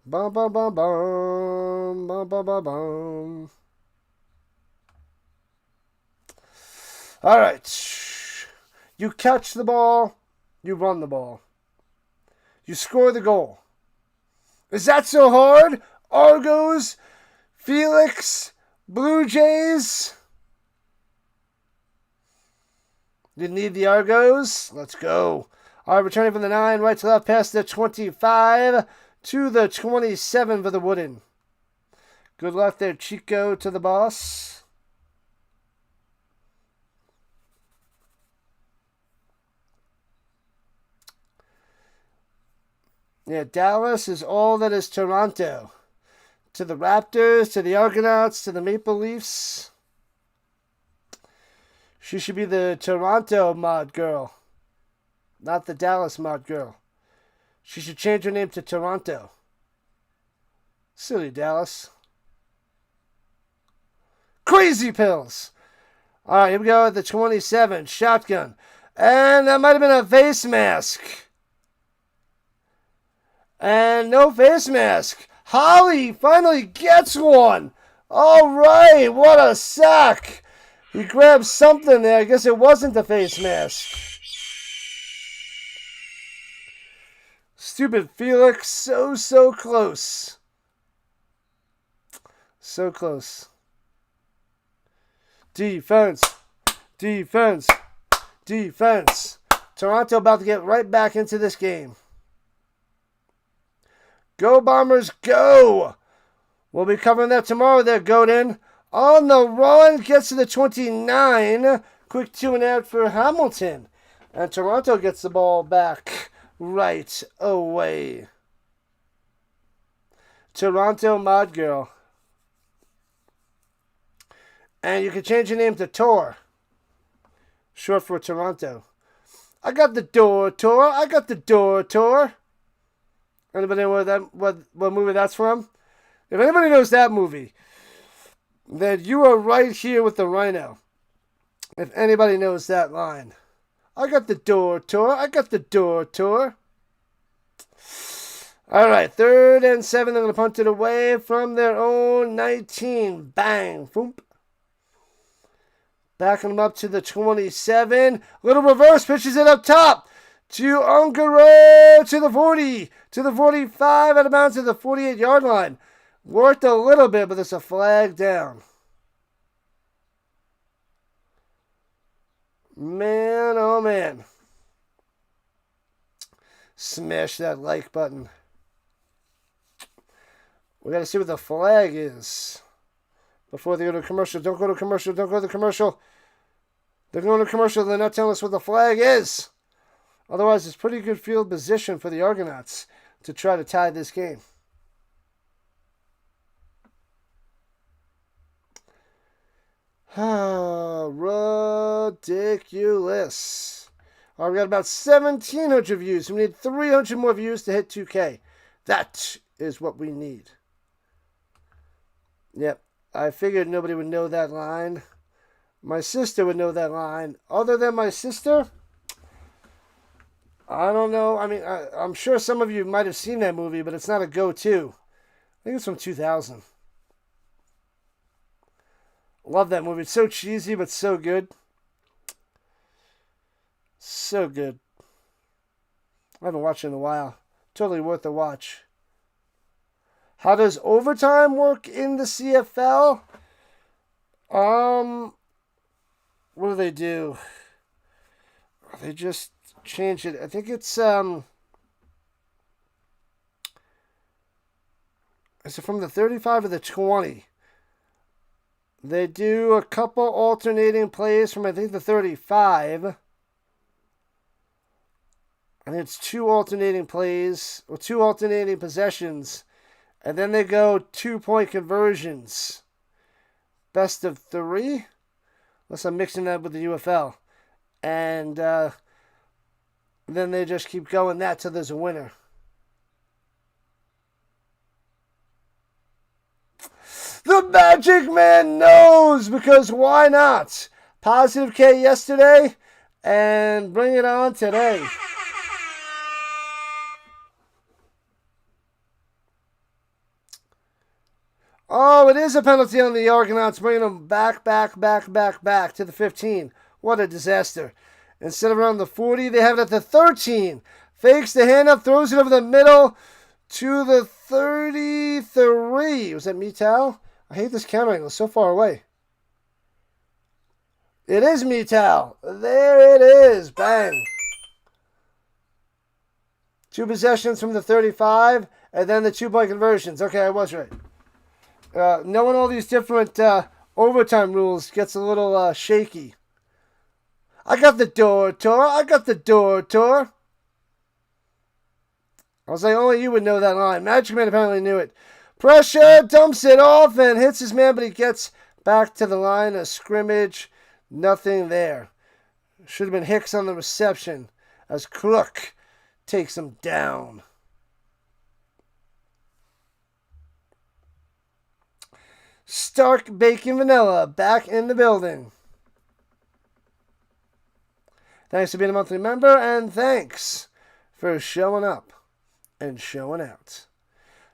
Bum, bum, bum, bum. Bum, bum, bum, bum. All right. You catch the ball. You run the ball. You score the goal. Is that so hard? Argos, Felix, Blue Jays. You need the Argos? Let's go. All right, returning from the 9, right to left, past the 25 to the 27 for the Wooden. Good luck there, Chico, to the boss. Yeah, Dallas is all that is Toronto. To the Raptors, to the Argonauts, to the Maple Leafs. She should be the Toronto mod girl, not the Dallas mod girl. She should change her name to Toronto. Silly Dallas. Crazy pills. All right, here we go at the 27. Shotgun. And that might have been a face mask. And no face mask. Holly finally gets one. All right, what a sack. He grabbed something there. I guess it wasn't the face mask. Stupid Felix. So close. So close. Defense. Defense. Defense. Toronto about to get right back into this game. Go Bombers, go! We'll be covering that tomorrow there, Godin. On the run, gets to the 29. Quick 2-and-out for Hamilton. And Toronto gets the ball back right away. Toronto Mod Girl. And you can change your name to Tor. Short for Toronto. I got the door, Tor. I got the door, Tor. Anybody know what movie that's from? If anybody knows that movie, then you are right here with the Rhino. If anybody knows that line. I got the door tour. I got the door tour. All right, 3rd and 7. They're going to punt it away from their own 19. Bang. Boom. Backing them up to the 27. Little reverse. Pitches it up top to Ungaro to the 40. To the 45. Out of bounds to the 48-yard line. Worked a little bit, but there's a flag down. Man, oh man. Smash that like button. We got to see what the flag is before they go to commercial. Don't go to commercial. Don't go to commercial. They're going to commercial. They're not telling us what the flag is. Otherwise, it's pretty good field position for the Argonauts to try to tie this game. Ridiculous. All right, we got about 1,700 views. We need 300 more views to hit 2K. That is what we need. Yep, I figured nobody would know that line. My sister would know that line. Other than my sister, I don't know. I mean, I'm sure some of you might have seen that movie, but it's not a go-to. I think it's from 2000. Love that movie. It's so cheesy, but so good. So good. I haven't watched it in a while. Totally worth a watch. How does overtime work in the CFL? What do they do? They just change it. I think it's is it from the 35 or the 20? They do a couple alternating plays from, I think, the 35. I think it's 2 alternating plays, or 2 alternating possessions. And then they go 2-point conversions. Best of 3? Unless I'm mixing that with the UFL. And then they just keep going that till there's a winner. The Magic Man knows, because why not? Positive K yesterday, and bring it on today. Oh, it is a penalty on the Argonauts, bringing them back to the 15. What a disaster. Instead of around the 40, they have it at the 13. Fakes the handoff, throws it over the middle to the 33. Was that Metal? I hate this camera angle. It's so far away. It is Metal. There it is. Bang. 2 possessions from the 35, and then the 2-point conversions. Okay, I was right. Knowing all these different overtime rules gets a little shaky. I got the door tour. I got the door tour. I was like, only you would know that line. Magic Man apparently knew it. Pressure, dumps it off, and hits his man, but he gets back to the line of scrimmage. Nothing there. Should have been Hicks on the reception as Crook takes him down. Stark Bacon Vanilla back in the building. Thanks for being a monthly member, and thanks for showing up and showing out.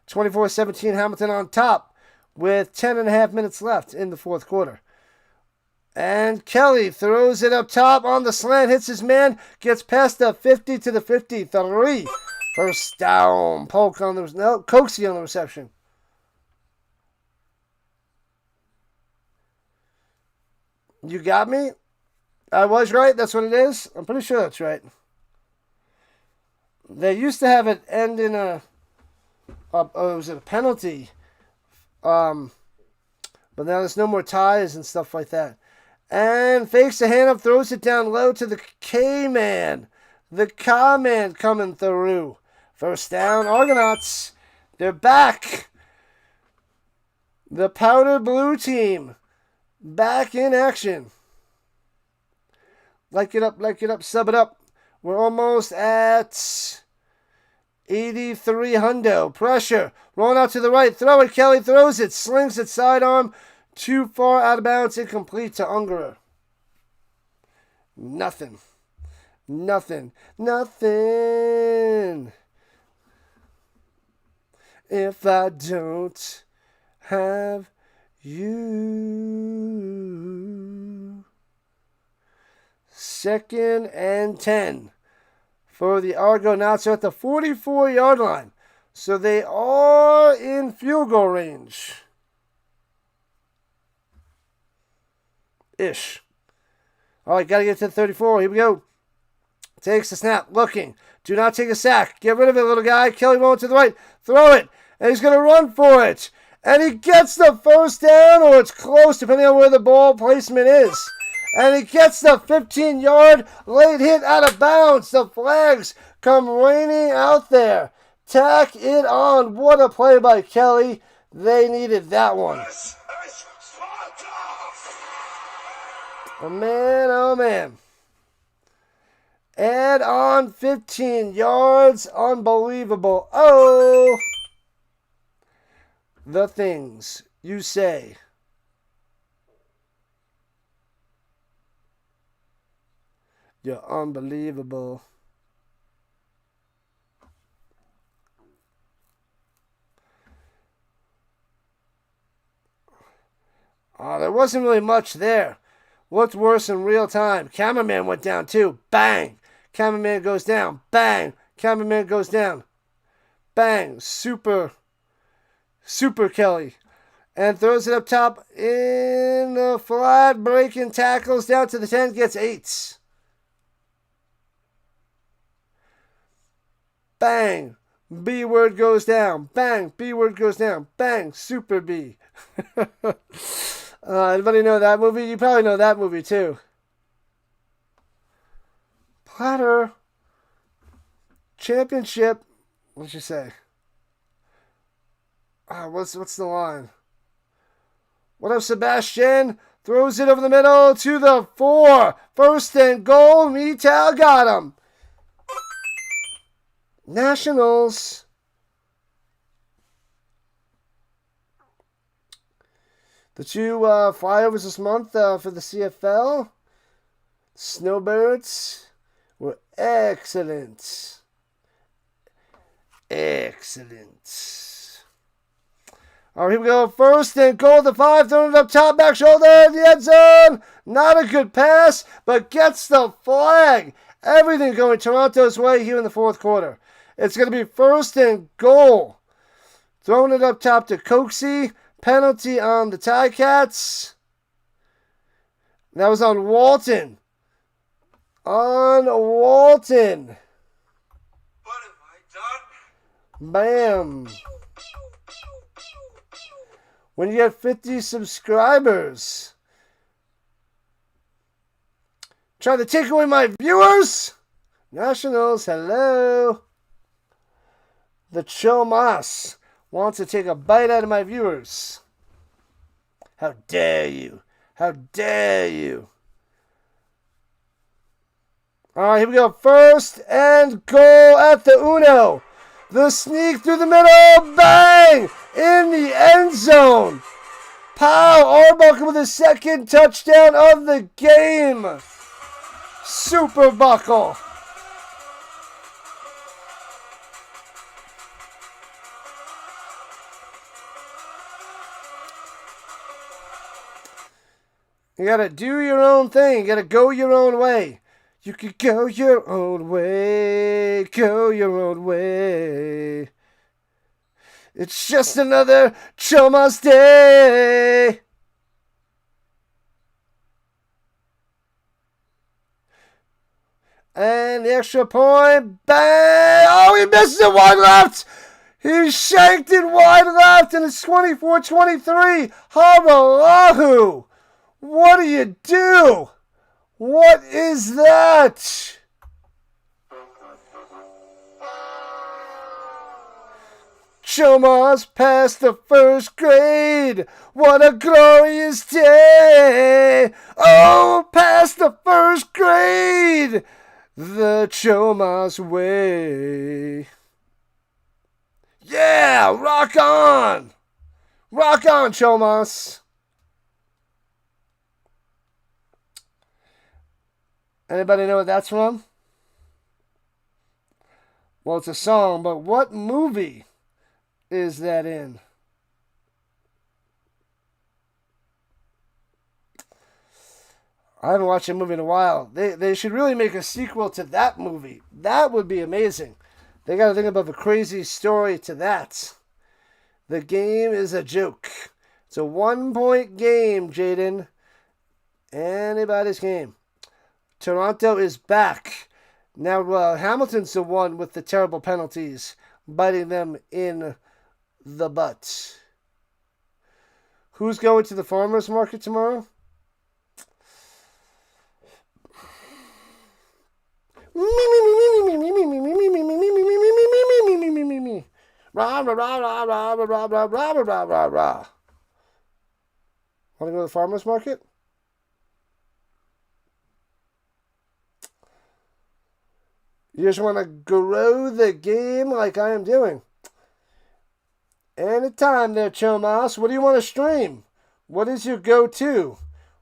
24-17 Hamilton on top with 10.5 minutes left in the 4th quarter. And Kelly throws it up top on the slant, hits his man, gets past the 50 to the 53. First down. Coxie on the reception. You got me? I was right. That's what it is. I'm pretty sure that's right. They used to have it end in was it a penalty? But now there's no more ties and stuff like that. And fakes the hand up, throws it down low to the K-Man. The K-Man coming through. First down, Argonauts. They're back. The powder blue team. Back in action. Like it up, sub it up. We're almost at 83 hundo. Pressure. Rolling out to the right. Throw it. Kelly throws it. Slings it sidearm. Too far out of bounds. Incomplete to Ungerer. Nothing. Nothing. Nothing. If I don't have you. 2nd and 10 for the Argonauts at the 44-yard line. So they are in field goal range. Ish. All right, got to get to the 34. Here we go. Takes the snap. Looking. Do not take a sack. Get rid of it, little guy. Kelly rolling to the right. Throw it. And he's going to run for it. And he gets the first down, or it's close, depending on where the ball placement is. And he gets the 15-yard late hit out of bounds. The flags come raining out there. Tack it on. What a play by Kelly. They needed that one. Oh, man, oh, man. Add on 15 yards. Unbelievable. Oh. The things you say. You're unbelievable. Oh, there wasn't really much there. Looked worse in real time. Cameraman went down too. Bang. Cameraman goes down. Bang. Cameraman goes down. Bang. Super Kelly. And throws it up top in the flat. Breaking tackles down to the 10. Gets 8. Bang. B word goes down. Bang. B word goes down. Bang. Super B. Anybody know that movie? You probably know that movie too. Platter. Championship. What'd you say? What's the line? What up, Sebastian? Throws it over the middle to the 4. 1st and goal. Metal got him. Nationals. The 2 flyovers this month for the CFL. Snowbirds were excellent. Excellent. All right, here we go. 1st and goal, the 5. Throwing it up top, back shoulder, in the end zone. Not a good pass, but gets the flag. Everything going Toronto's way here in the 4th quarter. It's going to be 1st and goal. Throwing it up top to Coxie. Penalty on the Ticats. That was on Walton. On Walton.
What have I done?
Bam. When you get 50 subscribers. Trying to take away my viewers? Nationals, hello. The Chomas wants to take a bite out of my viewers. How dare you? How dare you? All right, here we go. 1st and goal at the Uno. The sneak through the middle. Bang! In the end zone. Pow! Arbuckle with his 2nd touchdown of the game. Super Buckle. You gotta do your own thing. You gotta go your own way. You could go your own way. Go your own way. It's just another Chomas day. And the extra point. Bang! Oh, he misses it wide left. He shanked it wide left, and it's 24-23. Habalahu. What do you do? What is that? Chomas passed the 1st grade. What a glorious day. Oh, past the 1st grade. The Chomas way. Yeah, rock on. Rock on, Chomas. Anybody know what that's from? Well, it's a song, but what movie is that in? I haven't watched a movie in a while. They should really make a sequel to that movie. That would be amazing. They got to think about a crazy story to that. The game is a joke. It's a 1-point game, Jaden. Anybody's game. Toronto is back. Now, Hamilton's the one with the terrible penalties, biting them in the butt. Who's going to the farmer's market tomorrow? Rah, rah, rah, rah, rah, rah, rah, rah, rah, rah, rah, rah. Want to go to the farmer's market? You just want to grow the game like I am doing. Anytime there, Chomas. What do you want to stream? What is your go-to?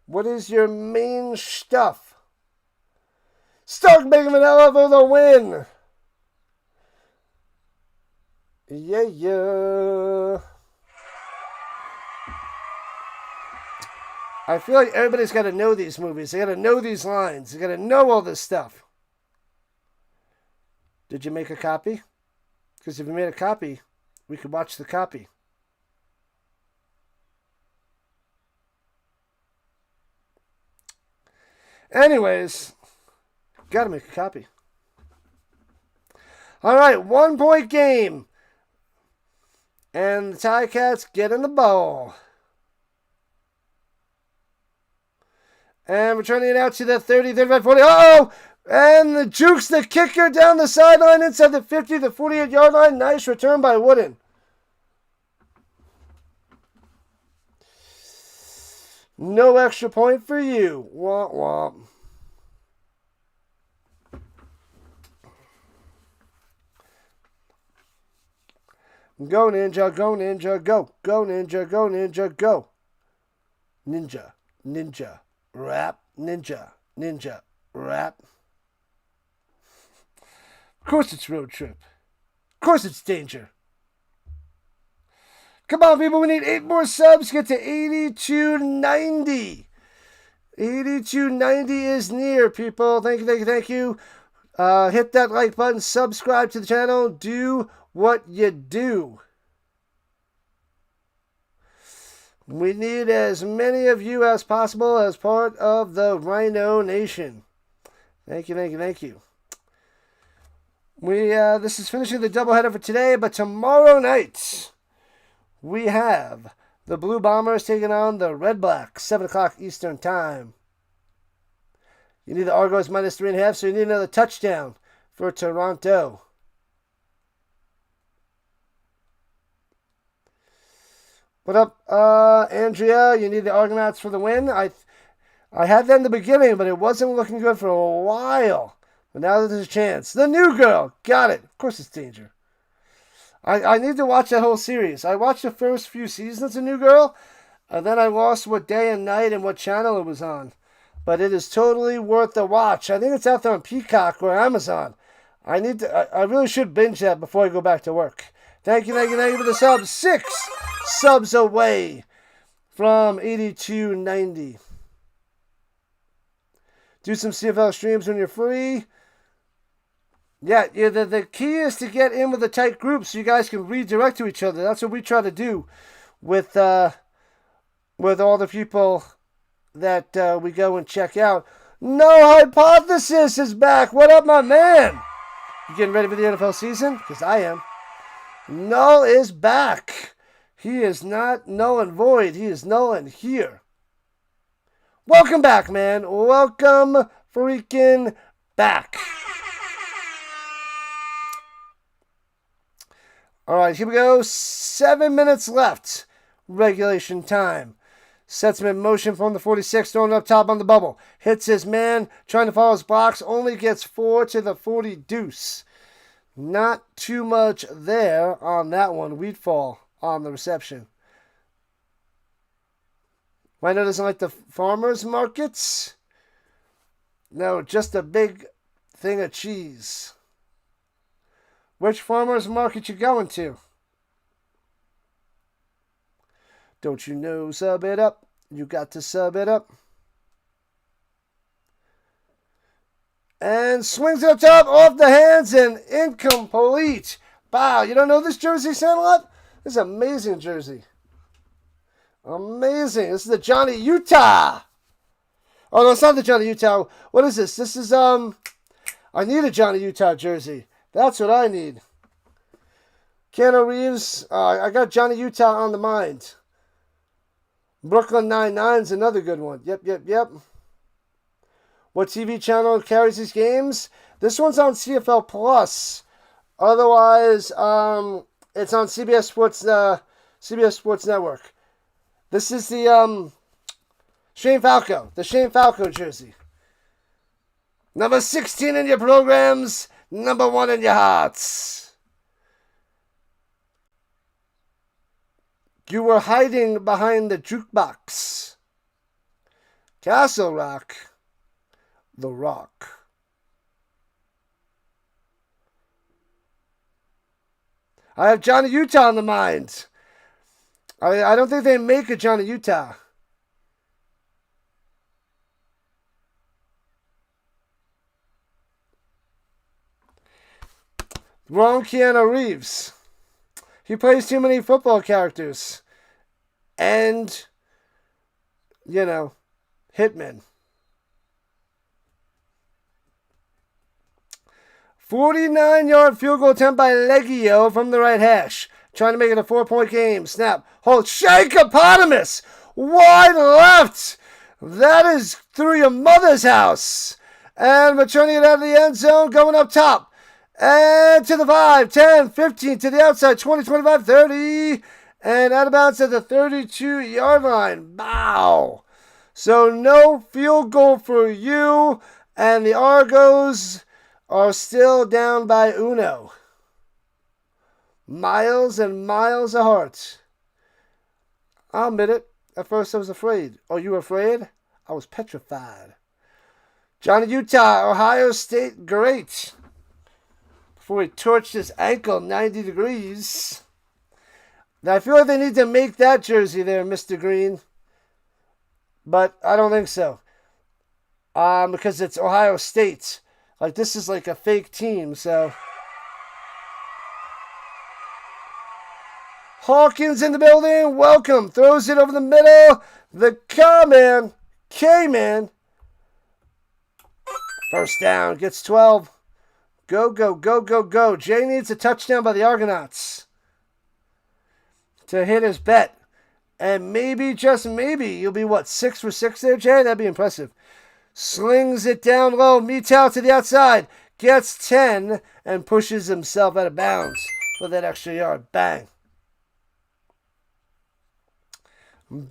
What is your main stuff? Stark Bacon Vanilla for the win! Yeah. I feel like everybody's got to know these movies. They got to know these lines. They got to know all this stuff. Did you make a copy? Because if you made a copy, we could watch the copy. Anyways, gotta make a copy. All right, 1-point game. And the Ticats get in the ball. And we're turning it out to the 30, 35, 40. Uh-oh! And the jukes the kicker down the sideline inside the 50 to 48-yard line. Nice return by Wooden. No extra point for you. Womp womp. Go Ninja, go Ninja, go. Go Ninja, go Ninja, go. Ninja, ninja, rap, ninja, ninja, rap. Of course it's road trip. Of course it's danger. Come on, people. We need 8 more subs. Get to 8290. 8290 is near, people. Thank you, thank you, thank you. Hit that like button. Subscribe to the channel. Do what you do. We need as many of you as possible as part of the Rhino Nation. Thank you, thank you, thank you. This is finishing the doubleheader for today, but tomorrow night we have the Blue Bombers taking on the Red Blacks, 7 o'clock Eastern Time. You need the Argos minus 3.5, so you need another touchdown for Toronto. What up, Andrea? You need the Argonauts for the win. I had that in the beginning, but it wasn't looking good for a while. But now there's a chance. The new girl. Got it. Of course it's danger. I need to watch that whole series. I watched the first few seasons of New Girl, and then I lost what day and night and what channel it was on. But it is totally worth the watch. I think it's out there on Peacock or Amazon. I really should binge that before I go back to work. Thank you, thank you, thank you for the subs. 6 subs away from 8290. Do some CFL streams when you're free. Yeah, the key is to get in with a tight group so you guys can redirect to each other. That's what we try to do with all the people that we go and check out. No Hypothesis is back. What up, my man? You getting ready for the NFL season? Because I am. Null is back. He is not null and void. He is null and here. Welcome back, man. Welcome freaking back. All right, here we go. 7 minutes left. Regulation time. Sets him in motion from the 46, throwing up top on the bubble. Hits his man, trying to follow his blocks. Only gets 4 to the 40 deuce. Not too much there on that one. Wheatfall on the reception. Rhino doesn't like the farmers markets. No, just a big thing of cheese. Which farmers market you going to? Don't you know, sub it up. You got to sub it up. And swings it up top, off the hands, and incomplete. Wow, you don't know this jersey, Sandlot? This is an amazing jersey. Amazing. This is the Johnny Utah. Oh, no, it's not the Johnny Utah. What is this? This is, I need a Johnny Utah jersey. That's what I need. Keanu Reeves. I got Johnny Utah on the mind. Brooklyn Nine-Nine's another good one. Yep. What TV channel carries these games? This one's on CFL Plus. Otherwise, it's on CBS Sports Network. This is the Shane Falco jersey. Number 16 in your programs, number 1 in your hearts. You were hiding behind the jukebox. Castle Rock. The Rock. I have Johnny Utah on the mind. I don't think they make a Johnny Utah. Wrong Keanu Reeves. He plays too many football characters. And, hitmen. 49-yard field goal attempt by Leggio from the right hash. Trying to make it a 4-point game. Snap. Hold. Shakeopotamus. Wide left. That is through your mother's house. And returning it out of the end zone. Going up top. And to the 5, 10, 15. To the outside. 20, 25, 30. And out of bounds at the 32-yard line. Wow. So no field goal for you. And the Argos are still down by uno. Miles and miles apart. I'll admit it. At first I was afraid. Oh, you were afraid? I was petrified. Johnny Utah, Ohio State, great. Before he torched his ankle 90 degrees. Now I feel like they need to make that jersey there, Mr. Green. But I don't think so. Because it's Ohio State. Like, this is like a fake team, so. Hawkins in the building. Welcome. Throws it over the middle. The K-Man. First down. Gets 12. Go. Jay needs a touchdown by the Argonauts to hit his bet. And maybe, just maybe, you'll be, 6 for 6 there, Jay? That'd be impressive. Slings it down low. Meets out to the outside. Gets 10 and pushes himself out of bounds for that extra yard. Bang.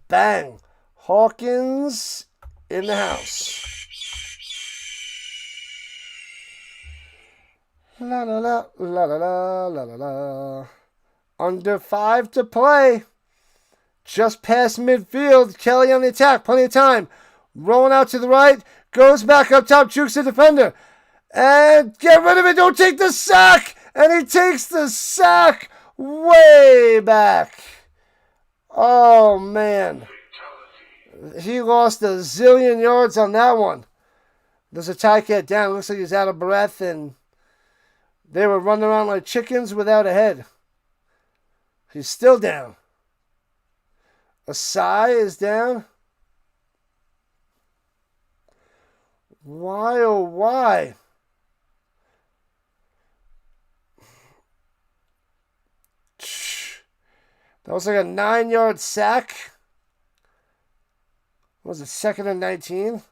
Bang. Hawkins in the house. La la la la la la la la. Under 5 to play. Just past midfield. Kelly on the attack. Plenty of time. Rolling out to the right. Goes back up top. Jukes the defender. And get rid of it. Don't take the sack. And he takes the sack way back. Oh, man. He lost a zillion yards on that one. There's a Ticat down. Looks like he's out of breath. And they were running around like chickens without a head. He's still down. Asai is down. Why, oh, why? That was like a 9-yard sack. What was it, 2nd and 19?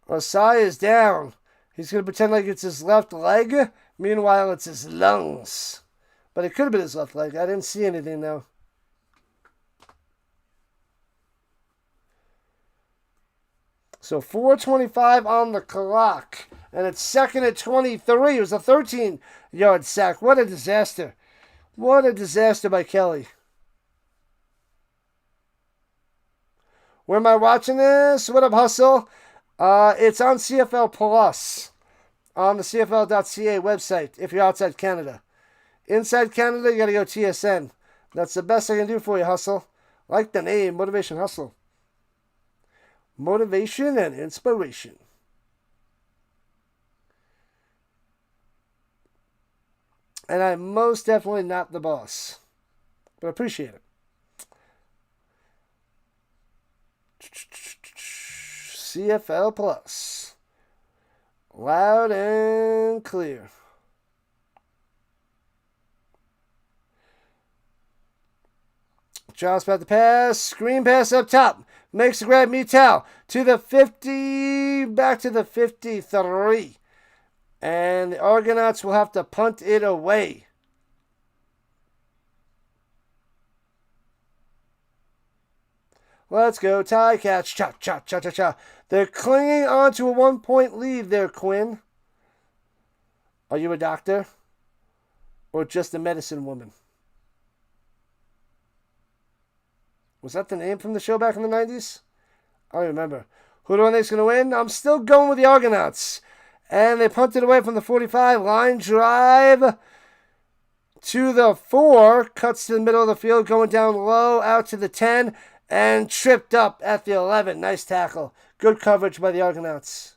Asai is down. He's going to pretend like it's his left leg. Meanwhile, it's his lungs. But it could have been his left leg. I didn't see anything, though. So 4:25 on the clock. And it's second and 23. It was a 13-yard sack. What a disaster. What a disaster by Kelly. Where am I watching this? What up, Hustle? It's on CFL Plus on the CFL.ca website if you're outside Canada. Inside Canada, you got to go TSN. That's the best I can do for you, Hustle. Like the name, Motivation Hustle. Motivation and inspiration. And I'm most definitely not the boss. But I appreciate it. CFL Plus. Loud and clear. Charles about the pass. Screen pass up top. Makes the grab. Mital to the 50. Back to the 53. And the Argonauts will have to punt it away. Let's go, Ticats. Cha, cha, cha, cha, cha. They're clinging on to a 1-point lead there, Quinn. Are you a doctor? Or just a medicine woman? Was that the name from the show back in the 90s? I don't remember. Who do I think's going to win? I'm still going with the Argonauts. And they punted away from the 45. Line drive to the 4. Cuts to the middle of the field. Going down low. Out to the 10. And tripped up at the 11. Nice tackle. Good coverage by the Argonauts.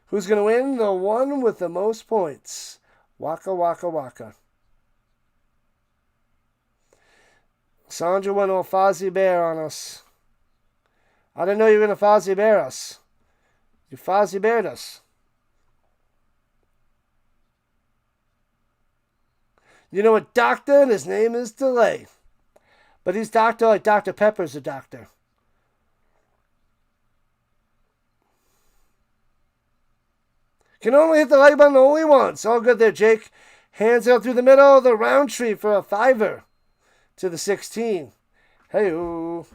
Who's going to win? The one with the most points. Waka, waka, waka. Sandra went all Fozzie Bear on us. I didn't know you were going to Fozzie Bear us. You Fozzie Beared us. You know a doctor, and his name is Delay. But he's doctor like Dr. Pepper's a doctor. Can only hit the like button only once. All good there, Jake. Hands out through the middle of the Roundtree for a 5er to the 16. Hey-oo.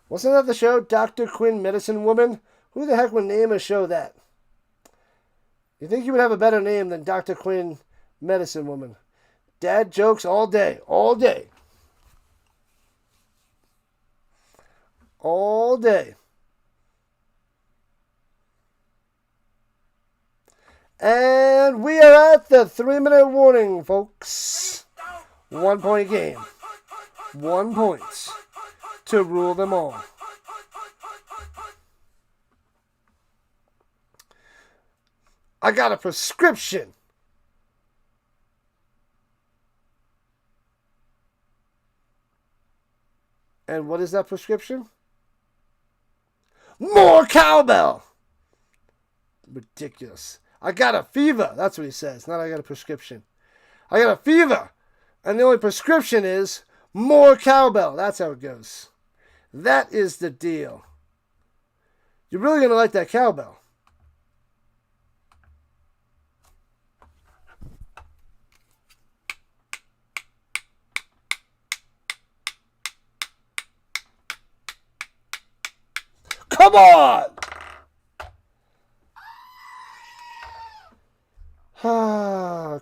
Wasn't that the show, Dr. Quinn Medicine Woman? Who the heck would name a show that? You think you would have a better name than Dr. Quinn Medicine Woman? Dad jokes all day. All day. All day. And we are at the 3-minute warning, folks. 1-point game. 1 point to rule them all. I got a prescription. And what is that prescription? More cowbell. Ridiculous. I got a fever. That's what he says. Not I got a prescription. I got a fever. And the only prescription is more cowbell. That's how it goes. That is the deal. You're really going to like that cowbell. Come on!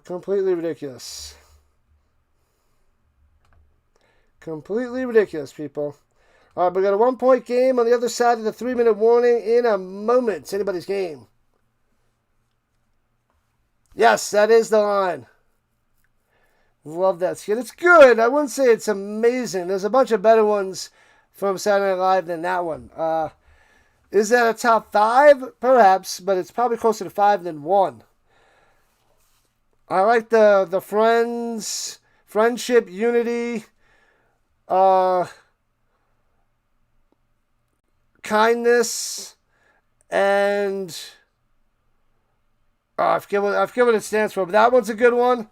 Completely ridiculous. Completely ridiculous, people. All right, we got a 1-point game on the other side of the 3-minute warning in a moment. It's anybody's game. Yes, that is the line. Love that skit. It's good. I wouldn't say it's amazing. There's a bunch of better ones from Saturday Night Live than that one. Is that a top 5? Perhaps, but it's probably closer to 5 than 1. I like the friends, friendship, unity, kindness, and I forget what it stands for, but that one's a good one.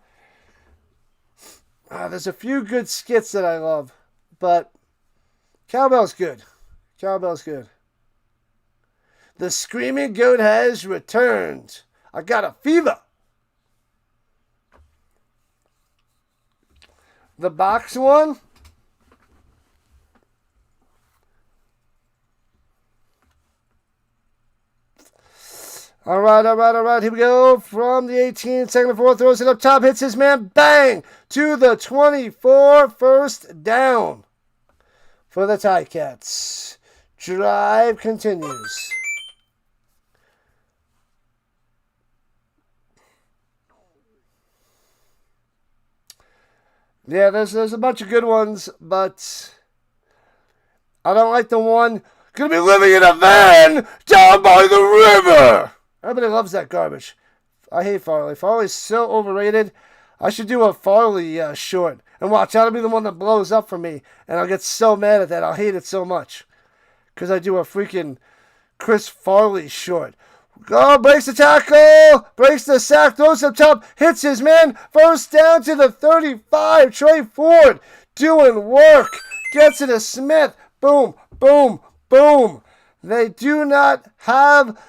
There's a few good skits that I love, but cowbell's good. Cowbell's good. The Screaming Goat has returned. I got a fever. The box one. All right. Here we go. From the 18, second and 4, throws it up top, hits his man, bang, to the 24, first down for the Ticats. Drive continues. Yeah, there's a bunch of good ones, but I don't like the one, gonna be living in a van down by the river. Everybody loves that garbage. I hate Farley. Farley's so overrated. I should do a Farley short. And watch, that'll be the one that blows up for me. And I'll get so mad at that. I'll hate it so much. Because I do a freaking Chris Farley short. Oh, breaks the tackle. Breaks the sack. Throws up top. Hits his man. First down to the 35. Trey Ford doing work. Gets it to Smith. Boom, boom, boom. They do not have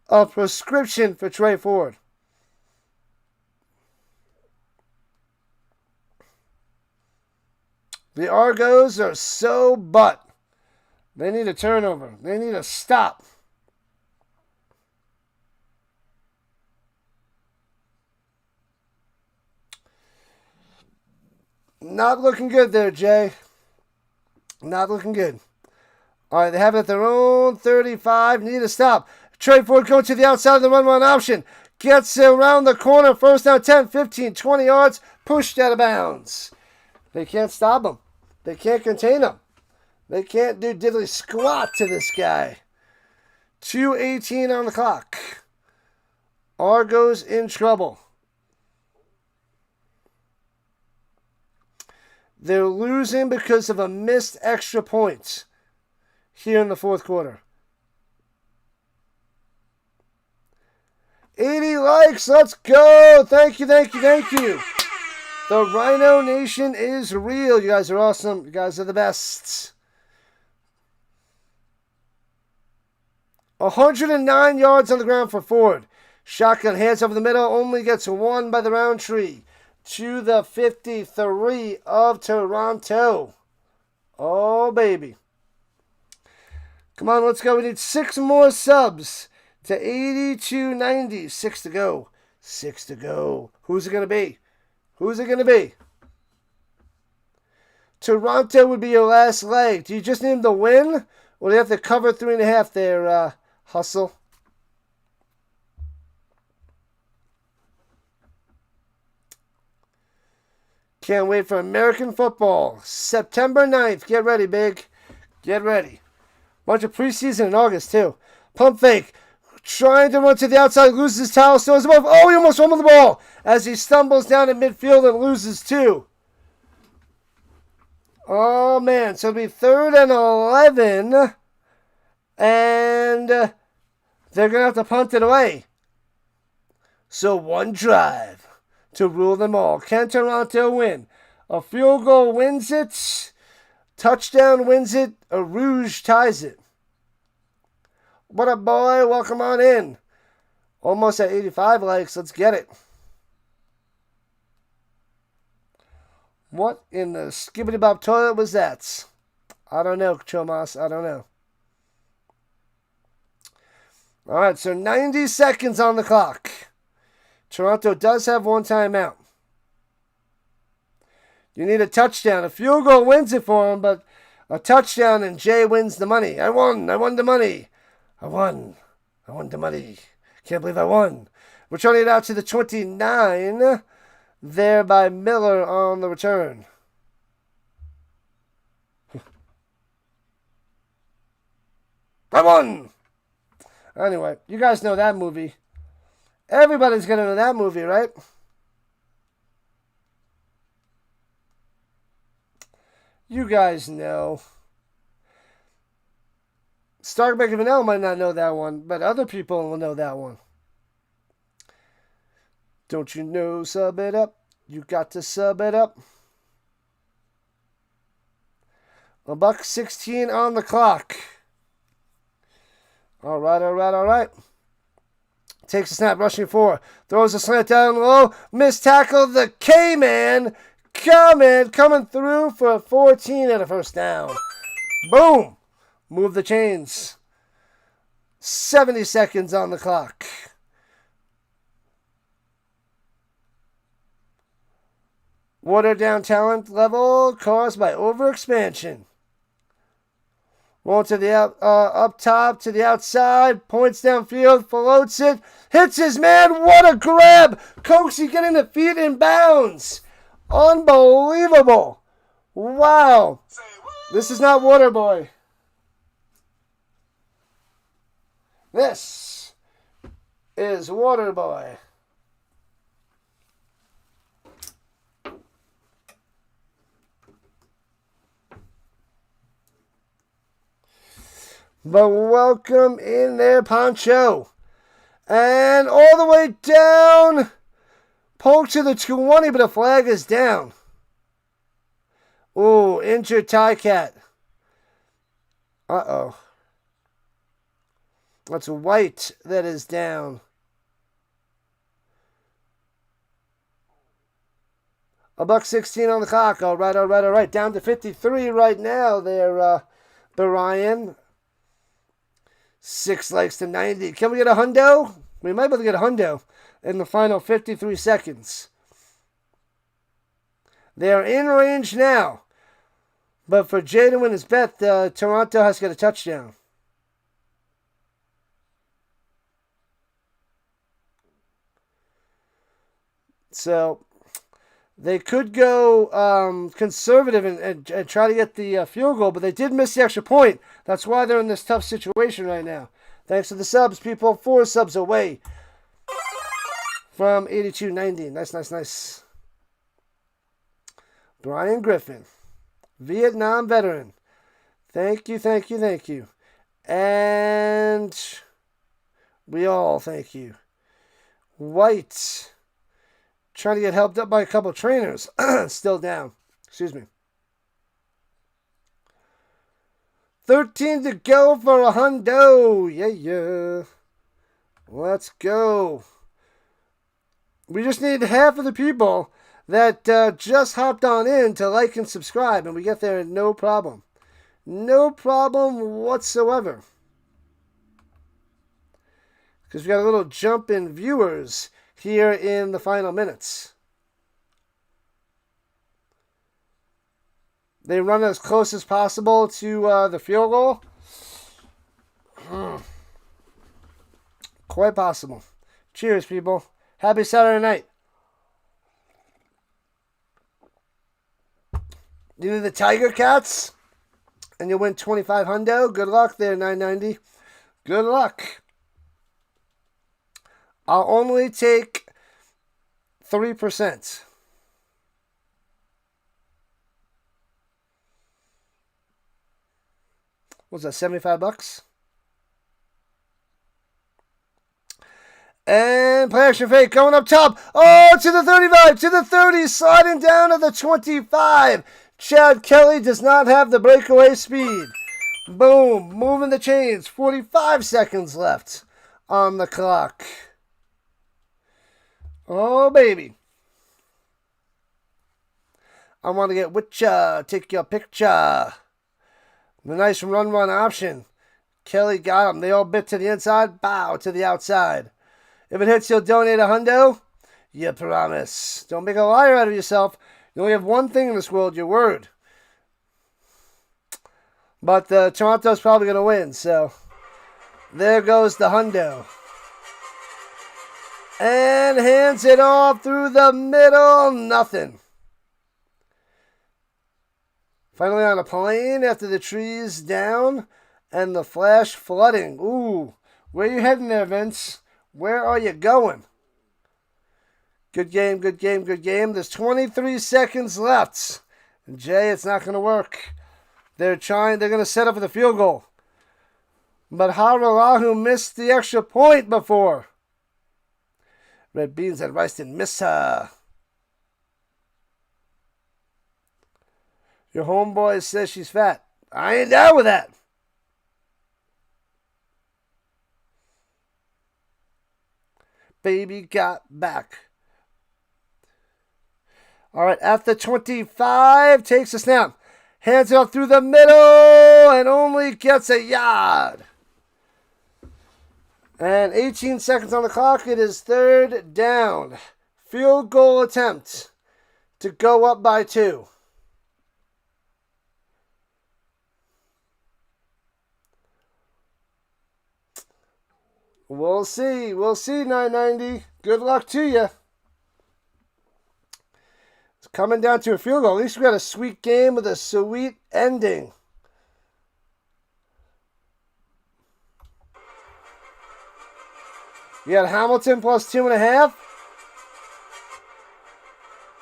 a prescription for Trey Ford. The Argos are so butt. They need a turnover. They need a stop. Not looking good there, Jay. Not looking good. All right, they have it at their own 35. Need a stop. Trey Ford going to the outside of the run option. Gets around the corner. First down, 10, 15, 20 yards. Pushed out of bounds. They can't stop him. They can't contain him. They can't do diddly squat to this guy. 2:18 on the clock. Argos in trouble. They're losing because of a missed extra point here in the fourth quarter. 80 likes. Let's go. Thank you. The Rhino Nation is real. You guys are awesome. You guys are the best. 109 yards on the ground for Ford. Shotgun hands over the middle. Only gets one by the Roundtree. To the 53 of Toronto. Oh, baby. Come on, let's go. We need 6 more subs to 8290. 6 to go. 6 to go. Who's it going to be? Who's it going to be? Toronto would be your last leg. Do you just need them to win? Or do you have to cover 3.5 there, Hustle? Can't wait for American football. September 9th. Get ready, big. Get ready. Bunch of preseason in August, too. Pump fake. Trying to run to the outside. Loses his towel. Still is above. Oh, he almost fumbled the ball. As he stumbles down at midfield and loses 2. Oh, man. So it'll be 3rd and 11. And they're going to have to punt it away. So one drive to rule them all. Can Toronto win? A field goal wins it. Touchdown wins it. A Rouge ties it. What up, boy? Welcome on in. Almost at 85 likes. Let's get it. What in the skibbity-bop toilet was that? I don't know, Chomas. I don't know. All right, so 90 seconds on the clock. Toronto does have one timeout. You need a touchdown. A field goal wins it for him, but a touchdown and Jay wins the money. I won the money. I won the money. Can't believe I won. Returning it out to the 29. There by Miller on the return. I won. Anyway, you guys know that movie. Everybody's going to know that movie, right? You guys know. Starkback and Vanilla might not know that one, but other people will know that one. Don't you know, sub it up? You got to sub it up. $1:16 on the clock. All right. Takes a snap, rushing 4. Throws a slant down low. Missed tackle. The K-Man coming through for 14 and a first down. Boom. Move the chains. 70 seconds on the clock. Watered down talent level caused by overexpansion. Rolling to the up top to the outside. Points downfield. Floats it. Hits his man. What a grab. Coxie getting the feet in bounds. Unbelievable. Wow. This is not Waterboy. This is Waterboy. But welcome in there, Poncho. And all the way down. Poke to the 20, but the flag is down. Ooh, injured Ticat. Uh-oh. That's White that is down. $1:16 on the clock. All right. Down to 53 right now there, Brian. 6 legs to 90. Can we get a hundo? We might be able to get a hundo in the final 53 seconds. They are in range now. But for Jay to win his bet, Toronto has to get a touchdown. So they could go conservative and try to get the field goal, but they did miss the extra point. That's why they're in this tough situation right now. Thanks to the subs, people. 4 subs away from 82.90. Nice. Brian Griffin, Vietnam veteran. Thank you. And we all thank you. White. Trying to get helped up by a couple trainers. Still down. Excuse me. 13 to go for a hundo. Yeah. Let's go. We just need half of the people that just hopped on in to like and subscribe, and we get there no problem. No problem whatsoever. Because we got a little jump in viewers here in the final minutes. They run as close as possible to the field goal. Quite possible. Cheers, people. Happy Saturday night. You need the Tigercats, and you win 25 hundo. Good luck there, 990. Good luck. I'll only take 3%. What's that, $75? And play action fake going up top. Oh, to the 35, to the 30, sliding down to the 25. Chad Kelly does not have the breakaway speed. Boom, moving the chains. 45 seconds left on the clock. Oh, baby. I want to get with ya, take your picture. The nice run option. Kelly got him. They all bit to the inside, bow to the outside. If it hits, you'll donate a hundo. You promise. Don't make a liar out of yourself. You only have one thing in this world, your word. But Toronto's probably going to win, so there goes the hundo. And hands it off through the middle. Nothing. Finally on a plane after the trees down and the flash flooding. Ooh, where are you heading there, Vince? Where are you going? Good game. There's 23 seconds left. And Jay, it's not going to work. They're going to set up for the field goal. But Haralahu missed the extra point before. Red Beans and Rice didn't miss her. Your homeboy says she's fat. I ain't down with that. Baby got back. All right, at the 25, takes a snap. Hands it up through the middle and only gets a yard. And 18 seconds on the clock. It is third down. Field goal attempt. to go up by 2. We'll see. We'll see, 990. Good luck to you. It's coming down to a field goal. At least we got a sweet game with a sweet ending. You got Hamilton plus 2.5.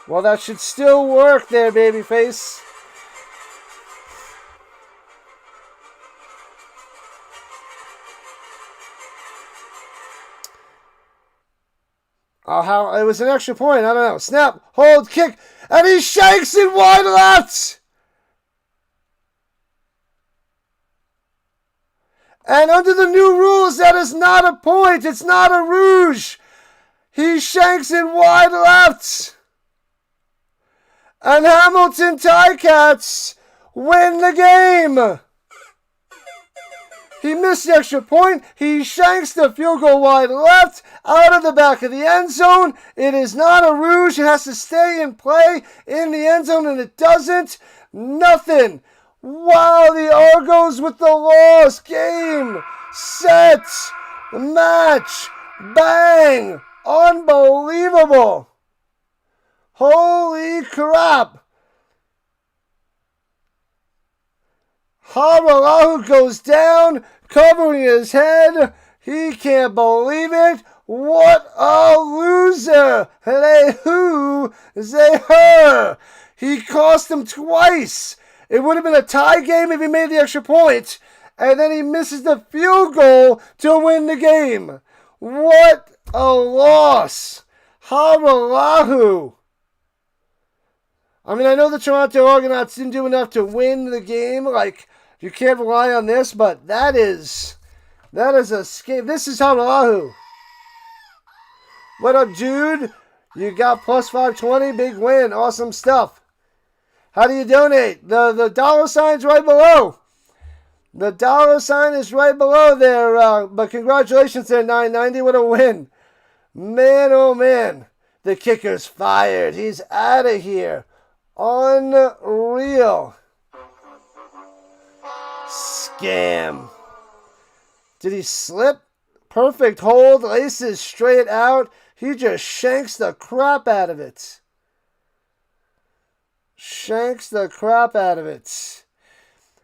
Well, that should still work there, babyface. How it was an extra point. I don't know. Snap, hold, kick, and he shanks it wide left. And under the new rules, that is not a point. It's not a rouge. He shanks it wide left. And Hamilton Ticats win the game. He missed the extra point. He shanks the field goal wide left out of the back of the end zone. It is not a rouge. It has to stay in play in the end zone, and it doesn't. Nothing. Wow, the Argos with the loss. Game, set, match, bang. Unbelievable. Holy crap. Haralahu goes down, covering his head. He can't believe it. What a loser. Hey, who? Say her. He cost him twice. It would have been a tie game if he made the extra point. And then he misses the field goal to win the game. What a loss. Haralahu. I mean, I know the Toronto Argonauts didn't do enough to win the game. Like, you can't rely on this, but that is a scam. This is Haralahu. What up, dude? You got plus 520. Big win. Awesome stuff. How do you donate? The dollar sign's right below. The dollar sign is right below there. But congratulations there, 990. What a win. Man, oh man. The kicker's fired. He's out of here. Unreal. Scam. Did he slip? Perfect hold. Laces straight out. He just shanks the crap out of it. Shanks the crap out of it.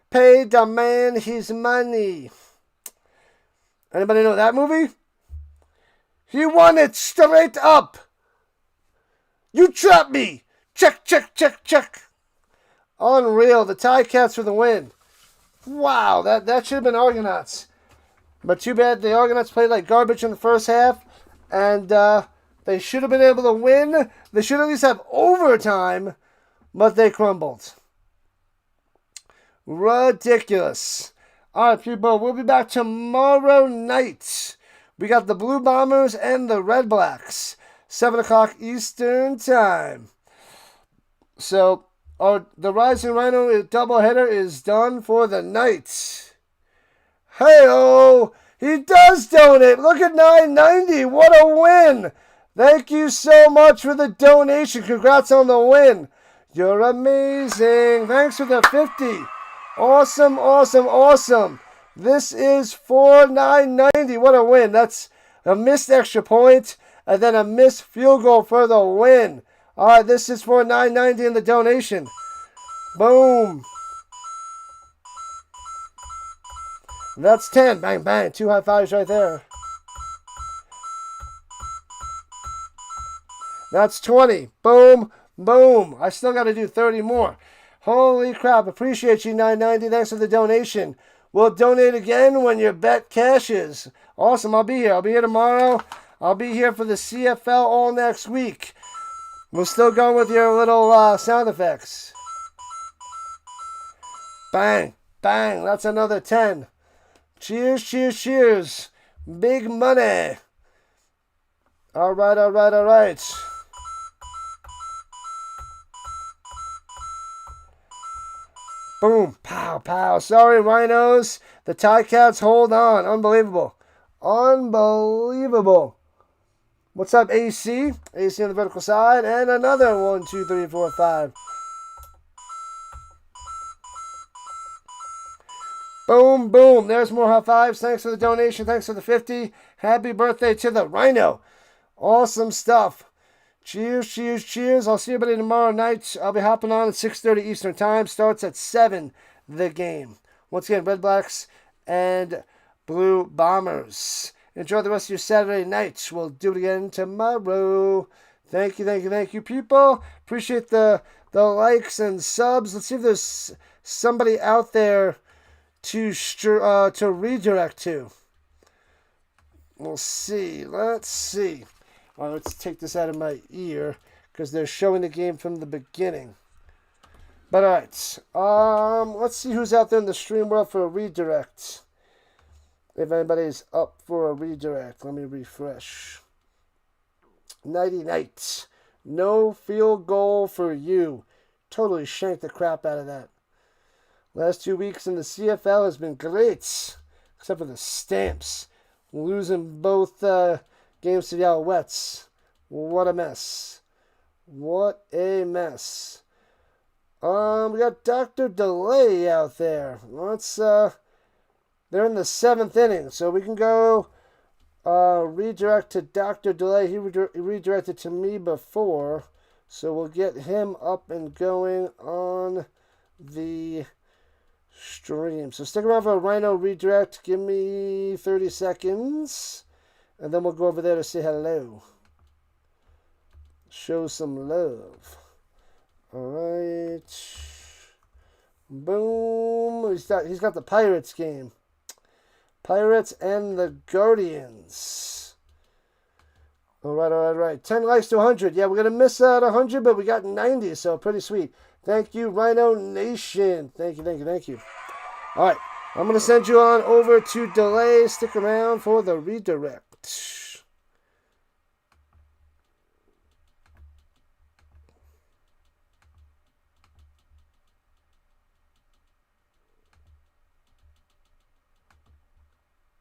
Pay the man his money. Anybody know that movie? He won it straight up. You trapped me. Check, check, check, check. Unreal. The Ticats for the win. Wow, that should have been Argonauts. But too bad the Argonauts played like garbage in the first half. And they should have been able to win. They should at least have overtime. But they crumbled. Ridiculous. All right, people. We'll be back tomorrow night. We got the Blue Bombers and the Red Blacks. 7 o'clock Eastern Time. So, the Rising Rhino doubleheader is done for the night. Hey-oh! He does donate! Look at 990! What a win! Thank you so much for the donation. Congrats on the win. You're amazing. Thanks for the 50. Awesome, awesome, awesome. This is for 990. What a win. That's a missed extra point and then a missed field goal for the win. All right, this is for 990 in the donation. Boom. That's 10. Bang, bang. 2 high fives right there. That's 20. Boom, boom. I still got to do 30 more. Holy crap. Appreciate you, 990. Thanks for the donation. We'll donate again when your bet cashes. Awesome. I'll be here. I'll be here tomorrow. I'll be here for the CFL all next week. We're still going with your little sound effects. Bang, bang. That's another 10. Cheers, cheers, cheers. Big money. All right, all right, all right. Boom, pow, pow. Sorry, Rhinos. The Ticats hold on. Unbelievable. Unbelievable. What's up, AC? AC on the vertical side. And another 1, 2, 3, 4, 5. Boom, boom. There's more high fives. Thanks for the donation. Thanks for the 50. Happy birthday to the Rhino. Awesome stuff. Cheers, cheers, cheers. I'll see everybody tomorrow night. I'll be hopping on at 6:30 Eastern Time. Starts at 7, the game. Once again, Red Blacks and Blue Bombers. Enjoy the rest of your Saturday night. We'll do it again tomorrow. Thank you, thank you, thank you, people. Appreciate the likes and subs. Let's see if there's somebody out there to redirect to. We'll see. Let's see. All right, let's take this out of my ear because they're showing the game from the beginning. But all right, let's see who's out there in the stream world for a redirect. If anybody's up for a redirect, let me refresh. Nighty night. No field goal for you. Totally shanked the crap out of that. Last 2 weeks in the CFL has been great, except for the Stamps. Losing both games to the Alouettes. What a mess. What a mess. We got Dr. Delay out there. They're in the 7th inning, so we can go redirect to Dr. Delay. He redirected to me before, so we'll get him up and going on the stream. So stick around for a Rhino redirect. Give me 30 seconds, and then we'll go over there to say hello. Show some love. All right. Boom. He's got the Pirates game. Pirates and the Guardians. All right. 10 likes to 100. Yeah, we're going to miss out 100, but we got 90, so pretty sweet. Thank you, Rhino Nation. Thank you. All right, I'm going to send you on over to Delay. Stick around for the redirect.